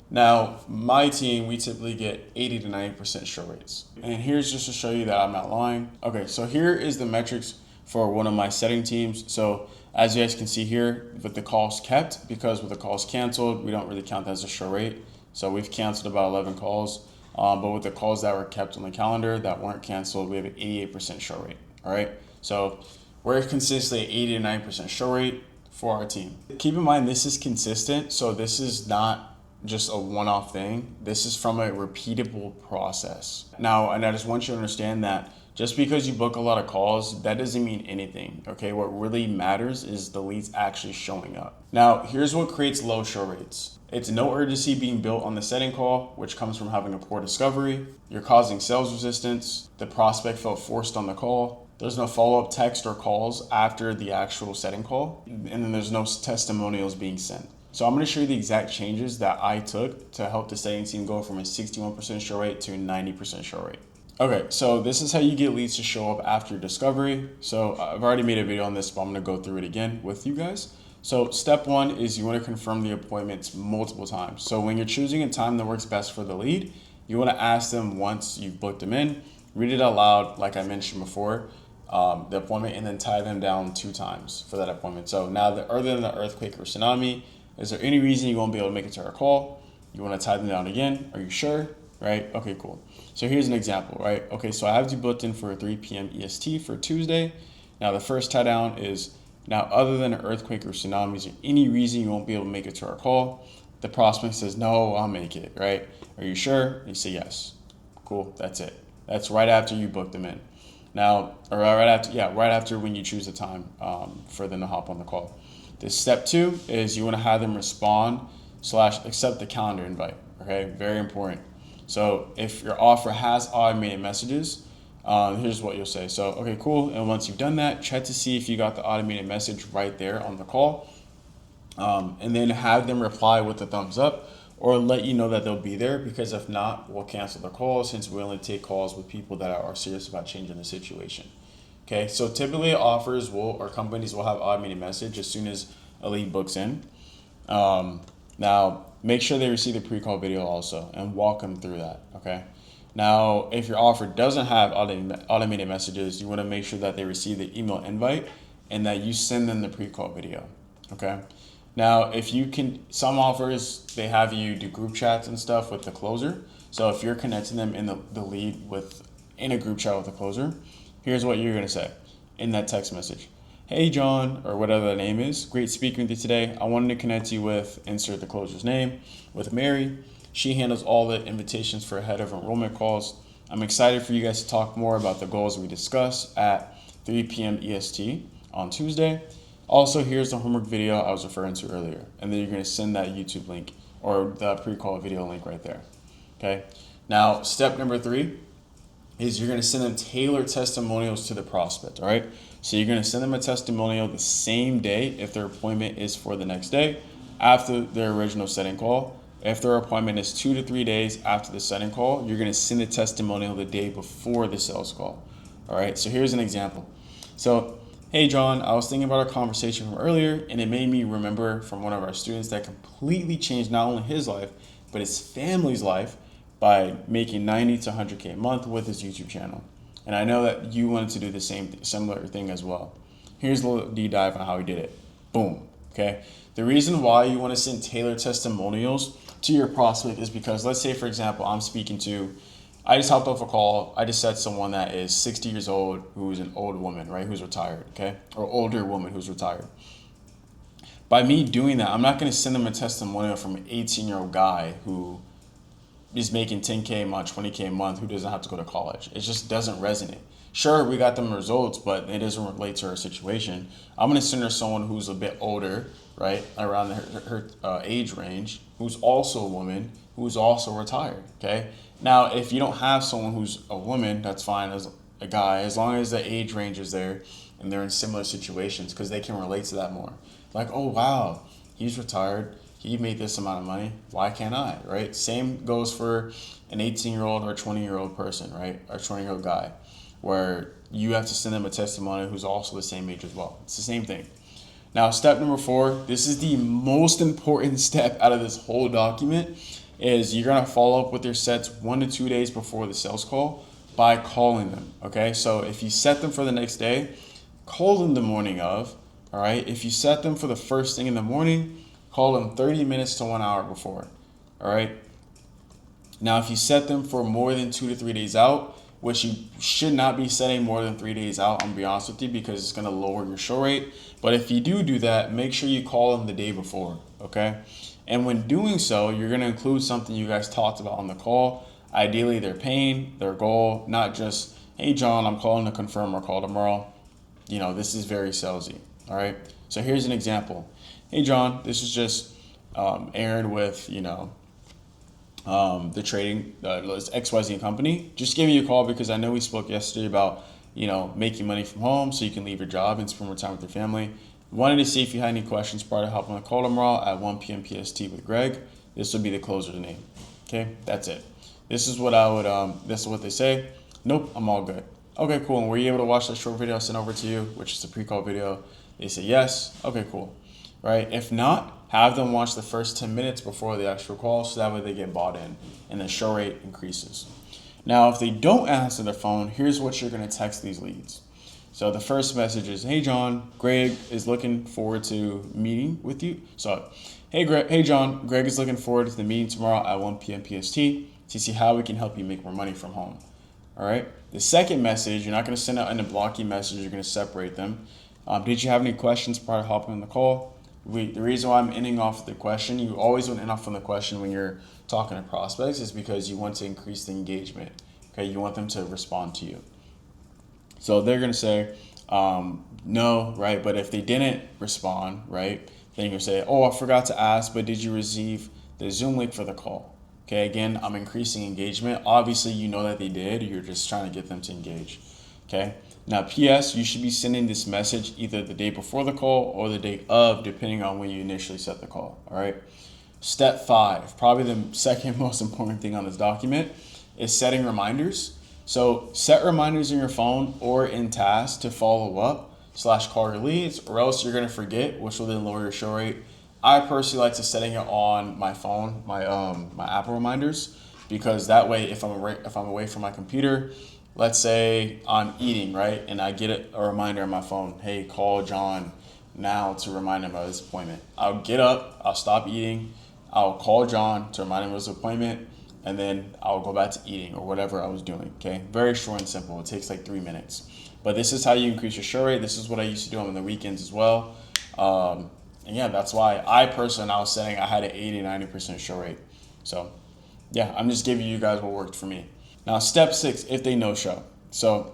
Now, my team, we typically get 80 to 90% show rates. And here's just to show you that I'm not lying. Okay, so here is the metrics for one of my setting teams. So as you guys can see here, with the calls kept, because with the calls canceled, we don't really count that as a show rate. So we've canceled about 11 calls. But with the calls that were kept on the calendar that weren't canceled, we have an 88% show rate. All right. So we're consistently at 80 to 90% show rate for our team. Keep in mind, this is consistent. So this is not just a one-off thing. This is from a repeatable process. Now, and I just want you to understand that just because you book a lot of calls, that doesn't mean anything. Okay. What really matters is the leads actually showing up. Now, here's what creates low show rates. It's no urgency being built on the setting call, which comes from having a poor discovery. You're causing sales resistance. The prospect felt forced on the call. There's no follow-up text or calls after the actual setting call. And then there's no testimonials being sent. So I'm going to show you the exact changes that I took to help the setting team go from a 61% show rate to a 90% show rate. Okay, so this is how you get leads to show up after discovery. So I've already made a video on this, but I'm going to go through it again with you guys. So step one is you want to confirm the appointments multiple times. So when you're choosing a time that works best for the lead, you want to ask them once you've booked them in, read it out loud like I mentioned before. the appointment, and then tie them down 2 times for that appointment. So now, other than the earthquake or tsunami, is there any reason you won't be able to make it to our call? You want to tie them down again? Are you sure? Right? Okay, cool. So here's an example, right? Okay, so I have you booked in for 3 p.m. EST for Tuesday. Now the first tie down is, now other than an earthquake or tsunami, is there any reason you won't be able to make it to our call? The prospect says, no, I'll make it, right? Are you sure? You say yes. Cool, that's it. That's right after you book them in. Now, or right after when you choose the time for them to hop on the call. This step 2 is you want to have them respond / accept the calendar invite. Okay, very important. So if your offer has automated messages, here's what you'll say. So, okay, cool. And once you've done that, check to see if you got the automated message right there on the call. And then have them reply with a thumbs up or let you know that they'll be there, because if not, we'll cancel the call, since we only take calls with people that are serious about changing the situation. Okay, so typically offers or companies will have automated message as soon as a lead books in. Now, make sure they receive the pre-call video also and walk them through that, okay? Now, if your offer doesn't have automated messages, you want to make sure that they receive the email invite and that you send them the pre-call video, okay? Now, if you can, some offers, they have you do group chats and stuff with the closer. So if you're connecting them in the lead in a group chat with the closer, here's what you're going to say in that text message. Hey, John, or whatever the name is, great speaking with you today. I wanted to connect you with, insert the closer's name, with Mary. She handles all the invitations for head of enrollment calls. I'm excited for you guys to talk more about the goals we discussed at 3 p.m. EST on Tuesday. Also, here's the homework video I was referring to earlier. And then you're going to send that YouTube link or the pre-call video link right there. Okay. Now, step number 3 is you're going to send them tailored testimonials to the prospect. All right. So you're going to send them a testimonial the same day if their appointment is for the next day after their original setting call. If their appointment is 2 to 3 days after the setting call, you're going to send the testimonial the day before the sales call. All right. So here's an example. So, hey, John, I was thinking about our conversation from earlier, and it made me remember from one of our students that completely changed not only his life, but his family's life by making 90 to 100K a month with his YouTube channel. And I know that you wanted to do the similar thing as well. Here's a little deep dive on how he did it. Boom. Okay. The reason why you want to send tailored testimonials to your prospect is because, let's say, for example, I just hopped off a call. I just said someone that is 60 years old, who's an old woman, right? Who's retired, okay? Or older woman who's retired. By me doing that, I'm not going to send them a testimonial from an 18-year-old guy who is making 10K a month, 20K a month, who doesn't have to go to college. It just doesn't resonate. Sure, we got them results, but it doesn't relate to her situation. I'm going to send her someone who's a bit older, right? Around her age range, who's also a woman, who's also retired, okay? Now, if you don't have someone who's a woman, that's fine as a guy, as long as the age range is there and they're in similar situations, because they can relate to that more. Like, oh, wow, he's retired. He made this amount of money. Why can't I, right? Same goes for an 18-year-old or 20-year-old person, right? Or 20-year-old guy, where you have to send them a testimonial who's also the same age as well. It's the same thing. Now, step number 4, this is the most important step out of this whole document, is you're going to follow up with your sets 1 to 2 days before the sales call by calling them, okay? So if you set them for the next day, call them the morning of, all right? If you set them for the first thing in the morning, call them 30 minutes to 1 hour before, all right? Now, if you set them for more than 2 to 3 days out, which you should not be setting more than 3 days out, I'm gonna be honest with you, because it's gonna lower your show rate. But if you do that, make sure you call them the day before, okay? And when doing so, you're gonna include something you guys talked about on the call. Ideally, their pain, their goal, not just, hey, John, I'm calling to confirm our call tomorrow. You know, this is very salesy, all right? So here's an example. Hey, John, this is just Aaron with, the trading, XYZ company. Just giving you a call because I know we spoke yesterday about, making money from home so you can leave your job and spend more time with your family. Wanted to see if you had any questions prior to hopping on the call tomorrow at 1 p.m. PST with Greg. This would be the closer's name. Okay, that's it. This is what this is what they say. Nope, I'm all good. Okay, cool. And were you able to watch that short video I sent over to you, which is the pre-call video? They say yes. Okay, cool. Right? If not, have them watch the first 10 minutes before the actual call, so that way they get bought in and the show rate increases. Now, if they don't answer their phone, here's what you're going to text these leads. So the first message is, hey John, Greg is looking forward to meeting with you. So, hey John, Greg is looking forward to the meeting tomorrow at 1 p.m. PST to see how we can help you make more money from home. All right. The second message, you're not going to send out in a blocky message. You're going to separate them. Did you have any questions prior to hopping on the call? The reason why I'm ending off the question, you always want to end off on the question when you're talking to prospects, is because you want to increase the engagement. Okay, you want them to respond to you. So they're going to say no, right? But if they didn't respond, right, then you're going to say, oh, I forgot to ask, but did you receive the Zoom link for the call? Okay, again, I'm increasing engagement. Obviously, you know that they did. You're just trying to get them to engage. Okay, now, PS, you should be sending this message either the day before the call or the day of, depending on when you initially set the call. All right. Step 5, probably the second most important thing on this document, is setting reminders. So set reminders in your phone or in tasks to follow up / call your leads, or else you're going to forget, which will then lower your show rate. I personally like to setting it on my phone, my Apple reminders, because that way if I'm away from my computer, let's say I'm eating, right, and I get a reminder on my phone, hey, call John now to remind him of his appointment. I'll get up, I'll stop eating, I'll call John to remind him of his appointment, and then I'll go back to eating or whatever I was doing, okay? Very short and simple. It takes like 3 minutes. But this is how you increase your show rate. This is what I used to do on the weekends as well. And yeah, that's why I personally, I was saying I had an 80-90% show rate. So yeah, I'm just giving you guys what worked for me. Now, step 6, if they no-show. So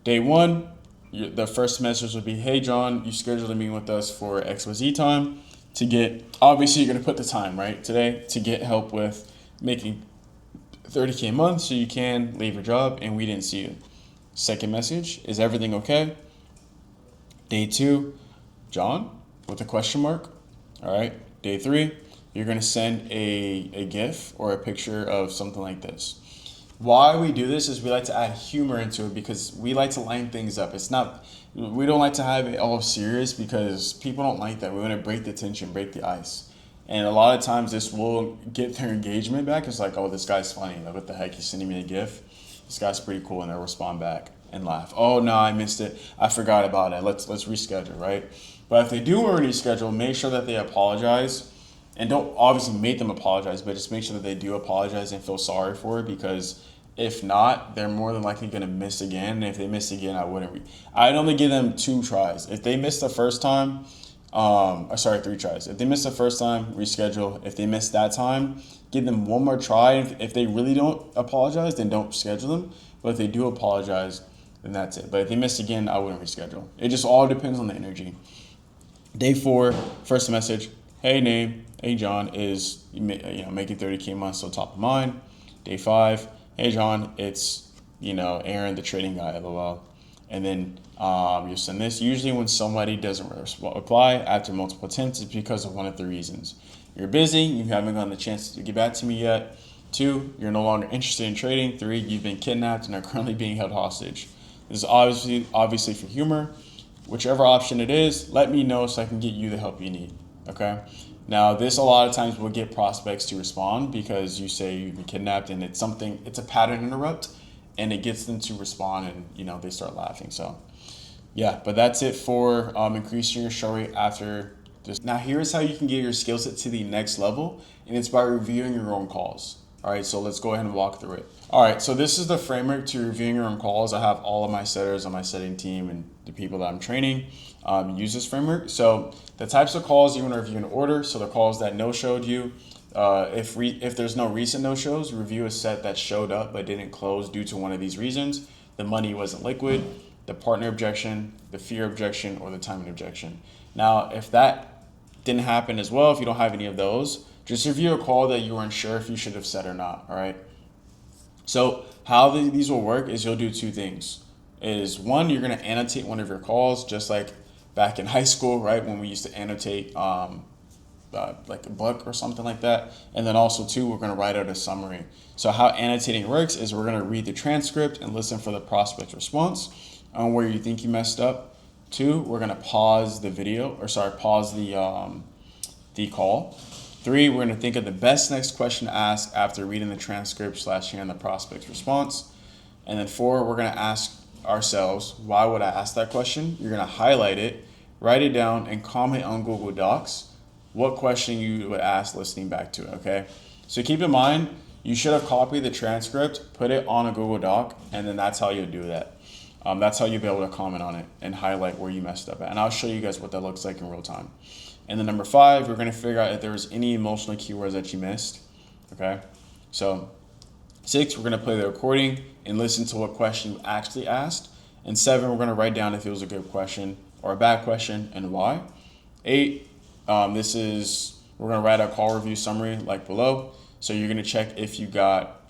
day 1, the first message would be, hey John, you scheduled a meeting with us for XYZ time to get, obviously you're gonna put the time, right, today, to get help with making 30K a month so you can leave your job and we didn't see you. Second message, is everything okay? Day 2, John, with a question mark. All right. Day 3, you're going to send a GIF or a picture of something like this. Why we do this is we like to add humor into it because we like to line things up. We don't like to have it all serious because people don't like that. We want to break the tension, break the ice. And a lot of times this will get their engagement back. It's like, oh, this guy's funny. Like, what the heck? He's sending me a GIF. This guy's pretty cool. And they'll respond back and laugh. Oh, no, I missed it. I forgot about it. Let's reschedule, right? But if they do want to reschedule, make sure that they apologize. And don't obviously make them apologize, but just make sure that they do apologize and feel sorry for it, because if not, they're more than likely going to miss again. And if they miss again, I'd only give them 2 tries. If they miss the first time, 3 tries. If they miss the first time, reschedule. If they miss that time, give them 1 more try. If they really don't apologize, then don't schedule them. But if they do apologize, then that's it. But if they miss again, I wouldn't reschedule. It just all depends on the energy. Day 4, first message, hey name, hey John, is making 30K a month, so top of mind. Day 5, hey John, it's Aaron, the trading guy, lol. And then you send this. Usually when somebody doesn't reply after multiple attempts, it's because of one of 3 reasons. You're busy, you haven't gotten the chance to get back to me yet. 2, you're no longer interested in trading. 3, you've been kidnapped and are currently being held hostage. This is obviously for humor. Whichever option it is, let me know so I can get you the help you need, okay? Now, this a lot of times will get prospects to respond because you say you've been kidnapped and it's a pattern interrupt, and it gets them to respond and, they start laughing. So, yeah, but that's it for increasing your show rate after this. Now, here's how you can get your skill set to the next level, and it's by reviewing your own calls. All right, so let's go ahead and walk through it. All right, so this is the framework to reviewing your own calls. I have all of my setters on my setting team and the people that I'm training use this framework. So the types of calls you want to review in order. So the calls that no-showed you. If there's no recent no-shows, review a set that showed up but didn't close due to one of these reasons. The money wasn't liquid, the partner objection, the fear objection, or the timing objection. Now, if that didn't happen as well, if you don't have any of those, just review a call that you weren't sure if you should have said or not, all right? So how these will work is you'll do 2 things. Is 1, you're going to annotate one of your calls, just like back in high school, right, when we used to annotate like a book or something like that. And then also 2, we're going to write out a summary. So how annotating works is we're going to read the transcript and listen for the prospect's response on where you think you messed up. 2, we're going to pause the call. 3, we're going to think of the best next question to ask after reading the transcript / hearing the prospect's response. And then 4, we're going to ask ourselves, why would I ask that question? You're gonna highlight it, write it down, and comment on Google Docs what question you would ask listening back to it, okay? So keep in mind, you should have copied the transcript, put it on a Google Doc, and then that's how you do that. That's how you'll be able to comment on it and highlight where you messed up at. And I'll show you guys what that looks like in real time. And then number 5, we're gonna figure out if there's any emotional keywords that you missed, okay? So 6, we're gonna play the recording and listen to what question you actually asked. And 7, we're gonna write down if it was a good question or a bad question and why. 8, we're gonna write a call review summary like below. So you're gonna check if you got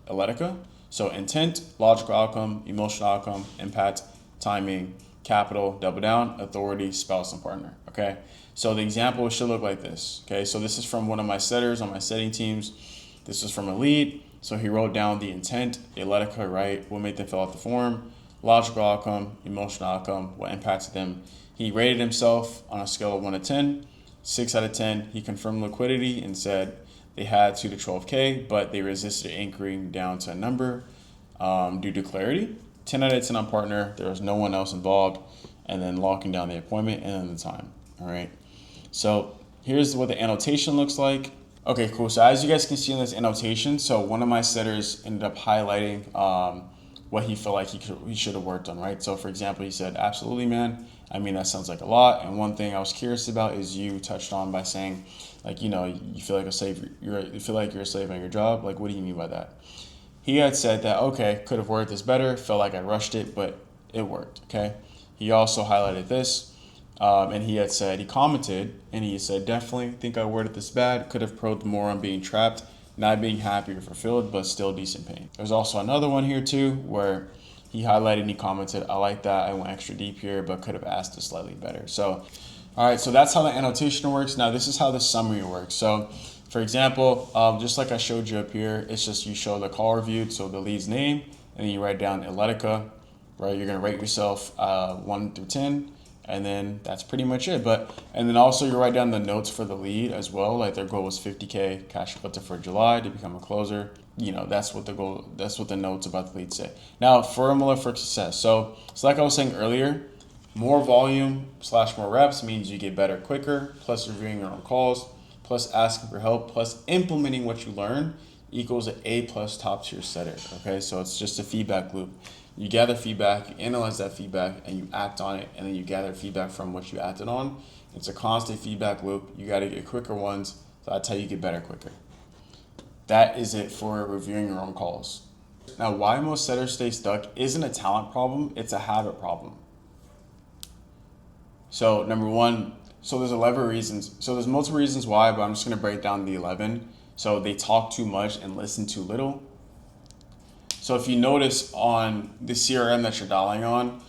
ILEITCA. So intent, logical outcome, emotional outcome, impact, timing, capital, double down, authority, spouse, and partner, okay? So the example should look like this, okay? So this is from one of my setters on my setting teams. This is from a lead. So he wrote down the intent, ILEITCA, right? What made them fill out the form, logical outcome, emotional outcome, what impacted them. He rated himself on a scale of 1 to 10, 6 out of 10. He confirmed liquidity and said they had 2 to 12K, but they resisted anchoring down to a number due to clarity. 10 out of 10 on partner. There was no one else involved. And then locking down the appointment and then the time. All right. So here's what the annotation looks like. Okay, cool. So as you guys can see in this annotation, so one of my setters ended up highlighting what he felt like he should have worked on, right? So for example, he said, absolutely, man. I mean, that sounds like a lot. And one thing I was curious about is you touched on by saying, like, you feel like a slave, you feel like you're a slave on your job. Like, what do you mean by that? He had said that, okay, could have worded this better. Felt like I rushed it, but it worked, okay? He also highlighted this, and he commented, and he said, definitely think I worded this bad. Could have probed more on being trapped, not being happy or fulfilled, but still decent pain. There's also another one here too, where he highlighted and he commented, I like that. I went extra deep here, but could have asked it slightly better. So, all right, so that's how the annotation works. Now this is how the summary works. So for example, just like I showed you up here, it's just you show the call reviewed, so the lead's name, and then you write down ILEITCA, right? You're gonna rate yourself 1 through 10, and then that's pretty much it. And then also you write down the notes for the lead as well, like their goal was 50K cash collected for July to become a closer. That's what the notes about the lead say. Now, formula for success. So like I was saying earlier, more volume / more reps means you get better quicker, plus reviewing your own calls, plus asking for help, plus implementing what you learn equals an A+ top tier setter, okay? So it's just a feedback loop. You gather feedback, you analyze that feedback, and you act on it, and then you gather feedback from what you acted on. It's a constant feedback loop. You gotta get quicker ones, so that's how you get better quicker. That is it for reviewing your own calls. Now, why most setters stay stuck isn't a talent problem, it's a habit problem. So number 1, so there's 11 reasons. So there's multiple reasons why, but I'm just gonna break down the 11. So they talk too much and listen too little. So if you notice on the CRM that you're dialing on,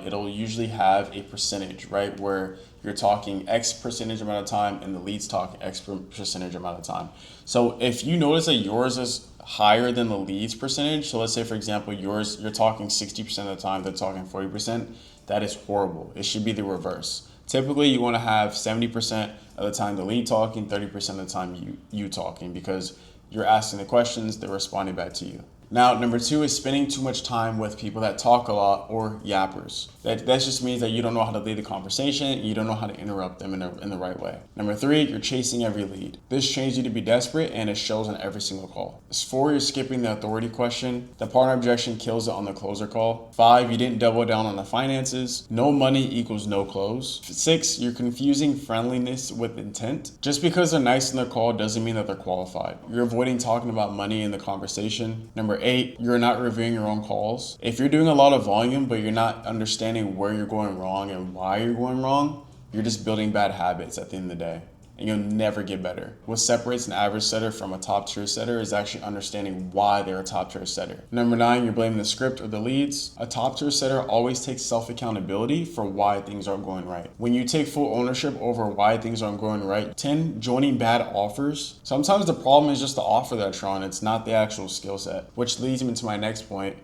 it'll usually have a percentage, right? Where you're talking X percentage amount of time and the leads talk X percentage amount of time. So if you notice that yours is higher than the leads percentage, so let's say for example, you're talking 60% of the time, they're talking 40%, that is horrible. It should be the reverse. Typically you wanna have 70% of the time the lead talking, 30% of the time you talking, because you're asking the questions, they're responding back to you. Now, number 2 is spending too much time with people that talk a lot or yappers. That just means that you don't know how to lead the conversation, you don't know how to interrupt them in the right way. Number 3, you're chasing every lead. This trains you to be desperate and it shows on every single call. 4, you're skipping the authority question. The partner objection kills it on the closer call. 5, you didn't double down on the finances. No money equals no close. 6, you're confusing friendliness with intent. Just because they're nice in their call doesn't mean that they're qualified. You're avoiding talking about money in the conversation. Number 8, you're not reviewing your own calls. If you're doing a lot of volume, but you're not understanding where you're going wrong and why you're going wrong, you're just building bad habits at the end of the day, and you'll never get better. What separates an average setter from a top tier setter is actually understanding why they're a top tier setter. Number 9, you're blaming the script or the leads. A top tier setter always takes self-accountability for why things aren't going right. When you take full ownership over why things aren't going right. 10, joining bad offers. Sometimes the problem is just the offer that you're on, it's not the actual skill set, which leads me to my next point.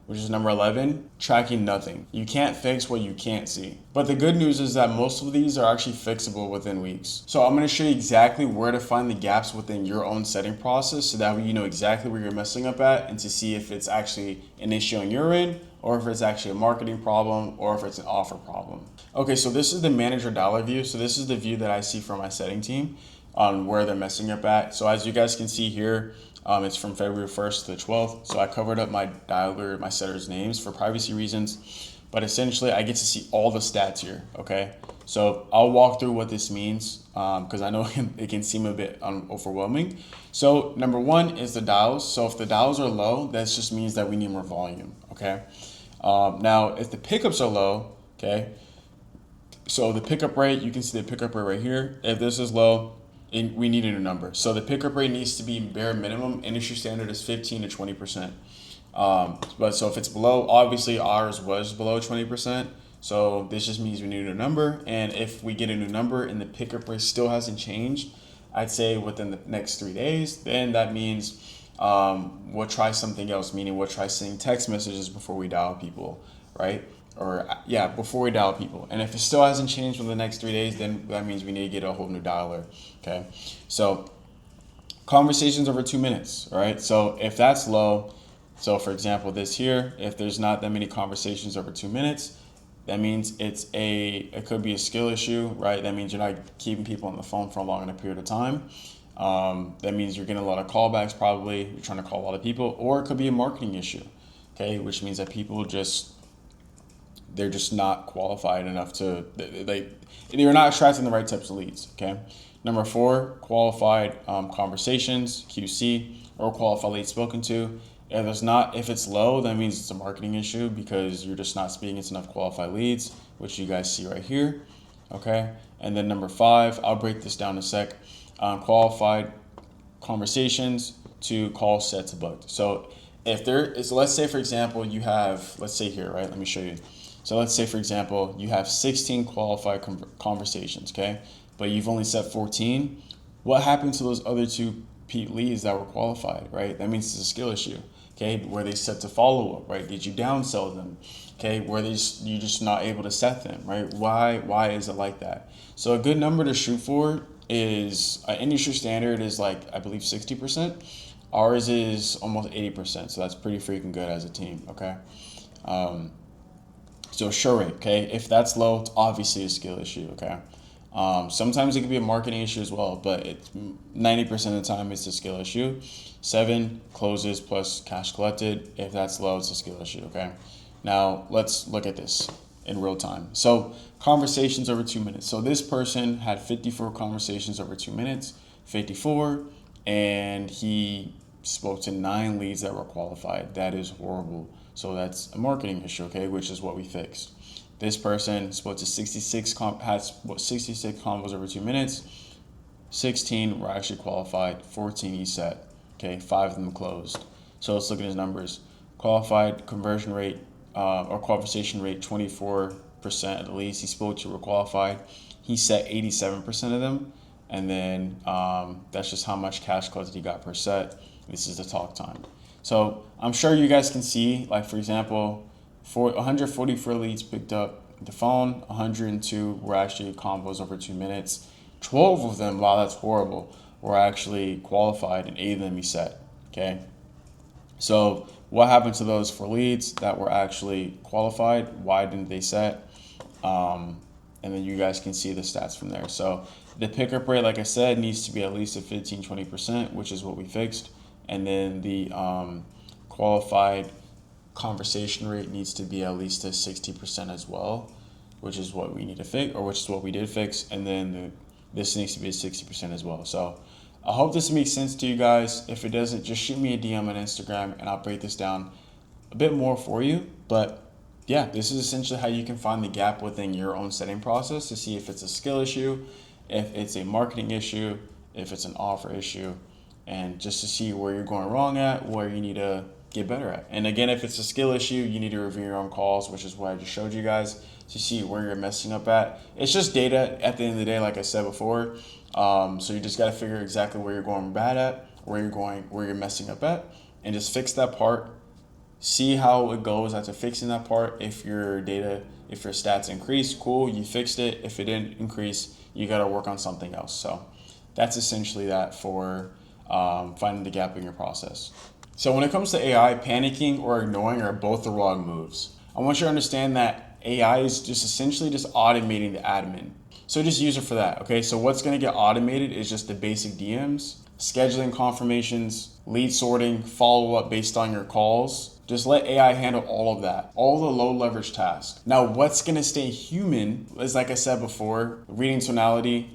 which is number 11, tracking nothing. You can't fix what you can't see. But the good news is that most of these are actually fixable within weeks. So I'm gonna show you exactly where to find the gaps within your own setting process so that way you know exactly where you're messing up at and to see if it's actually an issue on your end or if it's actually a marketing problem or if it's an offer problem. Okay, so this is the manager dollar view. So this is the view that I see from my setting team on where they're messing up at. So as you guys can see here, it's from February 1st to the 12th. So I covered up my dialer, my setters' names for privacy reasons, but essentially I get to see all the stats here, okay? So I'll walk through what this means because I know it can seem a bit overwhelming. So number one is the dials. So if the dials are low, that just means that we need more volume, okay? Now, if the pickups are low, okay, so the pickup rate, you can see the pickup rate right here. If this is low, we need a new number. So the pickup rate needs to be bare minimum. Industry standard is 15 to 20%. But so if it's below, obviously ours was below 20%. So this just means we need a new number. And if we get a new number and the pickup rate still hasn't changed, I'd say within the next 3 days, then that means we'll try something else, meaning we'll try sending text messages before we dial people, right? Or yeah, before we dial people. And if it still hasn't changed in the next 3 days, then that means we need to get a whole new dialer. Okay. So conversations over 2 minutes, right? So if that's low, so for example, this here, if there's not that many conversations over 2 minutes, that means it could be a skill issue, right? That means you're not keeping people on the phone for a long enough period of time. That means you're getting a lot of callbacks probably, you're trying to call a lot of people, or it could be a marketing issue, okay? Which means that people they're just not qualified enough to, they're not attracting the right types of leads, okay? Number 4, qualified conversations, QC, or qualified leads spoken to. If it's low, that means it's a marketing issue because you're just not speaking to enough qualified leads, which you guys see right here, okay? And then number 5, I'll break this down in a sec, qualified conversations to call set to booked. So if there is, let's say for example, you have, let's say here, right? Let me show you. So let's say, for example, you have 16 qualified conversations, okay? But you've only set 14. What happened to those other 2 leads that were qualified, right? That means it's a skill issue, okay? Were they set to follow up, right? Did you downsell them, okay? Were you just not able to set them, right? Why is it like that? So a good number to shoot for is, industry standard is like, I believe 60%. Ours is almost 80%, so that's pretty freaking good as a team, okay? So sure rate, okay? If that's low, it's obviously a skill issue, okay? Sometimes it could be a marketing issue as well, but 90% of the time it's a skill issue. 7 closes plus cash collected. If that's low, it's a skill issue, okay? Now let's look at this in real time. So conversations over 2 minutes. So this person had 54 conversations over 2 minutes, 54, and he spoke to 9 leads that were qualified. That is horrible. So that's a marketing issue, okay, which is what we fixed. This person spoke to 66 combos over 2 minutes. 16 were actually qualified. 14 he set. Okay, 5 of them closed. So let's look at his numbers. Qualified conversion rate or conversation rate, 24% at the least. He spoke to were qualified. He set 87% of them. And then that's just how much cash collected he got per set. This is the talk time. So I'm sure you guys can see, like for example, 144 leads picked up the phone, 102 were actually combos over 2 minutes. 12 of them, wow, that's horrible, were actually qualified, and 8 of them he set, okay? So what happened to those 4 leads that were actually qualified? Why didn't they set? And then you guys can see the stats from there. So the pickup rate, like I said, needs to be at least a 15-20%, which is what we fixed. And then the qualified conversation rate needs to be at least a 60% as well, which is what we need to fix, or which is what we did fix. And then this needs to be a 60% as well. So I hope this makes sense to you guys. If it doesn't, just shoot me a DM on Instagram and I'll break this down a bit more for you. But yeah, this is essentially how you can find the gap within your own setting process to see if it's a skill issue, if it's a marketing issue, if it's an offer issue, and just to see where you're going wrong at, where you need to get better at. And again, if it's a skill issue, you need to review your own calls, which is what I just showed you guys, to see where you're messing up at. It's just data at the end of the day, like I said before. So you just got to figure exactly where you're going bad at, where you're messing up at, and just fix that part see how it goes after fixing that part. If your stats increase, cool, you fixed it. If it didn't increase, you got to work on something else. So that's essentially that for finding the gap in your process. So when it comes to AI, panicking or ignoring are both the wrong moves. I want you to understand that AI is just essentially just automating the admin. So just use it for that, okay? So what's gonna get automated is just the basic DMs, scheduling confirmations, lead sorting, follow-up based on your calls. Just let AI handle all of that, all the low leverage tasks. Now, what's gonna stay human is, like I said before, reading tonality,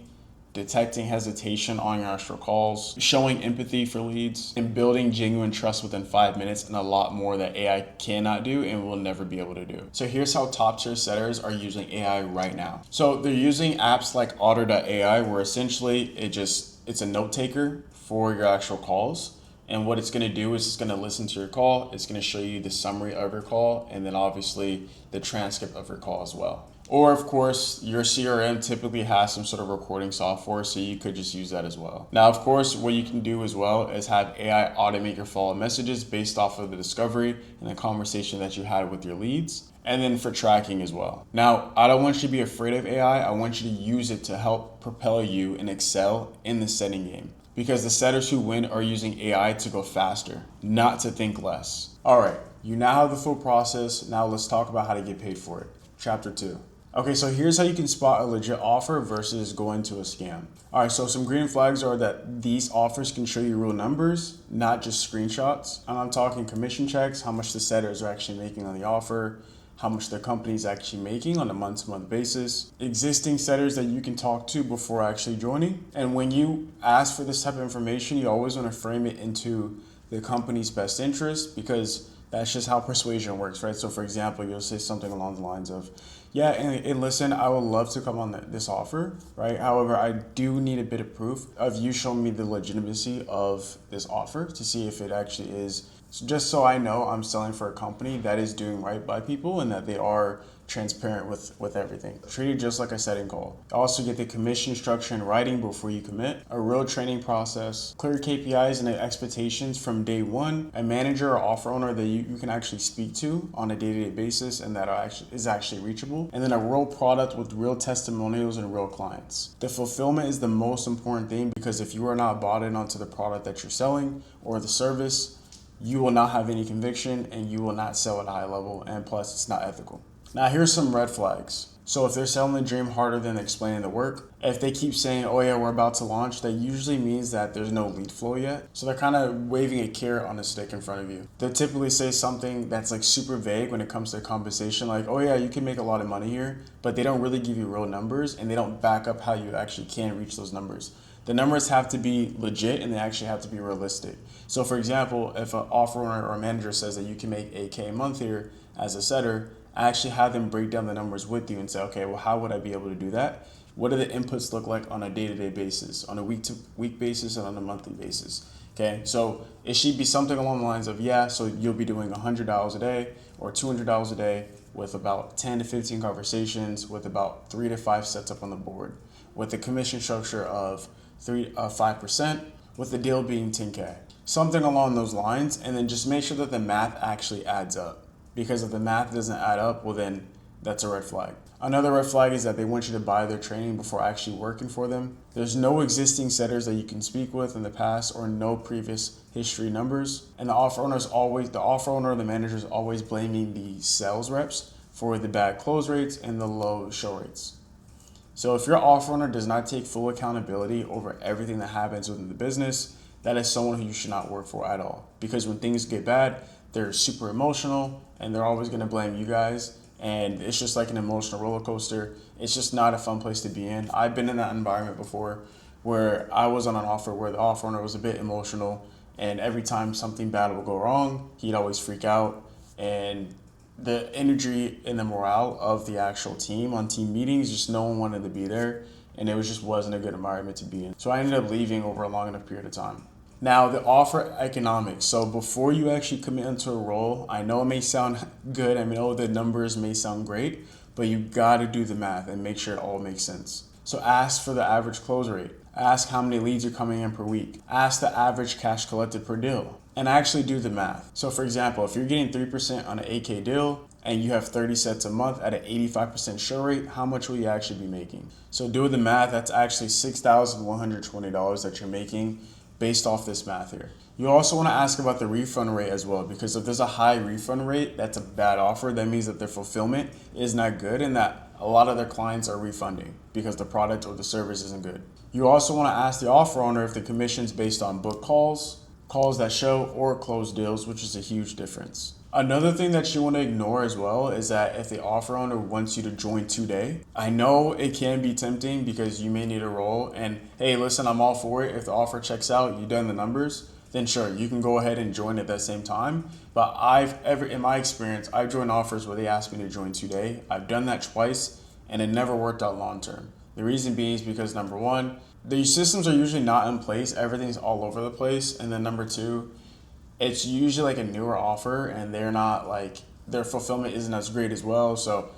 detecting hesitation on your actual calls, showing empathy for leads, and building genuine trust within 5 minutes, and a lot more that AI cannot do and will never be able to do. So here's how top tier setters are using AI right now. So they're using apps like Otter.ai, where essentially it's a note taker for your actual calls. And what it's going to do is it's going to listen to your call. It's going to show you the summary of your call, and then obviously the transcript of your call as well. Or of course, your CRM typically has some sort of recording software, so you could just use that as well. Now, of course, what you can do as well is have AI automate your follow-up messages based off of the discovery and the conversation that you had with your leads. And then for tracking as well. Now, I don't want you to be afraid of AI. I want you to use it to help propel you and excel in the setting game. Because the setters who win are using AI to go faster, not to think less. All right, you now have the full process. Now let's talk about how to get paid for it. Chapter 2. Okay, so here's how you can spot a legit offer versus going to a scam. All right, so some green flags are that these offers can show you real numbers, not just screenshots. And I'm talking commission checks, how much the setters are actually making on the offer, how much the company is actually making on a month-to-month basis, existing setters that you can talk to before actually joining. And when you ask for this type of information, you always want to frame it into the company's best interest, because that's just how persuasion works, right? So for example, you'll say something along the lines of, yeah, and listen, I would love to come on this offer, right? However, I do need a bit of proof of you showing me the legitimacy of this offer to see if it actually is, just so I know I'm selling for a company that is doing right by people and that they are transparent with everything. Treat it just like a setting call. Also get the commission structure in writing before you commit, a real training process, clear KPIs and expectations from day one, a manager or offer owner that you can actually speak to on a day-to-day basis and that is actually reachable, and then a real product with real testimonials and real clients. The fulfillment is the most important thing, because if you are not bought in onto the product that you're selling or the service, you will not have any conviction and you will not sell at a high level, and plus it's not ethical. Now here's some red flags. So if they're selling the dream harder than explaining the work, if they keep saying, oh yeah, we're about to launch, that usually means that there's no lead flow yet. So they're kind of waving a carrot on a stick in front of you. They'll typically say something that's like super vague when it comes to compensation, like, oh yeah, you can make a lot of money here, but they don't really give you real numbers and they don't back up how you actually can reach those numbers. The numbers have to be legit and they actually have to be realistic. So for example, if an offer owner or a manager says that you can make $8K a month here as a setter, I actually have them break down the numbers with you and say, okay, well, how would I be able to do that? What do the inputs look like on a day-to-day basis, on a week-to-week basis, and on a monthly basis? Okay, so it should be something along the lines of, yeah, so you'll be doing $100 a day or $200 a day with about 10 to 15 conversations with about 3 to 5 sets up on the board, with the commission structure of 5%, with the deal being 10K. Something along those lines, and then just make sure that the math actually adds up. Because if the math doesn't add up, well then that's a red flag. Another red flag is that they want you to buy their training before actually working for them. There's no existing setters that you can speak with in the past or no previous history numbers. And the offer owner or the manager is always blaming the sales reps for the bad close rates and the low show rates. So if your offer owner does not take full accountability over everything that happens within the business, that is someone who you should not work for at all. Because when things get bad, they're super emotional and they're always going to blame you guys. And it's just like an emotional roller coaster. It's just not a fun place to be in. I've been in that environment before where I was on an offer where the offer owner was a bit emotional, and every time something bad would go wrong, he'd always freak out. And the energy and the morale of the actual team on team meetings, just no one wanted to be there, and it just wasn't a good environment to be in. So I ended up leaving over a long enough period of time. Now, the offer economics. So before you actually commit into a role, I know it may sound good. I know the numbers may sound great, but you got to do the math and make sure it all makes sense. So ask for the average close rate. Ask how many leads are coming in per week. Ask the average cash collected per deal. And actually do the math. So for example, if you're getting 3% on an 8K deal and you have 30 sets a month at an 85% show rate, how much will you actually be making? So do the math, that's actually $6,120 that you're making based off this math here. You also want to ask about the refund rate as well, because if there's a high refund rate, that's a bad offer. That means that their fulfillment is not good and that a lot of their clients are refunding because the product or the service isn't good. You also want to ask the offer owner if the commission's based on book calls, calls that show, or closed deals, which is a huge difference. Another thing that you want to ignore as well is that if the offer owner wants you to join today, I know it can be tempting because you may need a role and hey, listen, I'm all for it. If the offer checks out, you've done the numbers, then sure, you can go ahead and join at that same time. But in my experience, I've joined offers where they asked me to join today. I've done that twice and it never worked out long term. The reason being is because number one, these systems are usually not in place. Everything's all over the place. And then number two, it's usually like a newer offer and they're not like, their fulfillment isn't as great as well. So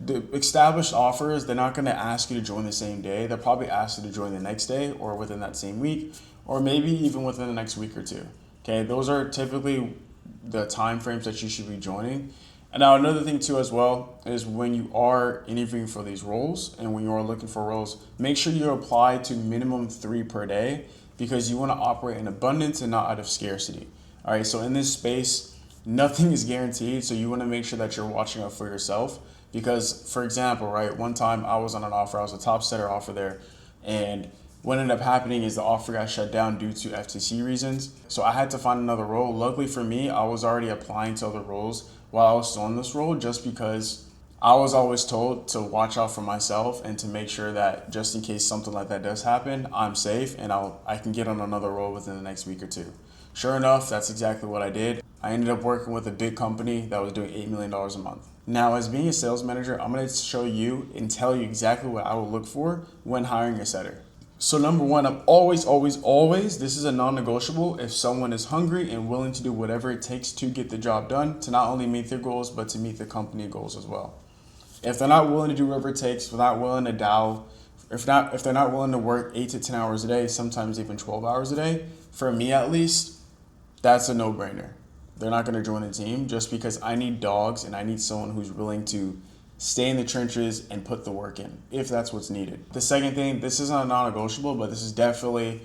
the established offers, they're not going to ask you to join the same day. They'll probably ask you to join the next day or within that same week, or maybe even within the next week or two. Okay, those are typically the time frames that you should be joining. And now another thing too as well is when you are interviewing for these roles and when you are looking for roles, make sure you apply to minimum 3 per day because you want to operate in abundance and not out of scarcity. All right, so in this space, nothing is guaranteed, so you want to make sure that you're watching out for yourself. Because, for example, right, one time I was on an offer, I was a top setter offer there, and what ended up happening is the offer got shut down due to FTC reasons. So I had to find another role. Luckily for me, I was already applying to other roles while I was still in this role just because I was always told to watch out for myself and to make sure that just in case something like that does happen, I'm safe and I can get on another role within the next week or two. Sure enough, that's exactly what I did. I ended up working with a big company that was doing $8 million a month. Now, as being a sales manager, I'm going to show you and tell you exactly what I will look for when hiring a setter. So number one, I'm always, this is a non-negotiable if someone is hungry and willing to do whatever it takes to get the job done, to not only meet their goals, but to meet the company goals as well. If they're not willing to do whatever it takes, if they're not willing to if they're not willing to work 8 to 10 hours a day, sometimes even 12 hours a day, for me at least, that's a no-brainer. They're not going to join the team just because I need dogs and I need someone who's willing to stay in the trenches and put the work in if that's what's needed. The second thing, this is not non-negotiable, but this is definitely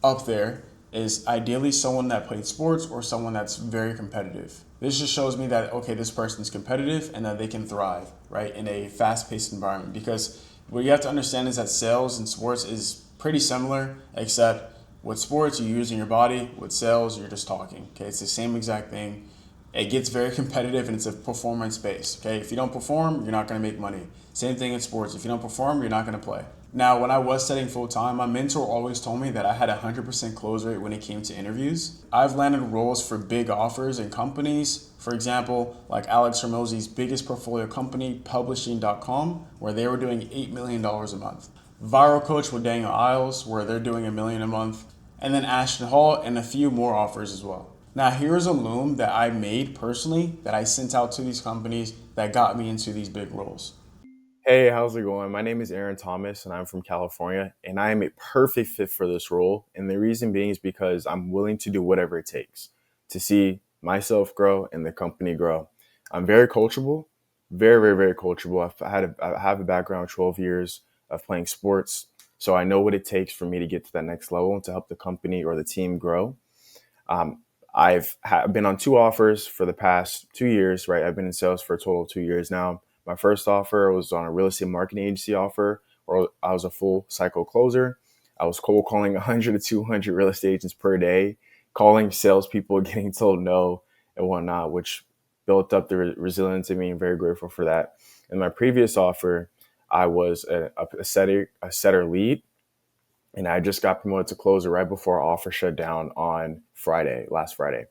up there, is ideally someone that played sports or someone that's very competitive. This just shows me that, okay, this person's competitive and that they can thrive, right, in a fast-paced environment. Because what you have to understand is that sales and sports is pretty similar, except with sports, you're using your body. With sales, you're just talking. Okay, it's the same exact thing. It gets very competitive and it's a performance base. Okay, if you don't perform, you're not going to make money. Same thing in sports. If you don't perform, you're not going to play. Now, when I was setting full time, my mentor always told me that I had a 100% close rate when it came to interviews. I've landed roles for big offers in companies. For example, like Alex Hormozzi's biggest portfolio company, publishing.com, where they were doing $8 million a month. Viral Coach with Daniel Iles, where they're doing $1 million a month. And then Ashton Hall and a few more offers as well. Now, here's a loom that I made personally that I sent out to these companies that got me into these big roles. Hey, how's it going? My name is Aaron Thomas and I'm from California and I am a perfect fit for this role. And the reason being is because I'm willing to do whatever it takes to see myself grow and the company grow. I'm very coachable, very coachable. I have a background of 12 years of playing sports. So I know what it takes for me to get to that next level and to help the company or the team grow. I've been on 2 offers for the past 2 years, right? I've been in sales for a total of 2 years now. My first offer was on a real estate marketing agency offer, where I was a full cycle closer. I was cold calling 100 to 200 real estate agents per day, calling salespeople, getting told no and whatnot, which built up the resilience in me. I'm very grateful for that. In my previous offer, I was a setter lead, and I just got promoted to closer right before our offer shut down on last Friday.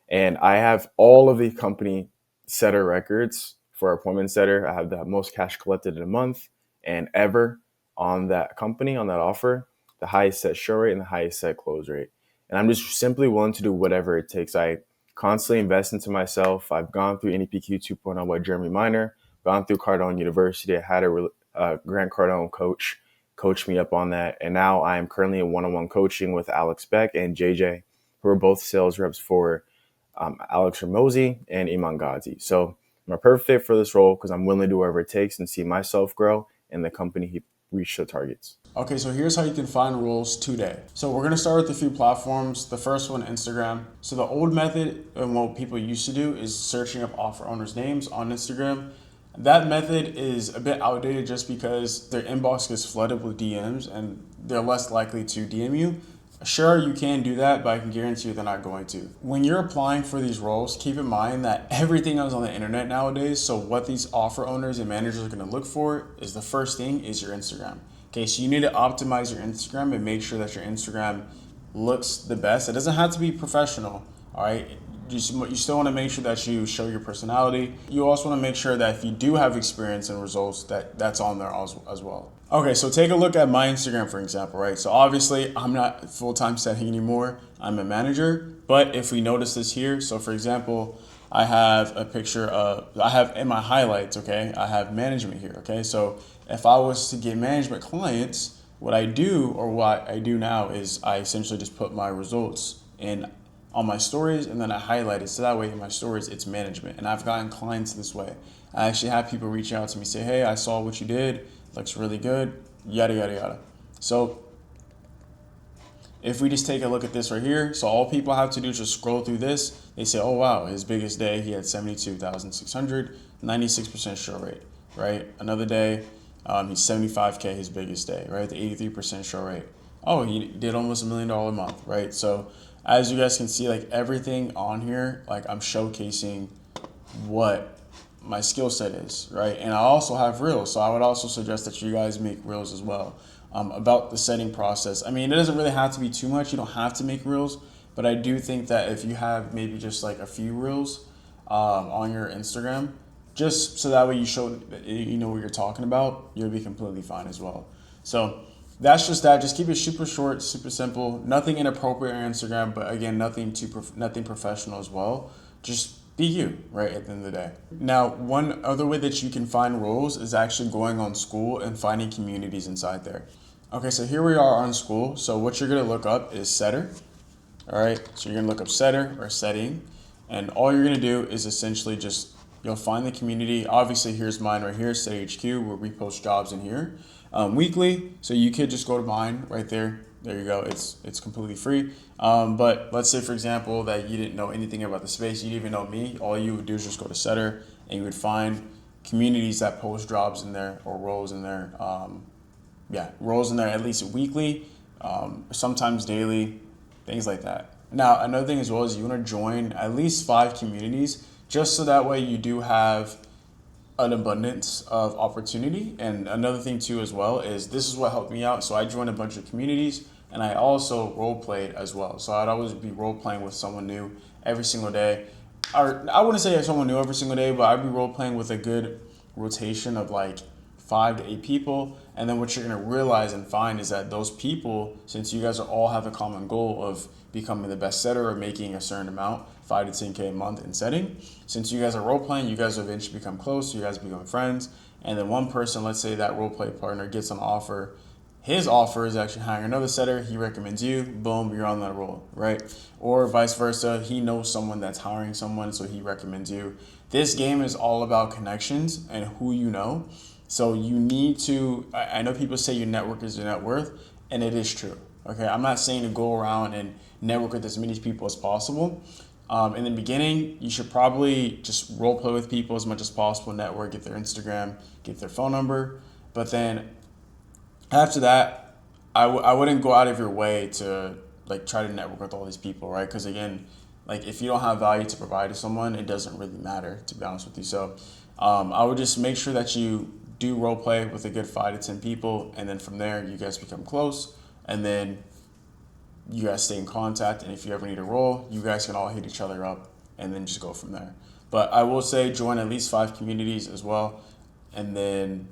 And I have all of the company setter records for appointment setter. I have the most cash collected in a month and ever on that company, on that offer, the highest set show rate and the highest set close rate. And I'm just simply willing to do whatever it takes. I constantly invest into myself. I've gone through NEPQ 2.0 by Jeremy Minor, gone through Cardone University. I had a Grant Cardone coach coached me up on that. And now I am currently in one-on-one coaching with Alex Beck and JJ, who are both sales reps for Alex Ramosi and Iman Ghazi. So I'm a perfect fit for this role because I'm willing to do whatever it takes and see myself grow and the company reach the targets. Okay, so here's how you can find roles today. So we're gonna start with a few platforms. The first one, Instagram. So the old method and what people used to do is searching up offer owners' names on Instagram. That method is a bit outdated just because their inbox gets flooded with DMs and they're less likely to DM you. Sure, you can do that, but I can guarantee you they're not going to. When you're applying for these roles, keep in mind that everything is on the internet nowadays. So what these offer owners and managers are going to look for is the first thing is your Instagram. Okay, so you need to optimize your Instagram and make sure that your Instagram looks the best. It doesn't have to be professional, all right? You still want to make sure that you show your personality. You also want to make sure that if you do have experience and results, that's on there as well. Okay, so take a look at my Instagram, for example, right? So obviously, I'm not full-time setting anymore. I'm a manager. But if we notice this here, so for example, I have a picture of, I have in my highlights, okay, I have management here, okay? So if I was to get management clients, what I do now is I essentially just put my results in on my stories and then I highlight it so that way in my stories it's management. And I've gotten clients this way. I actually have people reach out to me, say, hey, I saw what you did, looks really good, yada, yada, yada. So if we just take a look at this right here, so all people have to do is just scroll through this. They say, oh, wow, his biggest day, he had 72,600, 96% show rate, right? Another day, he's 75K, his biggest day, right? The 83% show rate. Oh, he did almost $1 million a month, right? So as you guys can see, like everything on here, like I'm showcasing what my skill set is, right? And I also have reels. So I would also suggest that you guys make reels as well. About the setting process. I mean, it doesn't really have to be too much. You don't have to make reels, but I do think that if you have maybe just like a few reels on your Instagram, just so that way you show, you know what you're talking about, you'll be completely fine as well. So that's just that. Just keep it super short, super simple. Nothing inappropriate on Instagram, but again, nothing professional as well. Just be you, right, at the end of the day. Now, one other way that you can find roles is actually going on School and finding communities inside there. Okay, so here we are on School. So what you're gonna look up is setter. All right, so you're gonna look up setter or setting, and all you're gonna do is essentially just, you'll find the community. Obviously, here's mine right here, Set HQ, where we post jobs in here weekly. So you could just go to mine right there. There you go. It's completely free. But let's say, for example, that you didn't know anything about the space. You didn't even know me. All you would do is just go to Setter, and you would find communities that post jobs in there or roles in there. Roles in there at least weekly, sometimes daily, things like that. Now, another thing as well is you want to join at least 5 communities, just so that way you do have an abundance of opportunity. And another thing too as well is this is what helped me out. So I joined a bunch of communities and I also role played as well. So I'd always be role playing with someone new every single day. Or I wouldn't say someone new every single day, but I'd be role playing with a good rotation of like 5 to 8 people. And then what you're gonna realize and find is that those people, since you guys all have a common goal of becoming the best setter or making a certain amount, 5 to 10K a month in setting, since you guys are role playing, you guys will eventually become close, you guys become friends. And then one person, let's say that role play partner gets an offer, his offer is actually hiring another setter, he recommends you, boom, you're on that role, right? Or vice versa, he knows someone that's hiring someone, so he recommends you. This game is all about connections and who you know. So you need to, I know people say your network is your net worth, and it is true. Okay, I'm not saying to go around and network with as many people as possible. In the beginning, you should probably just role play with people as much as possible, network, get their Instagram, get their phone number. But then after that, I wouldn't go out of your way to like try to network with all these people, right? Because again, like if you don't have value to provide to someone, it doesn't really matter, to be honest with you. So I would just make sure that you do role play with a good 5 to 10 people, and then from there you guys become close, and then you guys stay in contact. And if you ever need a role, you guys can all hit each other up, and then just go from there. But I will say join at least 5 communities as well, and then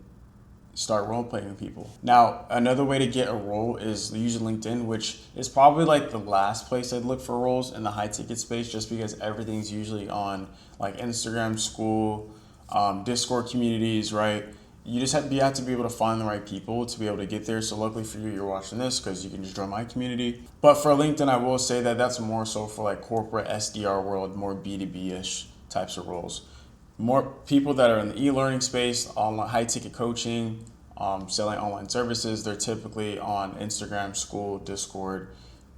start role playing with people. Now, another way to get a role is use LinkedIn, which is probably like the last place I'd look for roles in the high ticket space, just because everything's usually on like Instagram, School, Discord communities, right? you just have to be able to find the right people to be able to get there. So luckily for you, you're watching this because you can just join my community. But for LinkedIn, I will say that that's more so for like corporate SDR world, more B2B-ish types of roles. More people that are in the e-learning space, online high ticket coaching, selling online services, they're typically on Instagram, school, Discord,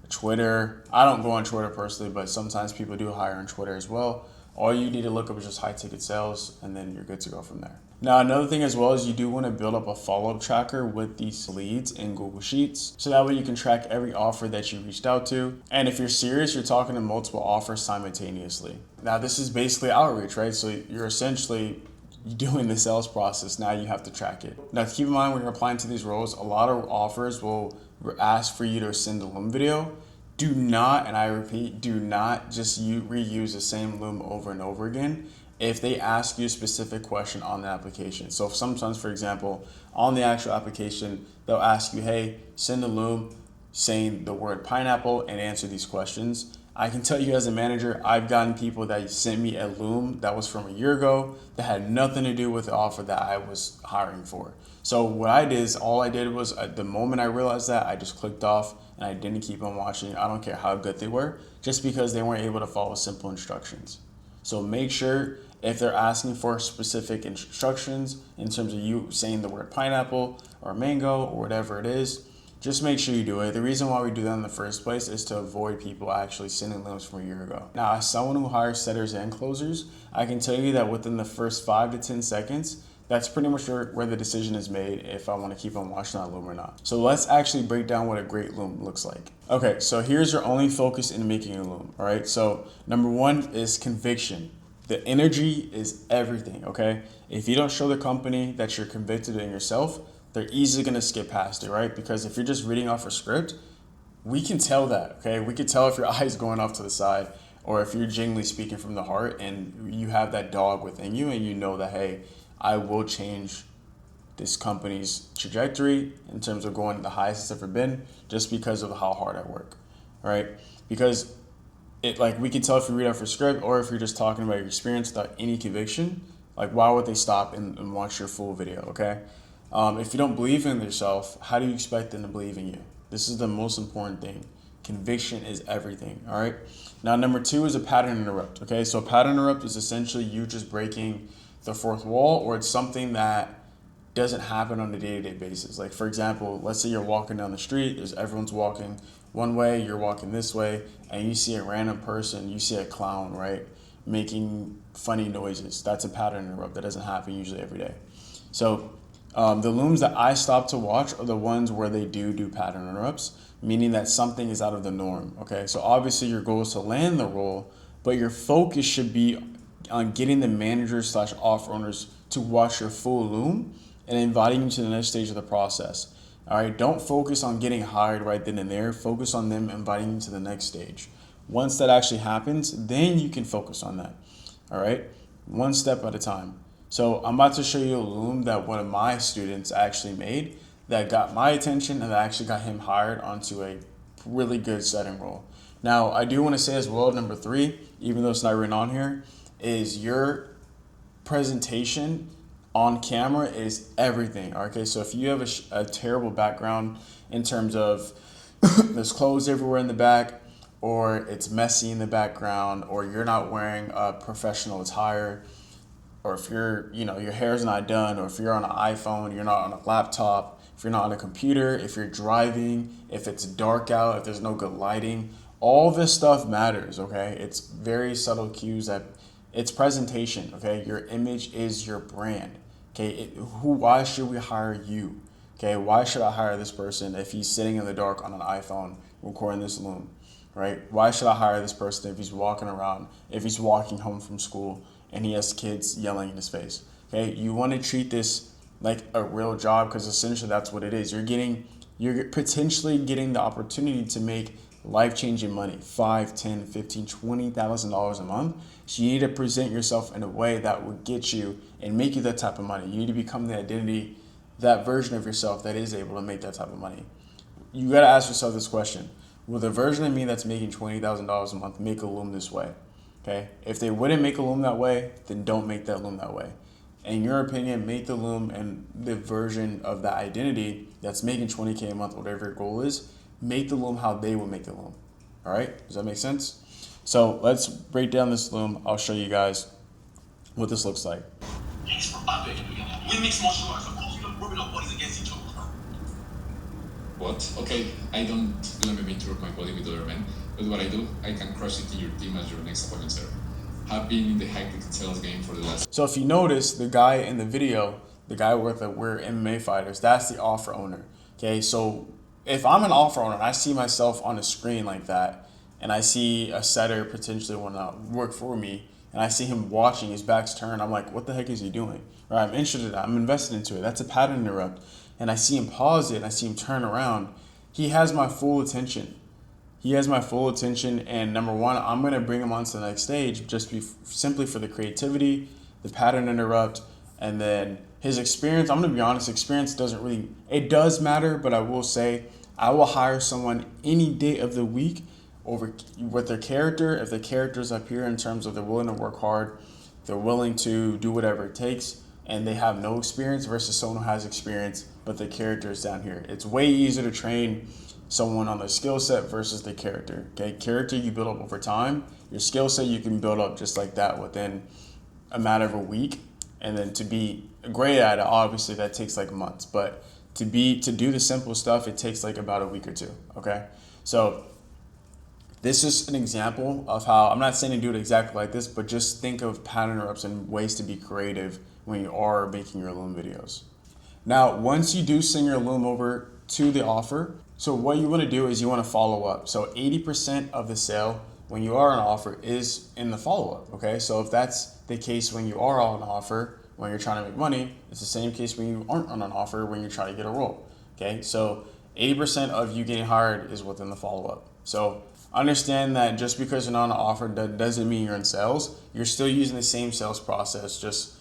Twitter. I don't go on Twitter personally, but sometimes people do hire on Twitter as well. All you need to look up is just high ticket sales, and then you're good to go from there. Now, another thing as well is you do want to build up a follow-up tracker with these leads in Google Sheets. So that way you can track every offer that you reached out to. And if you're serious, you're talking to multiple offers simultaneously. Now, this is basically outreach, right? So you're essentially doing the sales process. Now you have to track it. Now, keep in mind when you're applying to these roles, a lot of offers will ask for you to send a Loom video. Do not, and I repeat, do not just reuse the same Loom over and over again if they ask you a specific question on the application. So sometimes, for example, on the actual application, they'll ask you, hey, send a Loom saying the word pineapple and answer these questions. I can tell you as a manager, I've gotten people that sent me a Loom that was from a year ago that had nothing to do with the offer that I was hiring for. So what I did is all I did was the moment I realized that, I just clicked off and I didn't keep on watching. I don't care how good they were, just because they weren't able to follow simple instructions. So make sure if they're asking for specific instructions in terms of you saying the word pineapple or mango or whatever it is, just make sure you do it. The reason why we do that in the first place is to avoid people actually sending Looms from a year ago. Now, as someone who hires setters and closers, I can tell you that within the first 5 to 10 seconds, that's pretty much where the decision is made if I want to keep on watching that Loom or not. So let's actually break down what a great Loom looks like. Okay, so here's your only focus in making a Loom, all right? So number one is conviction. The energy is everything, okay? If you don't show the company that you're convicted in yourself, they're easily gonna skip past it, right? Because if you're just reading off a script, we can tell that, okay? We can tell if your eyes going off to the side or if you're genuinely speaking from the heart and you have that dog within you and you know that, hey, I will change this company's trajectory in terms of going the highest it's ever been just because of how hard I work, right? Because we can tell if you read off your script or if you're just talking about your experience without any conviction, like why would they stop and watch your full video, okay? If you don't believe in yourself, how do you expect them to believe in you? This is the most important thing. Conviction is everything, all right? Now, number two is a pattern interrupt, okay? So a pattern interrupt is essentially you just breaking the fourth wall, or it's something that doesn't happen on a day-to-day basis. Like, for example, let's say you're walking down the street, everyone's walking one way, you're walking this way, and you see a random person, you see a clown, right, making funny noises. That's a pattern interrupt. That doesn't happen usually every day. So the Looms that I stop to watch are the ones where they do pattern interrupts, meaning that something is out of the norm, okay? So obviously your goal is to land the role, but your focus should be on getting the managers / offer owners to watch your full Loom and inviting you to the next stage of the process. All right, don't focus on getting hired right then and there. Focus on them inviting you to the next stage. Once that actually happens, then you can focus on that. All right, one step at a time. So I'm about to show you a Loom that one of my students actually made that got my attention and that actually got him hired onto a really good setting role. Now, I do want to say as well, number three, even though it's not written on here, is your presentation on camera is everything. Okay, so if you have a terrible background in terms of there's clothes everywhere in the back, or it's messy in the background, or you're not wearing a professional attire, or if your hair's not done, or if you're on an iPhone, you're not on a laptop, if you're not on a computer, if you're driving, if it's dark out, if there's no good lighting, all this stuff matters, okay? It's very subtle cues that it's presentation, okay? Your image is your brand, okay? Why should we hire you? Okay, why should I hire this person if he's sitting in the dark on an iPhone recording this Loom, right? Why should I hire this person if he's walking around, if he's walking home from school and he has kids yelling in his face? Okay, you want to treat this like a real job because essentially that's what it is. You're potentially getting the opportunity to make life-changing money, $5, $10, $15, $20,000 a month. So you need to present yourself in a way that will get you and make you that type of money. You need to become the identity, that version of yourself that is able to make that type of money. You got to ask yourself this question: will the version of me that's making $20,000 a month make a Loom this way? Okay, if they wouldn't make a Loom that way, then don't make that Loom that way. in your opinion, make the Loom and the version of that identity that's making 20K a month, whatever your goal is, make the Loom how they would make the Loom. All right, does that make sense? So let's break down this Loom. I'll show you guys what this looks like. We mix martial arts, of course we don't rub our bodies against each other. What? Okay, I don't let me interrupt my body with other men, but what I do, I can crush it in your team as your next opponent, sir. Have been in the high-ticket sales game for the last. So if you notice, the guy in the video, the guy with the we're MMA fighters, that's the offer owner. Okay, so if I'm an offer owner and I see myself on a screen like that, and I see a setter potentially want to work for me, and I see him watching, his back's turned, I'm like, what the heck is he doing? Right? I'm interested, I'm invested into it. That's a pattern interrupt. And I see him pause it, and I see him turn around. He has my full attention. He has my full attention, and number one, I'm going to bring him onto the next stage simply for the creativity, the pattern interrupt, and then his experience. I'm going to be honest, experience it does matter, but I will say I will hire someone any day of the week over with their character. If the character's up here in terms of they're willing to work hard, they're willing to do whatever it takes, and they have no experience versus someone who has experience, but the character is down here. It's way easier to train someone on their skill set versus the character. Okay, character you build up over time. Your skill set you can build up just like that within a matter of a week, and then to be great at it, obviously that takes like months. But to do the simple stuff, it takes like about a week or two. Okay, so this is an example of how I'm not saying to do it exactly like this, but just think of pattern interrupts and ways to be creative when you are making your Loom videos. Now, once you do send your Loom over to the offer, so what you want to do is you want to follow up. So 80% of the sale when you are on offer is in the follow-up, okay? So if that's the case when you are on offer, when you're trying to make money, it's the same case when you aren't on an offer when you're trying to get a role, okay? So 80% of you getting hired is within the follow-up. So understand that just because you're not on an offer doesn't mean you're in sales. You're still using the same sales process, just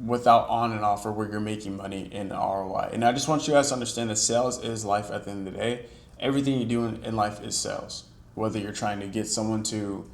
without on an offer where you're making money in ROI. And I just want you guys to understand that sales is life at the end of the day. Everything you do in life is sales. Whether you're trying to get someone to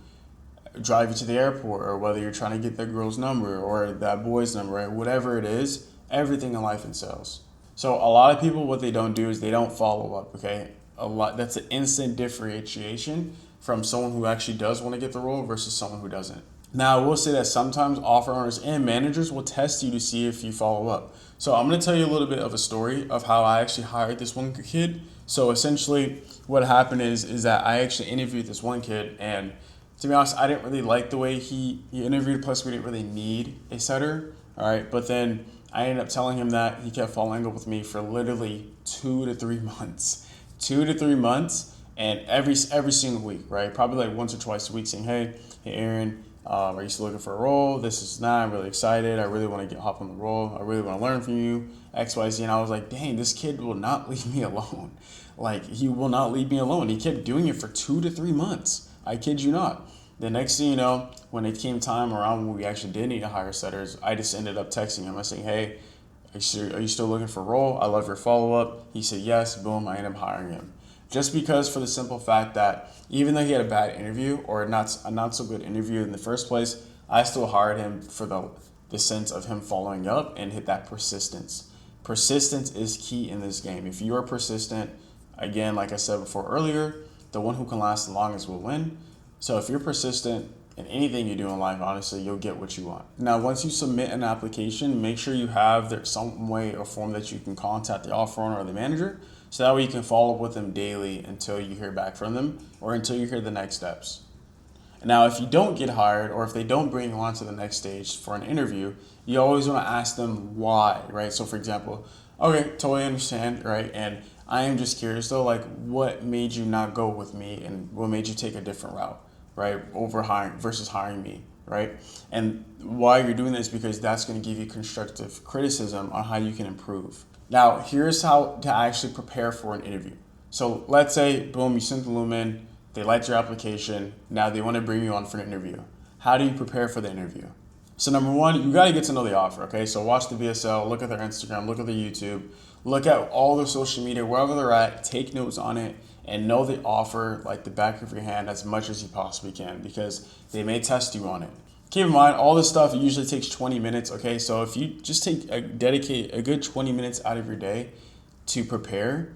drive you to the airport, or whether you're trying to get that girl's number or that boy's number, right? Whatever it is, everything in life is sales. So a lot of people, what they don't do is they don't follow up, okay? That's an instant differentiation from someone who actually does want to get the role versus someone who doesn't. Now, I will say that sometimes offer owners and managers will test you to see if you follow up. So I'm going to tell you a little bit of a story of how I actually hired this one kid. So essentially what happened is that I actually interviewed this one kid, and to be honest, I didn't really like the way he interviewed, plus we didn't really need a setter, all right? But then I ended up telling him that. He kept following up with me for literally 2 to 3 months. 2 to 3 months, and every single week, right? Probably like once or twice a week saying, hey Aaron, are you still looking for a role? This is not, I'm really excited. I really want to hop on the role. I really want to learn from you, X, Y, Z. And I was like, dang, this kid will not leave me alone. Like, he will not leave me alone. He kept doing it for 2 to 3 months. I kid you not. The next thing you know, when it came time around when we actually did need to hire setters, I just ended up texting him. I saying, hey, are you still looking for a role? I love your follow-up. He said yes. Boom, I ended up hiring him. Just because, for the simple fact that even though he had a bad interview or a not so good interview in the first place, I still hired him for the sense of him following up and hit that persistence. Persistence is key in this game. If you are persistent, again, like I said before earlier, the one who can last the longest will win. So if you're persistent in anything you do in life, honestly, you'll get what you want. Now, once you submit an application, make sure you have some way or form that you can contact the offer owner or the manager, so that way you can follow up with them daily until you hear back from them or until you hear the next steps. Now, if you don't get hired or if they don't bring you on to the next stage for an interview, you always want to ask them why, right? So for example, okay, totally understand, right? And I am just curious though, like what made you not go with me and what made you take a different route, right? Over hiring me, right? And why you're doing this, because that's going to give you constructive criticism on how you can improve. Now, here's how to actually prepare for an interview. So let's say, boom, you sent the Loom in, they liked your application, now they want to bring you on for an interview. How do you prepare for the interview? So number one, you got to get to know the offer, okay? So watch the VSL, look at their Instagram, look at their YouTube, look at all their social media, wherever they're at, take notes on it, and know the offer like the back of your hand as much as you possibly can, because they may test you on it. keep in mind, all this stuff usually takes 20 minutes, okay? So if you just dedicate a good 20 minutes out of your day to prepare,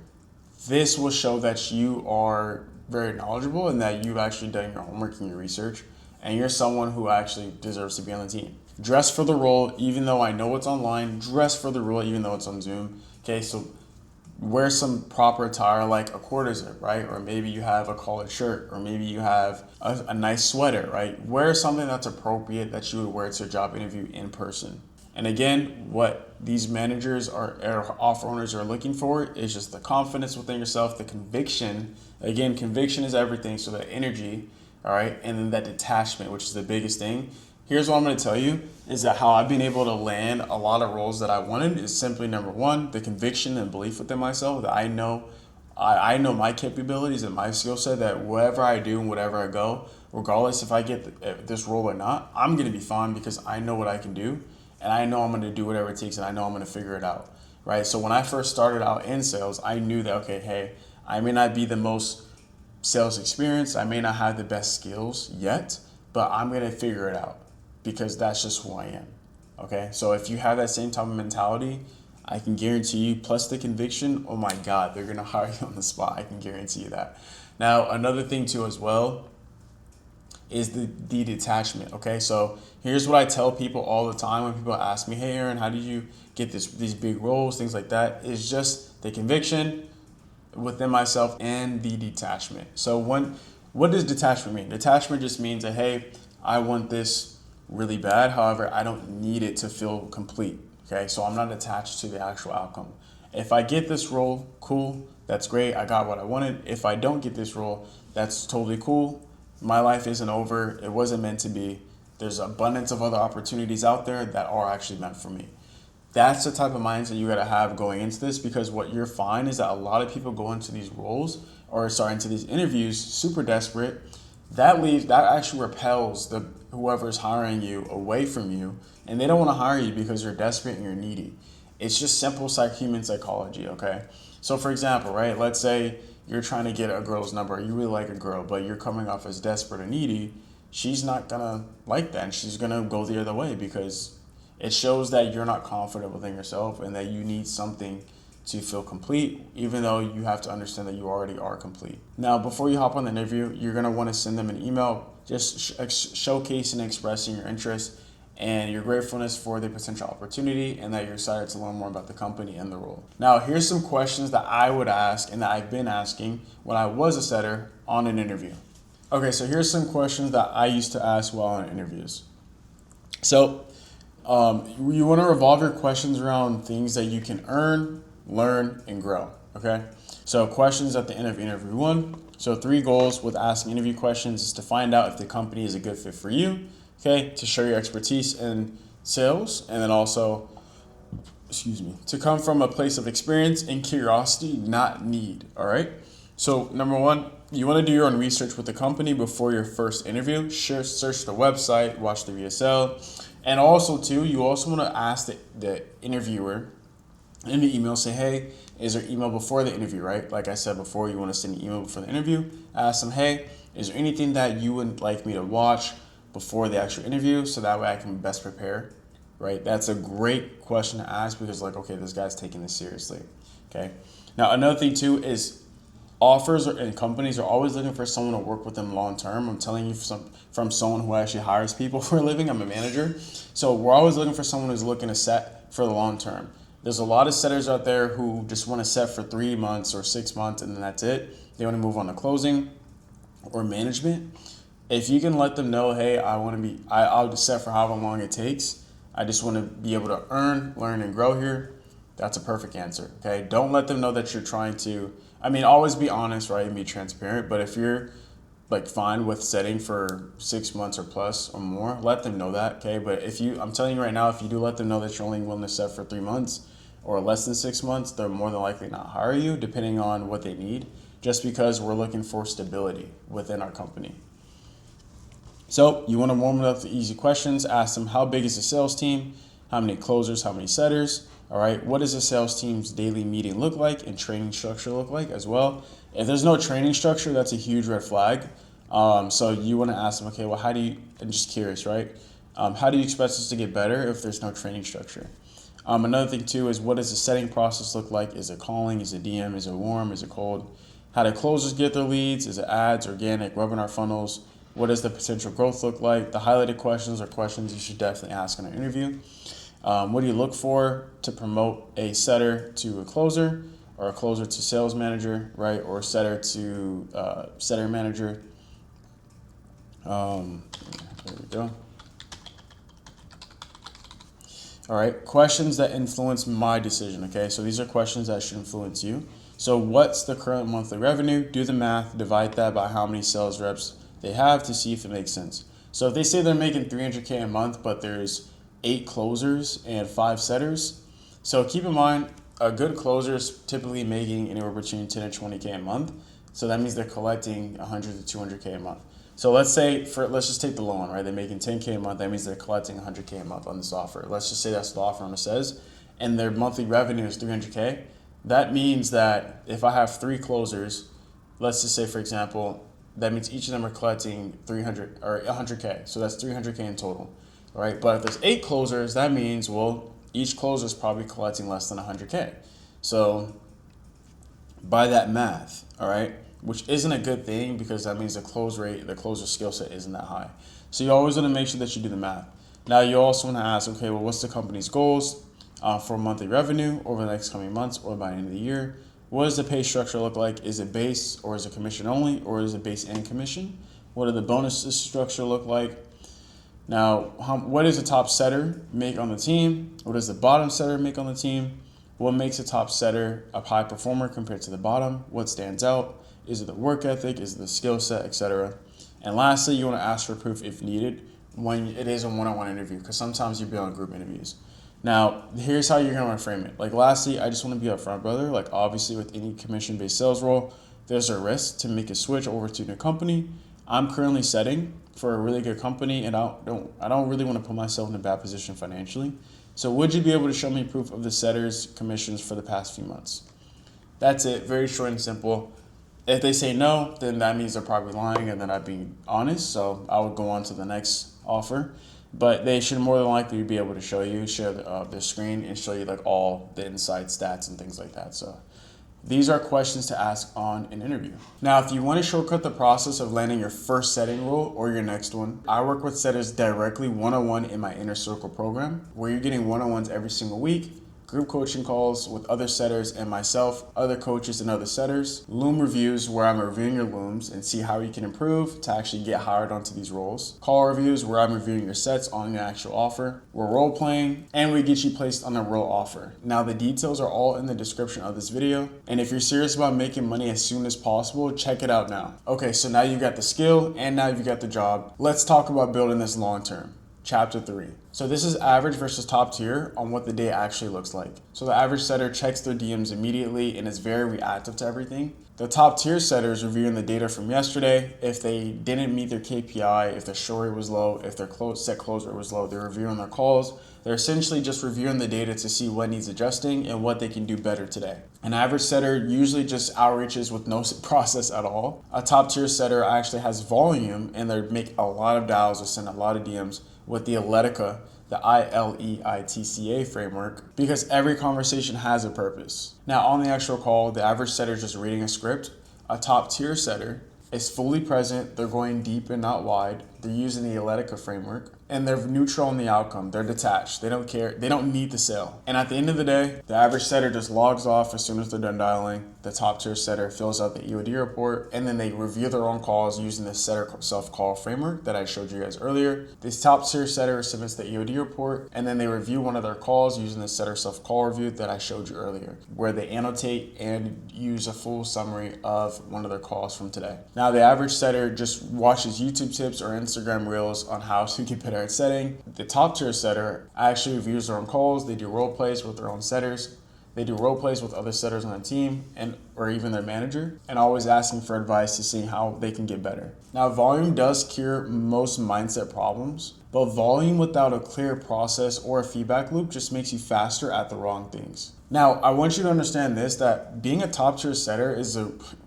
this will show that you are very knowledgeable and that you've actually done your homework and your research, and you're someone who actually deserves to be on the team. Dress for the role, even though I know it's online. Dress for the role, even though it's on Zoom. Okay, so wear some proper attire like a quarter zip, right? Or maybe you have a collared shirt, or maybe you have a nice sweater, right? Wear something that's appropriate that you would wear to a job interview in person. And again, what these managers or offer owners are looking for is just the confidence within yourself, the conviction. Again, conviction is everything. So that energy, all right, and then that detachment, which is the biggest thing. Here's what I'm going to tell you is that how I've been able to land a lot of roles that I wanted is simply number one, the conviction and belief within myself that I know my capabilities and my skill set, that wherever I do and whatever I go, regardless if I get this role or not, I'm going to be fine because I know what I can do and I know I'm going to do whatever it takes and I know I'm going to figure it out, right? So when I first started out in sales, I knew that, okay, hey, I may not be the most sales experience, I may not have the best skills yet, but I'm going to figure it out because that's just who I am. Okay, so if you have that same type of mentality, I can guarantee you, plus the conviction, oh my God, they're gonna hire you on the spot. I can guarantee you that. Now, another thing too as well is the detachment. Okay, so here's what I tell people all the time when people ask me, hey Aaron, how did you get these big roles, things like that? It's just the conviction within myself and the detachment. So what does detachment mean? Detachment just means that, hey, I want this really bad. However, I don't need it to feel complete. Okay, so I'm not attached to the actual outcome. If I get this role, cool, that's great. I got what I wanted. If I don't get this role, that's totally cool. My life isn't over. It wasn't meant to be. There's abundance of other opportunities out there that are actually meant for me. That's the type of mindset you gotta have going into this, because what you're finding is that a lot of people go into these roles into these interviews super desperate. That actually repels whoever's hiring you away from you, and they don't want to hire you because you're desperate and you're needy. It's just simple human psychology, okay? So for example, right, let's say you're trying to get a girl's number, you really like a girl, but you're coming off as desperate and needy. She's not gonna like that, and she's gonna go the other way because it shows that you're not confident within yourself and that you need something to feel complete, even though you have to understand that you already are complete. Now, before you hop on the interview, you're going to want to send them an email just showcasing and expressing your interest and your gratefulness for the potential opportunity and that you're excited to learn more about the company and the role. Now, here's some questions that I would ask and that I've been asking when I was a setter on an interview. Okay, so here's some questions that I used to ask while on interviews. So, you want to revolve your questions around things that you can earn, learn, and grow. Okay, so questions at the end of interview one. So 3 goals with asking interview questions is to find out if the company is a good fit for you. Okay, to show your expertise in sales, and then also, to come from a place of experience and curiosity, not need. All right. So number 1, you want to do your own research with the company before your first interview. Search the website, watch the VSL, and also too, you also want to ask the interviewer in the email, say, hey, is there email before the interview, right? Like I said before, you want to send an email before the interview. Ask them, hey, is there anything that you would like me to watch before the actual interview so that way I can best prepare, right? That's a great question to ask because, like, okay, this guy's taking this seriously, okay? Now, another thing too is offers and companies are always looking for someone to work with them long term. I'm telling you from someone who actually hires people for a living. I'm a manager. So we're always looking for someone who's looking to set for the long term. There's a lot of setters out there who just want to set for 3 months or 6 months and then that's it. They want to move on to closing or management. If you can let them know, hey, I'll just set for however long it takes. I just want to be able to earn, learn, and grow here. That's a perfect answer, okay? Don't let them know that you're trying to, always be honest, right, and be transparent. But if you're fine with setting for 6 months or plus or more, let them know that, okay? But I'm telling you right now, if you do let them know that you're only willing to set for 3 months or less than 6 months, they're more than likely not hire you, depending on what they need, just because we're looking for stability within our company. So you want to warm it up with easy questions. Ask them, how big is the sales team? How many closers? How many setters? All right, what does the sales team's daily meeting look like and training structure look like as well? If there's no training structure, that's a huge red flag. So you want to ask them, okay, well, how do you, I'm just curious, right? How do you expect us to get better if there's no training structure? Another thing too is, what does the setting process look like? Is it calling? Is it DM? Is it warm? Is it cold? How do closers get their leads? Is it ads, organic, webinar funnels? What does the potential growth look like? The highlighted questions are questions you should definitely ask in an interview. What do you look for to promote a setter to a closer, or a closer to sales manager, right? Or a setter to setter manager. There we go. All right, questions that influence my decision, okay? So these are questions that should influence you. So what's the current monthly revenue? Do the math, divide that by how many sales reps they have to see if it makes sense. So if they say they're making 300K a month, but there's 8 closers and 5 setters. So keep in mind, a good closer is typically making anywhere between 10 and 20K a month. So that means they're collecting 100 to 200K a month. So let's just take the low one, right? They're making 10K a month. That means they're collecting 100K a month on this offer. Let's just say that's the offer owner says, and their monthly revenue is 300K. That means that if I have 3 closers, let's just say, for example, that means each of them are collecting 300 or 100K. So that's 300K in total, right? But if there's 8 closers, that means, well, each closer is probably collecting less than 100K. So by that math, all right, which isn't a good thing, because that means the closer skill set isn't that high. So you always want to make sure that you do the math. Now you also want to ask, okay, well, what's the company's goals for monthly revenue over the next coming months or by the end of the year? What does the pay structure look like? Is it base, or is it commission only, or is it base and commission? What do the bonuses structure look like? Now, what does the top setter make on the team? What does the bottom setter make on the team? What makes a top setter a high performer compared to the bottom? What stands out? Is it the work ethic? Is it the skill set, etc.? And lastly, you want to ask for proof if needed when it is a one-on-one interview, because sometimes you'll be on group interviews. Now, here's how you're going to frame it. Like, lastly, I just want to be upfront, brother. Like, obviously, with any commission-based sales role, there's a risk to make a switch over to a new company. I'm currently setting for a really good company, and I don't really want to put myself in a bad position financially. So would you be able to show me proof of the setter's commissions for the past few months? That's it. Very short and simple. If they say no, then that means they're probably lying and they're not being honest. So I would go on to the next offer. But they should more than likely be able to share their screen and show you like all the inside stats and things like that. So these are questions to ask on an interview. Now, if you want to shortcut the process of landing your first setting role or your next one, I work with setters directly one-on-one in my Inner Circle program, where you're getting one-on-ones every single week, group coaching calls with other setters and myself, other coaches and other setters, Loom reviews where I'm reviewing your Looms and see how you can improve to actually get hired onto these roles, call reviews where I'm reviewing your sets on your actual offer, we're role playing, and we get you placed on a real offer. Now, the details are all in the description of this video, and if you're serious about making money as soon as possible, check it out now. Okay, so now you got the skill and now you got the job. Let's talk about building this long term. Chapter 3. So this is average versus top tier on what the day actually looks like. So the average setter checks their DMs immediately and is very reactive to everything. The top tier setter is reviewing the data from yesterday. If they didn't meet their KPI, if their show rate was low, if their set close rate was low, they're reviewing their calls. They're essentially just reviewing the data to see what needs adjusting and what they can do better today. An average setter usually just outreaches with no process at all. A top tier setter actually has volume and they make a lot of dials or send a lot of DMs with the ILEITCA, the ILEITCA framework, because every conversation has a purpose. Now, on the actual call, the average setter is just reading a script. A top tier setter is fully present, they're going deep and not wide, they're using the ILEITCA framework, and they're neutral in the outcome. They're detached. They don't care. They don't need the sale. And at the end of the day, the average setter just logs off as soon as they're done dialing. The top tier setter fills out the EOD report, and then they review their own calls using the setter self-call framework that I showed you guys earlier. This top tier setter submits the EOD report, and then they review one of their calls using the setter self-call review that I showed you earlier, where they annotate and use a full summary of one of their calls from today. Now, the average setter just watches YouTube tips or Instagram reels on how to get better at setting. The top tier setter actually reviews their own calls. They do role plays with their own setters. They do role plays with other setters on the team or even their manager, and always asking for advice to see how they can get better. Now, volume does cure most mindset problems, but volume without a clear process or a feedback loop just makes you faster at the wrong things. Now, I want you to understand this, that being a top tier setter is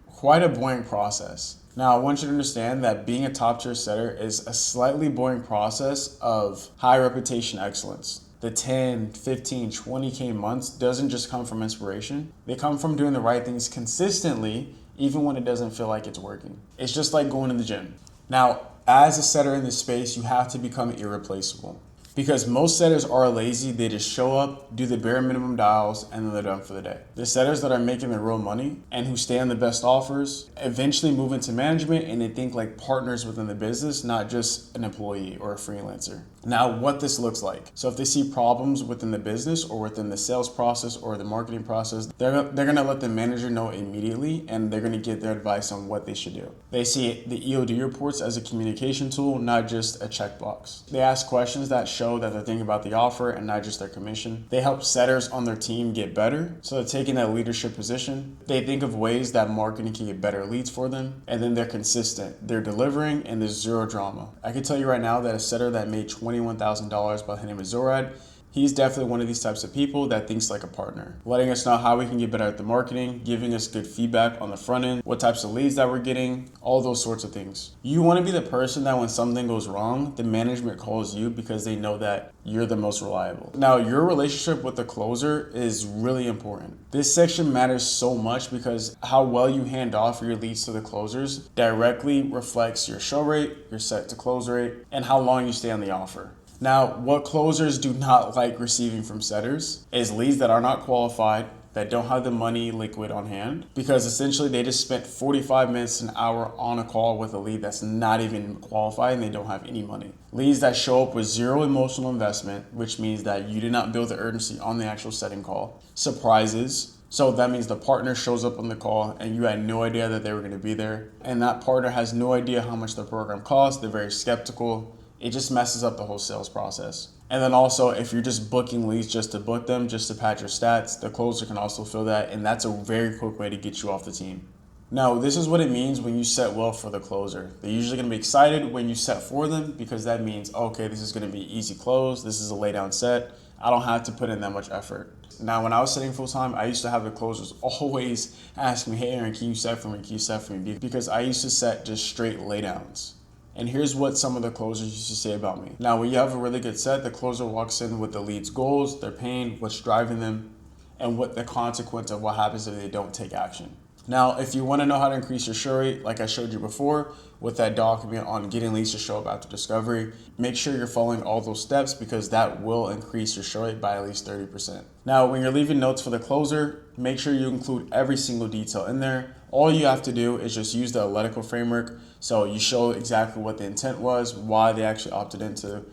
quite a boring process. Now, I want you to understand that being a top tier setter is a slightly boring process of high reputation excellence. The 10, 15, 20K months doesn't just come from inspiration. They come from doing the right things consistently, even when it doesn't feel like it's working. It's just like going to the gym. Now, as a setter in this space, you have to become irreplaceable. Because most setters are lazy, they just show up, do the bare minimum dials, and then they're done for the day. The setters that are making the real money and who stay on the best offers eventually move into management and they think like partners within the business, not just an employee or a freelancer. Now, what this looks like. So if they see problems within the business or within the sales process or the marketing process, they're gonna let the manager know immediately and they're gonna get their advice on what they should do. They see the EOD reports as a communication tool, not just a checkbox. They ask questions that show that they're thinking about the offer and not just their commission. They help setters on their team get better. So they're taking that leadership position. They think of ways that marketing can get better leads for them. And then they're consistent. They're delivering and there's zero drama. I can tell you right now that a setter that made $21,000 by the name of Zorad, he's definitely one of these types of people that thinks like a partner, letting us know how we can get better at the marketing, giving us good feedback on the front end, what types of leads that we're getting, all those sorts of things. You want to be the person that when something goes wrong, the management calls you because they know that you're the most reliable. Now, your relationship with the closer is really important. This section matters so much because how well you hand off your leads to the closers directly reflects your show rate, your set to close rate, and how long you stay on the offer. Now, what closers do not like receiving from setters is leads that are not qualified, that don't have the money liquid on hand, because essentially they just spent 45 minutes to an hour on a call with a lead that's not even qualified and they don't have any money. Leads that show up with zero emotional investment, which means that you did not build the urgency on the actual setting call. Surprises. So that means the partner shows up on the call and you had no idea that they were going to be there. And that partner has no idea how much the program costs. They're very skeptical. It just messes up the whole sales process. And then also, if you're just booking leads just to book them, just to pad your stats, the closer can also feel that, and that's a very quick way to get you off the team. Now, this is what it means when you set well for the closer. They're usually going to be excited when you set for them because that means, okay, this is going to be easy close. This is a lay down set. I don't have to put in that much effort. Now, when I was setting full time, I used to have the closers always ask me, hey, Aaron, can you set for me? Can you set for me? Because I used to set just straight lay downs. And here's what some of the closers used to say about me. Now, when you have a really good set, the closer walks in with the lead's goals, their pain, what's driving them, and what the consequence of what happens if they don't take action. Now, if you want to know how to increase your show rate, like I showed you before, with that document on getting leads to show up after discovery, make sure you're following all those steps because that will increase your show rate by at least 30%. Now, when you're leaving notes for the closer, make sure you include every single detail in there. All you have to do is just use the ILEITCA framework. So you show exactly what the intent was, why they actually opted into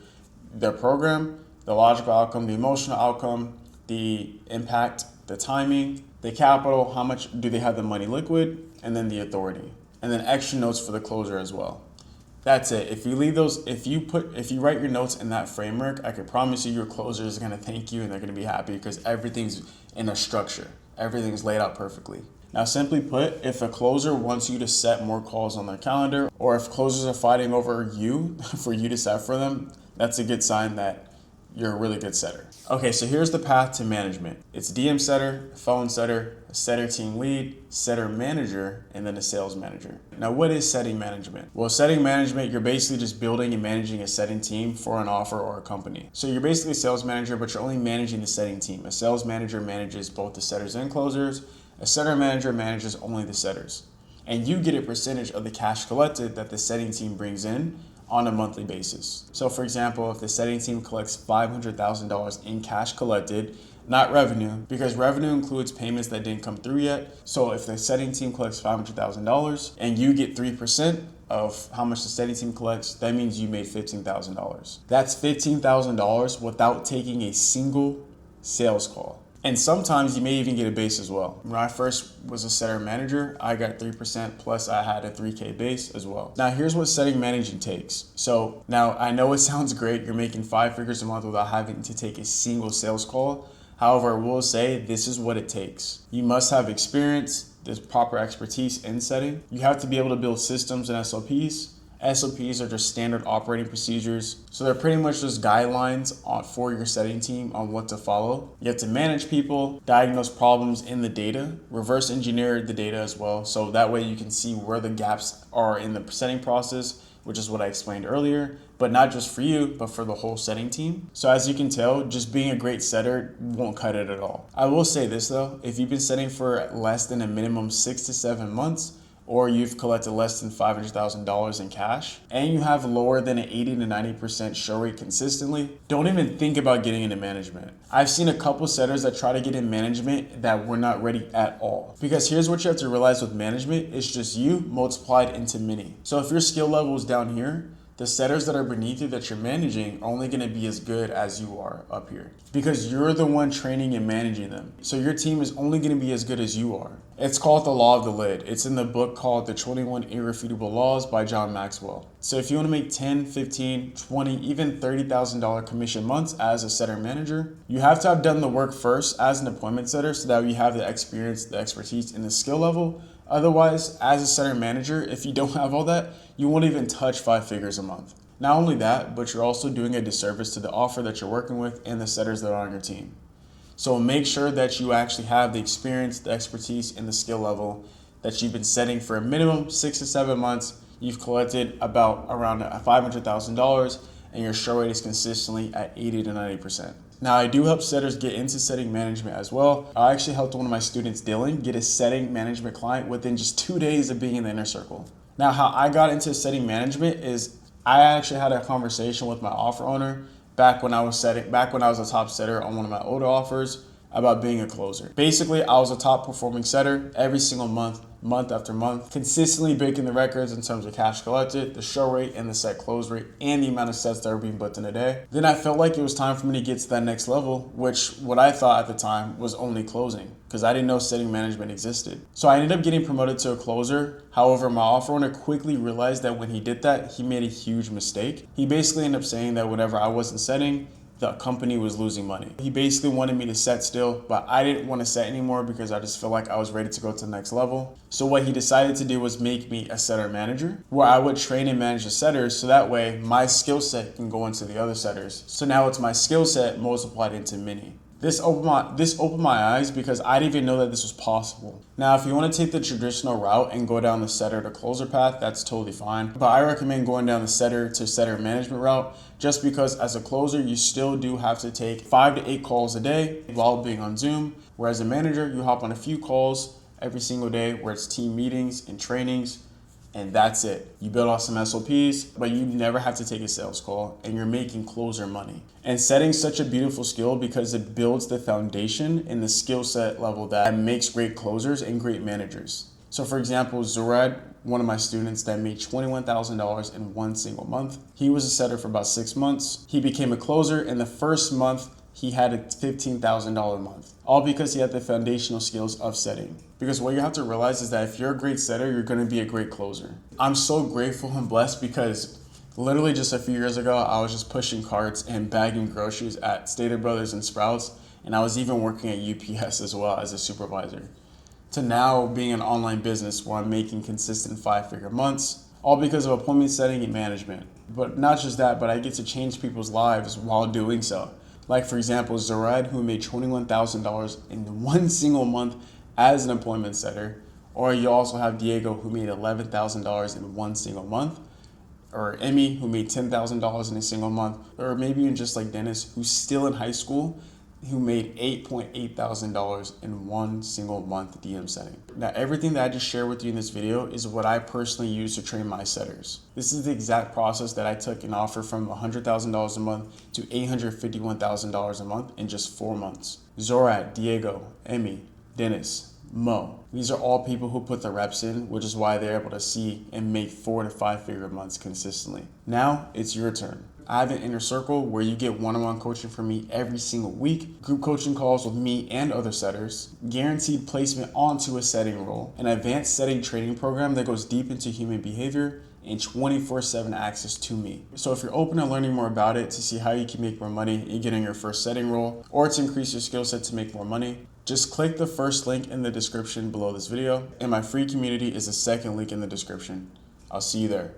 their program, the logical outcome, the emotional outcome, the impact, the timing, the capital, how much do they have the money liquid, and then the authority. And then extra notes for the closer as well. That's it. If you leave those, if you write your notes in that framework, I can promise you your closer is going to thank you and they're going to be happy because everything's in a structure. Everything's laid out perfectly. Now, simply put, if a closer wants you to set more calls on their calendar, or if closers are fighting over you for you to set for them, that's a good sign that you're a really good setter. Okay, so here's the path to management. It's DM setter, phone setter, a setter team lead, setter manager, and then a sales manager. Now, what is setting management? Well, setting management, you're basically just building and managing a setting team for an offer or a company. So you're basically a sales manager, but you're only managing the setting team. A sales manager manages both the setters and closers. A setter manager manages only the setters. And you get a percentage of the cash collected that the setting team brings in on a monthly basis. So for example, if the setting team collects $500,000 in cash collected, not revenue, because revenue includes payments that didn't come through yet. So if the setting team collects $500,000 and you get 3% of how much the setting team collects, that means you made $15,000. That's $15,000 without taking a single sales call. And sometimes you may even get a base as well. When I first was a setter manager, I got 3% plus I had a 3K base as well. Now here's what setting managing takes. So now I know it sounds great. You're making 5 figures a month without having to take a single sales call. However, I will say this is what it takes. You must have experience, there's proper expertise in setting. You have to be able to build systems and SOPs. SOPs are just standard operating procedures. So they're pretty much just guidelines for your setting team on what to follow. You have to manage people, diagnose problems in the data, reverse engineer the data as well. So that way you can see where the gaps are in the setting process, which is what I explained earlier, but not just for you, but for the whole setting team. So as you can tell, just being a great setter won't cut it at all. I will say this though, if you've been setting for less than a minimum 6 to 7 months, or you've collected less than $500,000 in cash, and you have lower than an 80 to 90% show rate consistently, don't even think about getting into management. I've seen a couple setters that try to get in management that were not ready at all. Because here's what you have to realize with management, it's just you multiplied into many. So if your skill level is down here, the setters that are beneath you that you're managing are only going to be as good as you are up here because you're the one training and managing them. So your team is only going to be as good as you are. It's called the law of the lid. It's in the book called The 21 Irrefutable Laws by John Maxwell. So if you want to make 10, 15, 20, even $30,000 commission months as a setter manager, you have to have done the work first as an appointment setter so that you have the experience, the expertise, and the skill level. Otherwise, as a setter manager, if you don't have all that, you won't even touch 5 figures a month. Not only that, but you're also doing a disservice to the offer that you're working with and the setters that are on your team. So make sure that you actually have the experience, the expertise, and the skill level that you've been setting for a minimum 6 to 7 months. You've collected about around $500,000 and your show rate is consistently at 80 to 90%. Now, I do help setters get into setting management as well. I actually helped one of my students, Dylan, get a setting management client within just 2 days of being in the inner circle. Now, how I got into setting management is I actually had a conversation with my offer owner back when I was a top setter on one of my older offers about being a closer. Basically, I was a top performing setter every single month, month after month, consistently breaking the records in terms of cash collected, the show rate, and the set close rate, and the amount of sets that were being booked in a day. Then I felt like it was time for me to get to that next level, which what I thought at the time was only closing, because I didn't know setting management existed. So I ended up getting promoted to a closer. However, my offer owner quickly realized that when he did that, he made a huge mistake. He basically ended up saying that whenever I wasn't setting, the company was losing money. He basically wanted me to set still, but I didn't want to set anymore because I just felt like I was ready to go to the next level. So what he decided to do was make me a setter manager, where I would train and manage the setters so that way my skill set can go into the other setters. So now it's my skill set multiplied into many. This opened my eyes because I didn't even know that this was possible. Now, if you want to take the traditional route and go down the setter to closer path, that's totally fine. But I recommend going down the setter to setter management route just because as a closer, you still do have to take 5 to 8 calls a day while being on Zoom. Whereas a manager, you hop on a few calls every single day where it's team meetings and trainings. And that's it. You build off some SOPs, but you never have to take a sales call and you're making closer money. And setting such a beautiful skill because it builds the foundation and the skill set level that makes great closers and great managers. So for example, Zurad, one of my students that made $21,000 in one single month. He was a setter for about 6 months. He became a closer in the first month. He had a $15,000 month, all because he had the foundational skills of setting. Because what you have to realize is that if you're a great setter, you're going to be a great closer. I'm so grateful and blessed because literally just a few years ago, I was just pushing carts and bagging groceries at Stater Brothers and Sprouts, and I was even working at UPS as well as a supervisor. To now being an online business where I'm making consistent 5-figure months, all because of appointment setting and management. But not just that, but I get to change people's lives while doing so. Like for example, Zarad, who made $21,000 in one single month as an appointment setter, or you also have Diego, who made $11,000 in one single month, or Emmy, who made $10,000 in a single month, or maybe even just like Dennis, who's still in high school, who made $8,800 in one single month DM setting. Now, everything that I just shared with you in this video is what I personally use to train my setters. This is the exact process that I took and offer from $100,000 a month to $851,000 a month in just 4 months. Zorat, Diego, Emmy, Dennis, Mo. These are all people who put the reps in, which is why they're able to see and make 4 to 5 figure months consistently. Now it's your turn. I have an inner circle where you get one-on-one coaching from me every single week, group coaching calls with me and other setters, guaranteed placement onto a setting role, an advanced setting training program that goes deep into human behavior, and 24/7 access to me. So if you're open to learning more about it to see how you can make more money in getting your first setting role, or to increase your skill set to make more money, just click the first link in the description below this video, and my free community is the second link in the description. I'll see you there.